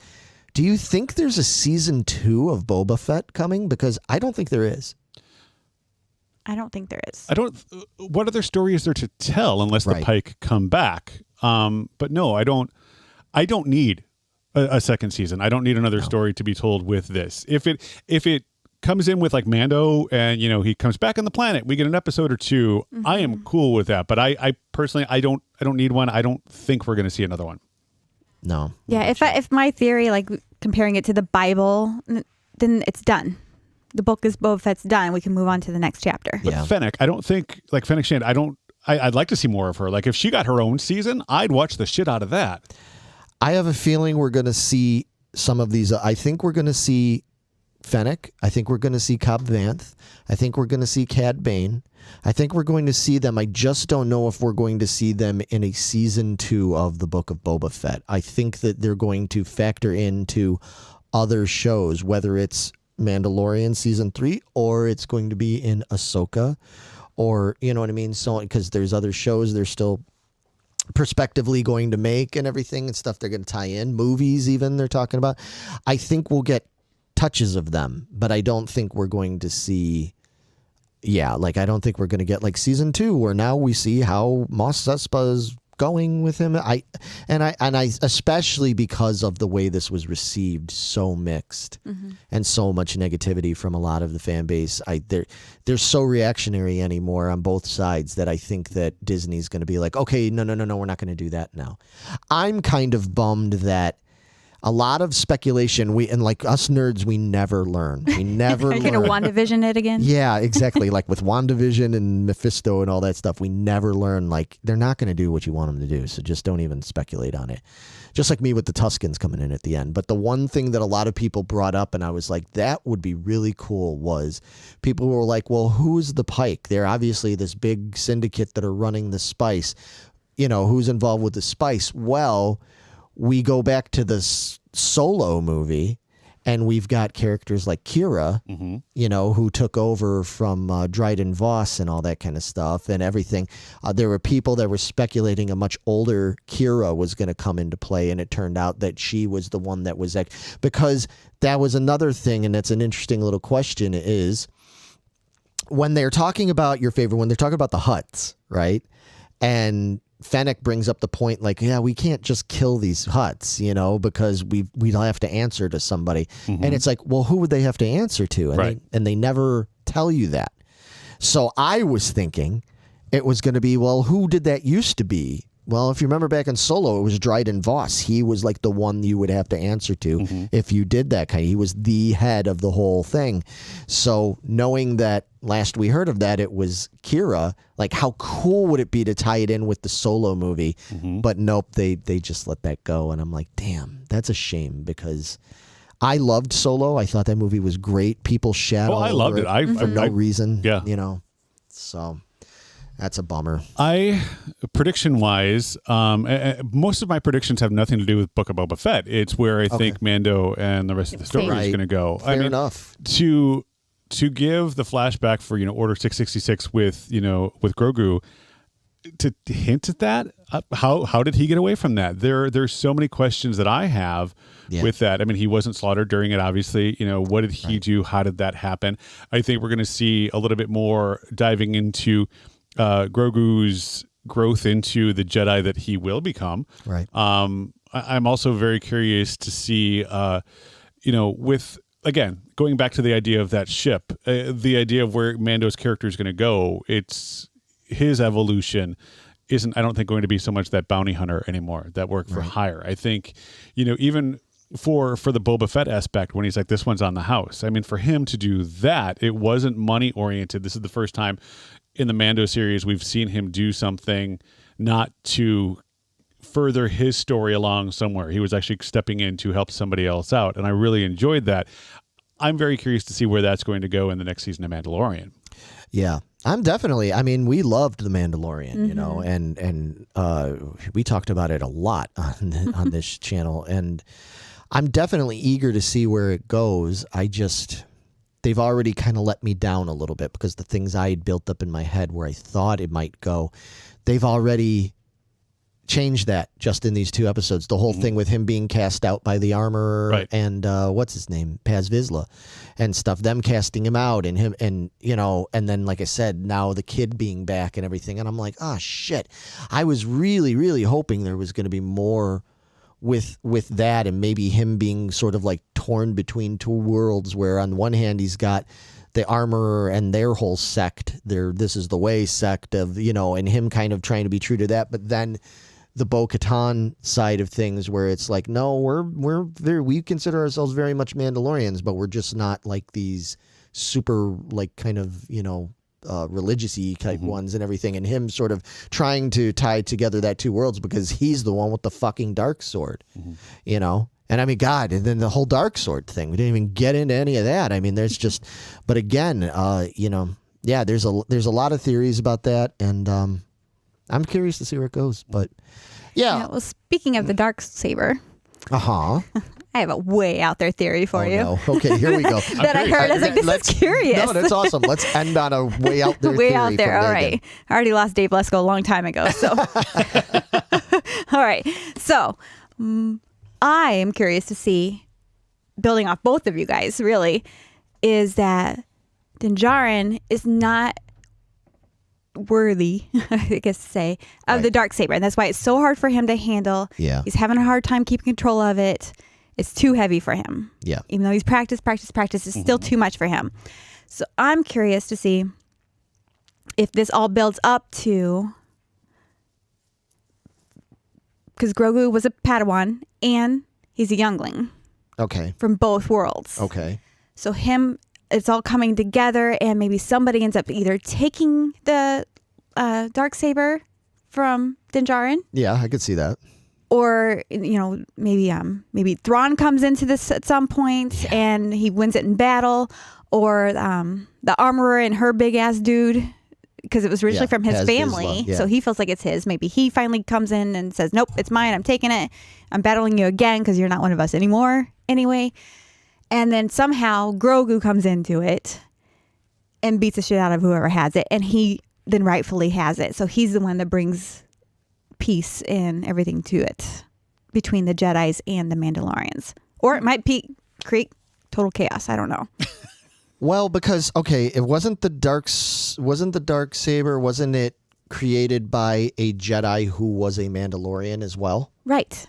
Do you think there's a season 2 of Boba Fett coming? Because I don't think there is. I don't think there is. What other story is there to tell unless the Right. Pike come back? But no, I don't need a second season. I don't need another story to be told with this. If it comes in with like Mando and he comes back on the planet, we get an episode or 2. I am cool with that. But I personally I don't need one. I don't think we're going to see another one. No. Yeah, if my theory, like comparing it to the Bible, then it's done. The book is Boba Fett's done. We can move on to the next chapter. But Yeah. Fennec, I don't think like Fennec Shand. I'd like to see more of her. Like if she got her own season, I'd watch the shit out of that. I have a feeling we're going to see some of these. I think we're going to see Fennec. I think we're going to see Cobb Vanth. I think we're going to see Cad Bane. I think we're going to see them. I just don't know if we're going to see them in a season 2 of the Book of Boba Fett. I think that they're going to factor into other shows, whether it's Mandalorian season 3 or it's going to be in Ahsoka, or you know what I mean. So because there's other shows they're still prospectively going to make and everything and stuff they're going to tie in, movies even they're talking about. I think we'll get touches of them, but I don't think we're going to see I don't think we're going to get like season 2 where now we see how Mos Espa's going with him. I especially because of the way this was received, so mixed and so much negativity from a lot of the fan base. They're so reactionary anymore on both sides that I think that Disney's going to be like, okay, no, we're not going to do that now. I'm kind of bummed that a lot of speculation, and like us nerds, we never learn. We never learn. You're going to WandaVision it again? Yeah, exactly. Like with WandaVision and Mephisto and all that stuff, we never learn. Like, they're not going to do what you want them to do, so just don't even speculate on it. Just like me with the Tuskens coming in at the end. But the one thing that a lot of people brought up, and I was like, that would be really cool, was people were like, well, who's the Pike? They're obviously this big syndicate that are running the spice. You know, who's involved with the spice? Well, we go back to the Solo movie, and we've got characters like Kira, you know, who took over from Dryden Voss and all that kind of stuff and everything. There were people that were speculating a much older Kira was going to come into play, and it turned out that she was the one that was because that was another thing, and that's an interesting little question, is when they're talking about when they're talking about the Hutts, right? And Fennec brings up the point like, yeah, we can't just kill these Hutts, you know, because we'd have to answer to somebody. And it's like, well, who would they have to answer to? And they never tell you that. So I was thinking it was going to be, well, who did that used to be? Well, if you remember back in Solo, it was Dryden Voss. He was like the one you would have to answer to if you did that kind. He was the head of the whole thing. So knowing that last we heard of that, it was Kira, like how cool would it be to tie it in with the Solo movie? But nope, they just let that go. And I'm like, damn, that's a shame, because I loved Solo. I thought that movie was great. People shat all I loved over it. for no reason. Yeah. You know, so that's a bummer. Prediction wise, most of my predictions have nothing to do with Book of Boba Fett. It's where I think Mando and the rest of the story is going to go. Fair enough. To give the flashback for, you know, Order 666 with, you know, with Grogu, to hint at that, how did he get away from that? There's so many questions that I have with that. I mean, he wasn't slaughtered during it, obviously. You know, what did he do? How did that happen? I think we're going to see a little bit more diving into Grogu's growth into the Jedi that he will become. Right. I'm also very curious to see, you know, with, again, going back to the idea of that ship, the idea of where Mando's character is going to go, it's his evolution isn't, I don't think, going to be so much that bounty hunter anymore, that work for hire. I think, you know, even for the Boba Fett aspect, when he's like, this one's on the house. I mean, for him to do that, it wasn't money oriented. This is the first time in the Mando series we've seen him do something not to further his story along somewhere. He was actually stepping in to help somebody else out, and I really enjoyed that. I'm very curious to see where that's going to go in the next season of Mandalorian. Yeah, I'm definitely, I mean, we loved The Mandalorian, you know, and we talked about it a lot on this channel, and I'm definitely eager to see where it goes. They've already kind of let me down a little bit, because the things I had built up in my head where I thought it might go, they've already changed that just in these 2 episodes. The whole thing with him being cast out by the armorer and what's his name, Paz Vizsla and stuff, them casting him out, and him, and you know, and then like I said, now the kid being back and everything, and I'm like, oh shit, I was really, really hoping there was going to be more with that, and maybe him being sort of like torn between 2 worlds, where on one hand he's got the armorer and their whole sect, their This Is the Way sect of, you know, and him kind of trying to be true to that, but then the Bo-Katan side of things, where it's like, no, we consider ourselves very much Mandalorians, but we're just not like these super like kind of, you know, religious-y type ones and everything, and him sort of trying to tie together that 2 worlds, because he's the one with the fucking dark sword, you know. And I mean, God, and then the whole dark sword thing, we didn't even get into any of that. I mean, there's just, but again, you know, yeah, there's a lot of theories about that, and I'm curious to see where it goes. But yeah. Well, speaking of the dark saber, I have a way out there theory for you. No. Okay, here we go. that I heard. I was like, this is curious. No, that's awesome. Let's end on a way out there way theory. Out there. All Megan. right. I already lost Dave Lesko a long time ago. So, all right. So, I am curious to see, building off both of you guys, really, is that Din Djarin is not worthy, I guess to say, of the dark saber, and that's why it's so hard for him to handle. Yeah. He's having a hard time keeping control of it. It's too heavy for him. Yeah. Even though he's practiced, it's still too much for him. So I'm curious to see if this all builds up to, because Grogu was a Padawan and he's a youngling. Okay. From both worlds. Okay. So it's all coming together, and maybe somebody ends up either taking the Darksaber from Din Djarin. Yeah, I could see that. Or, maybe Thrawn comes into this at some point and he wins it in battle. Or the armorer and her big ass dude, because it was originally from his family. So he feels like it's his. Maybe he finally comes in and says, nope, it's mine. I'm taking it. I'm battling you again because you're not one of us anymore anyway. And then somehow Grogu comes into it and beats the shit out of whoever has it. And he then rightfully has it. So he's the one that brings peace and everything to it between the Jedis and the Mandalorians. Or it might create total chaos. I don't know. Well, because it wasn't the dark saber, wasn't it created by a Jedi who was a Mandalorian as well? Right.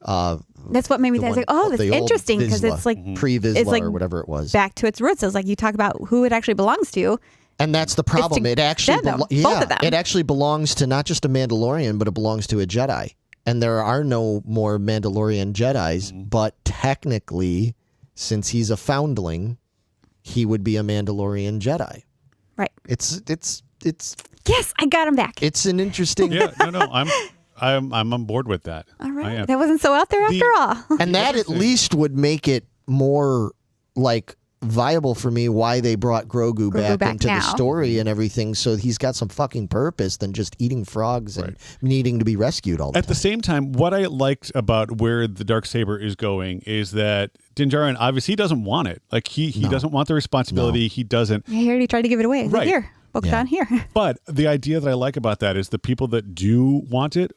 That's what made me think. That's interesting because it's like pre-Vizsla or whatever it was. Back to its roots. It's like you talk about who it actually belongs to. And that's the problem. It actually, both of them. It actually belongs to not just a Mandalorian, but it belongs to a Jedi. And there are no more Mandalorian Jedis, but technically, since he's a foundling, he would be a Mandalorian Jedi. Right. It's. Yes, I got him back. It's an interesting. I'm on board with that. All right. That wasn't so out there after all. And that at least would make it more like viable for me why they brought Grogu back into the story and everything, so he's got some fucking purpose than just eating frogs and needing to be rescued all the time. At the same time, what I liked about where the Darksaber is going is that Din Djarin obviously doesn't want it. Like he doesn't want the responsibility. He doesn't. He already tried to give it away. He's like, here. Down here. But the idea that I like about that is the people that do want it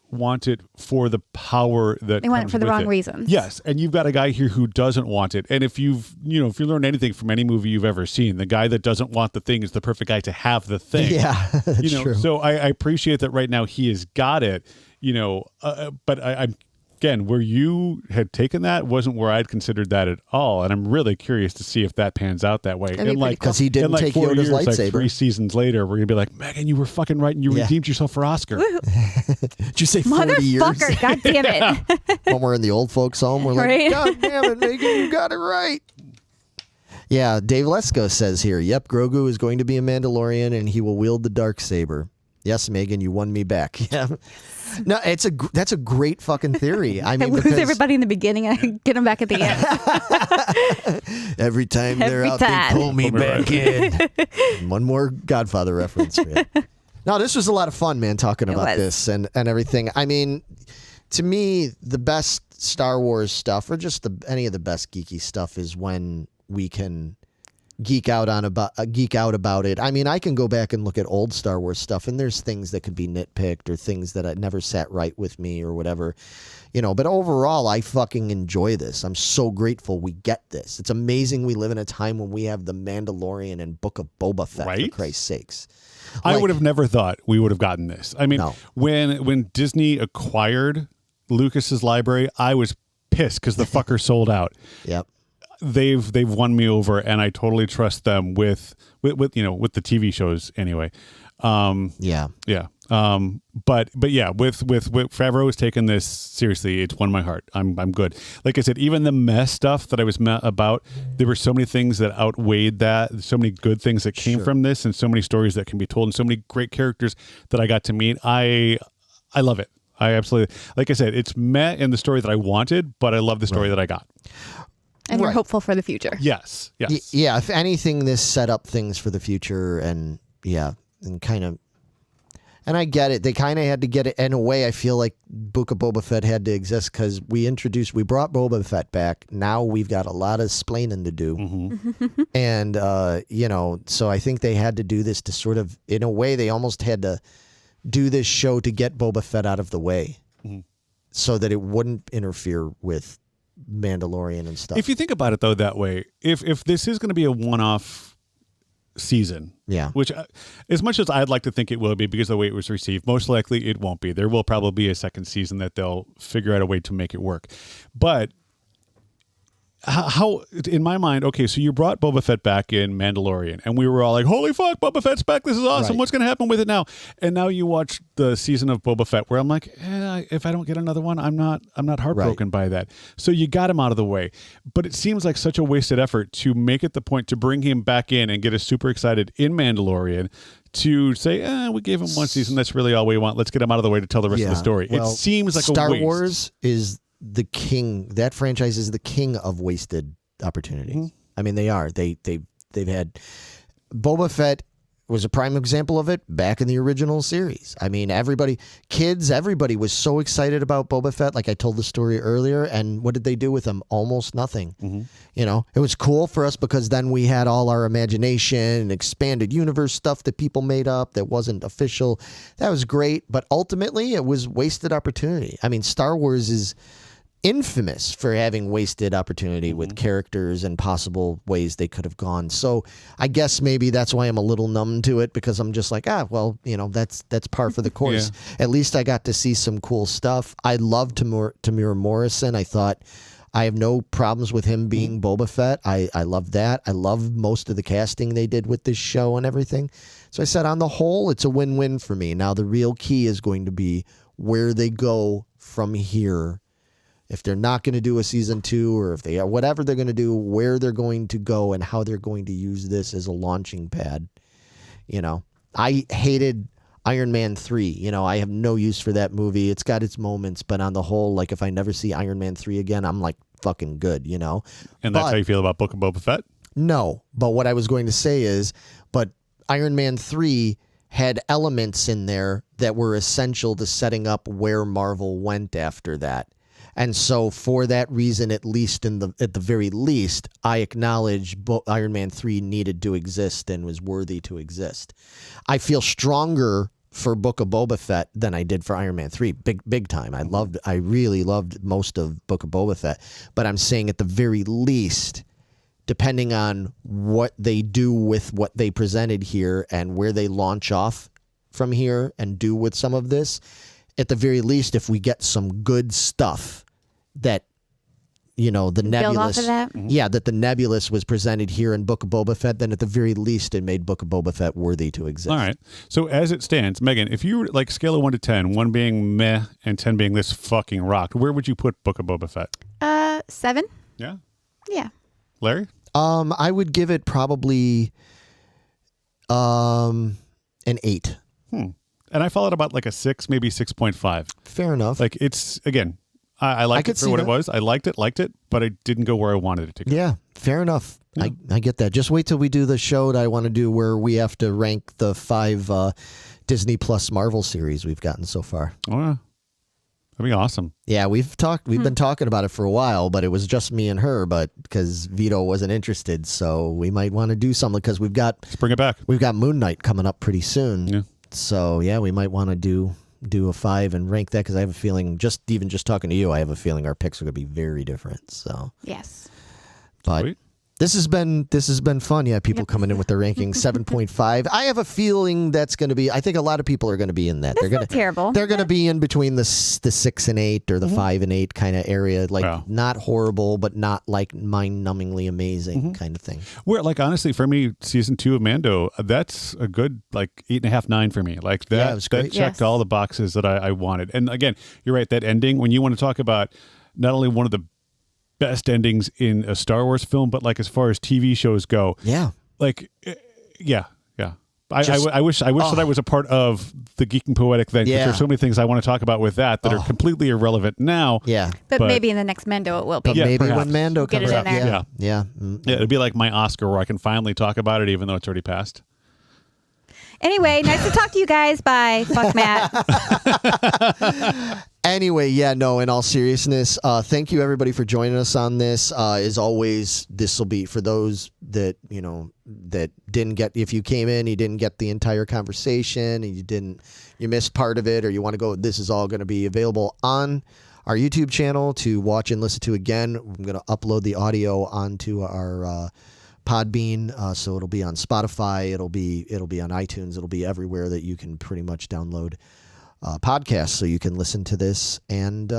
for the power that they want it for the wrong reasons. Yes, and you've got a guy here who doesn't want it. And if you learned anything from any movie you've ever seen, the guy that doesn't want the thing is the perfect guy to have the thing. Yeah, that's true. So I appreciate that right now he has got it. But I'm. Again, where you had taken that wasn't where I'd considered that at all, and I'm really curious to see if that pans out that way. Because he didn't take Yoda's lightsaber. Like 3 seasons later, we're gonna be like, Megan, you were fucking right, and you redeemed yourself for Oscar. Did you say 40 years? Motherfucker, God damn it! When we're in the old folks' home, we're like, God damn it, Megan, you got it right. Yeah, Dave Lesko says here, yep, Grogu is going to be a Mandalorian, and he will wield the Darksaber. Yes, Megan, you won me back. Yeah. No, that's a great fucking theory. I mean, lose everybody in the beginning and get them back at the end. Every time they're out, they pull me back in. One more Godfather reference. Man. No, this was a lot of fun, man, talking about this and everything. I mean, to me, the best Star Wars stuff, or just any of the best geeky stuff, is when we can geek out about it. I mean, I can go back and look at old Star Wars stuff, and there's things that could be nitpicked or things that I never sat right with me or whatever, but overall I fucking enjoy this. I'm so grateful we get this. It's amazing we live in a time when we have The Mandalorian and Book of Boba Fett, for Christ's sakes. I would have never thought we would have gotten this. I mean, when Disney acquired Lucas's library, I was pissed because the fucker sold out. Yep. They've won me over, and I totally trust them with the TV shows anyway. But yeah, with Favreau has taken this seriously. It's won my heart. I'm good. Like I said, even the mess stuff that I was about, there were so many things that outweighed that. So many good things that came from this, and so many stories that can be told, and so many great characters that I got to meet. I love it. I absolutely, like I said, it's met in the story that I wanted, but I love the story that I got. And you're hopeful for the future. Yes. Yeah, if anything, this set up things for the future, and kind of, and I get it. They kind of had to get it in a way. I feel like Book of Boba Fett had to exist because we brought Boba Fett back. Now we've got a lot of splaining to do, and so I think they had to do this to sort of, in a way, they almost had to do this show to get Boba Fett out of the way, so that it wouldn't interfere with Mandalorian and stuff. If you think about it though that way, if this is going to be a one-off season. Yeah. Which, as much as I'd like to think it will be because of the way it was received, most likely it won't be. There will probably be a second season that they'll figure out a way to make it work. But how in my mind, okay, so you brought Boba Fett back in Mandalorian, and we were all like, holy fuck, Boba Fett's back, this is awesome, what's going to happen with it now? And now you watch the season of Boba Fett where I'm like, if I don't get another one, I'm not heartbroken by that. So you got him out of the way. But it seems like such a wasted effort to make it the point to bring him back in and get us super excited in Mandalorian to say, we gave him one season, that's really all we want, let's get him out of the way to tell the rest of the story. Well, it seems like Star a waste. Wars is the king. That franchise is the king of wasted opportunities. Mm-hmm. I mean, they are. They've had Boba Fett was a prime example of it back in the original series. I mean, everybody was so excited about Boba Fett. Like I told the story earlier, and what did they do with him? Almost nothing. Mm-hmm. You know, it was cool for us because then we had all our imagination and expanded universe stuff that people made up that wasn't official. That was great, but ultimately it was wasted opportunity. I mean, Star Wars is infamous for having wasted opportunity with characters and possible ways they could have gone. So I guess maybe that's why I'm a little numb to it, because I'm just like, well, you know, that's par for the course. At least I got to see some cool stuff. I loved Tamir Morrison. I thought I have no problems with him being Boba Fett. I love that. I love most of the casting they did with this show and everything. So I said, on the whole, it's a win-win for me. Now the real key is going to be where they go from here. If they're not going to do a season 2, or if they are, whatever they're going to do, where they're going to go and how they're going to use this as a launching pad. You know, I hated Iron Man 3. You know, I have no use for that movie. It's got its moments, but on the whole, like if I never see Iron Man 3 again, I'm like fucking good, you know? And that's how you feel about Book of Boba Fett? No, but what I was going to say is, but Iron Man 3 had elements in there that were essential to setting up where Marvel went after that. And so for that reason, at least at the very least, I acknowledge Iron Man 3 needed to exist and was worthy to exist. I feel stronger for Book of Boba Fett than I did for Iron Man 3. Big time. I really loved most of Book of Boba Fett. But I'm saying at the very least, depending on what they do with what they presented here and where they launch off from here and do with some of this, at the very least, if we get some good stuff that, you know, the Nebulous, off of that? that the Nebulous was presented here in Book of Boba Fett, then at the very least it made Book of Boba Fett worthy to exist. All right. So as it stands, Megan, if you were like scale of 1 to 10, 1 being meh and 10 being this fucking rocked, where would you put Book of Boba Fett? 7. Yeah. Yeah. Larry? I would give it probably an 8. And I followed about like a 6, maybe 6.5. Fair enough. Like it's, again, I liked it for what it was. I liked it, but I didn't go where I wanted it to go. Yeah, fair enough. Yeah. I get that. Just wait till we do the show that I want to do where we have to rank the 5 Disney Plus Marvel series we've gotten so far. Oh, yeah. That'd be awesome. Yeah, we've been talking about it for a while, but it was just me and her, but because Vito wasn't interested, so we might want to do something because let's bring it back. We've got Moon Knight coming up pretty soon. Yeah. So, yeah, we might want to do a 5 and rank that because I have a feeling, just talking to you, I have a feeling our picks are going to be very different. So Yes. But Sweet. this has been fun. Yeah, people coming in with their rankings 7.5. I have a feeling that's going to be. I think a lot of people are going to be in that. That's not terrible. They're going to be in between the 6 and 8 or the 5 and 8 kind of area. Like not horrible, but not like mind-numbingly amazing kind of thing. Where like honestly, for me, season 2 of Mando, that's a good like 8.5, 9 for me. Like that. it was great. That checked all the boxes that I wanted. And again, you're right. That ending when you want to talk about not only one of the best endings in a Star Wars film, but like as far as TV shows go, like I wish that I was a part of the Geeking Poetic then, because there's so many things I want to talk about with that are completely irrelevant now. But maybe in the next Mando it will be. But maybe perhaps. when Mando Get comes it in up, there. yeah, it'd be like my Oscar where I can finally talk about it even though it's already passed. Anyway, nice to talk to you guys. Bye. Fuck Matt. Anyway, in all seriousness, thank you everybody for joining us on this. As always, this will be for those that, that didn't get, if you came in, you didn't get the entire conversation and you missed part of it, or you want to go, this is all going to be available on our YouTube channel to watch and listen to again. I'm going to upload the audio onto our Podbean, so it'll be on Spotify, it'll be on iTunes, it'll be everywhere that you can pretty much download podcasts, so you can listen to this. And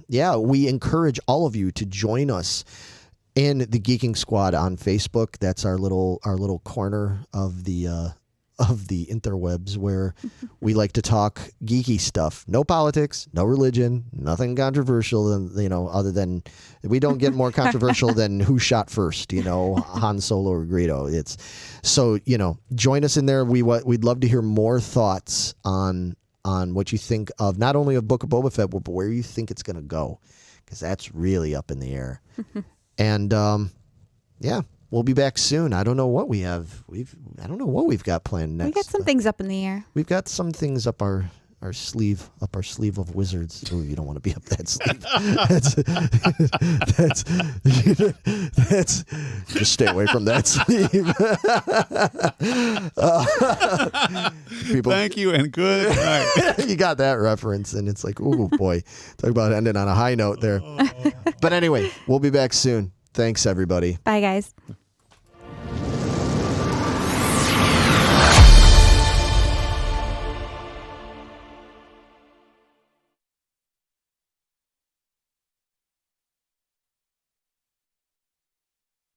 we encourage all of you to join us in the Geeking Squad on Facebook. That's our little corner of the interwebs where we like to talk geeky stuff. No politics, no religion, nothing controversial, other than we don't get more controversial than who shot first, Han Solo or Greedo. It's so, join us in there. We'd love to hear more thoughts on what you think of not only of Book of Boba Fett, but where you think it's going to go, because that's really up in the air. And we'll be back soon. I don't know what we have. I don't know what we've got planned next. We got some things up in the air. We've got some things up our sleeve of wizards. Ooh, you don't want to be up that sleeve. That's just stay away from that sleeve. People, thank you and good night. You got that reference, and it's like, oh boy, talk about ending on a high note there. But anyway, we'll be back soon. Thanks, everybody. Bye, guys.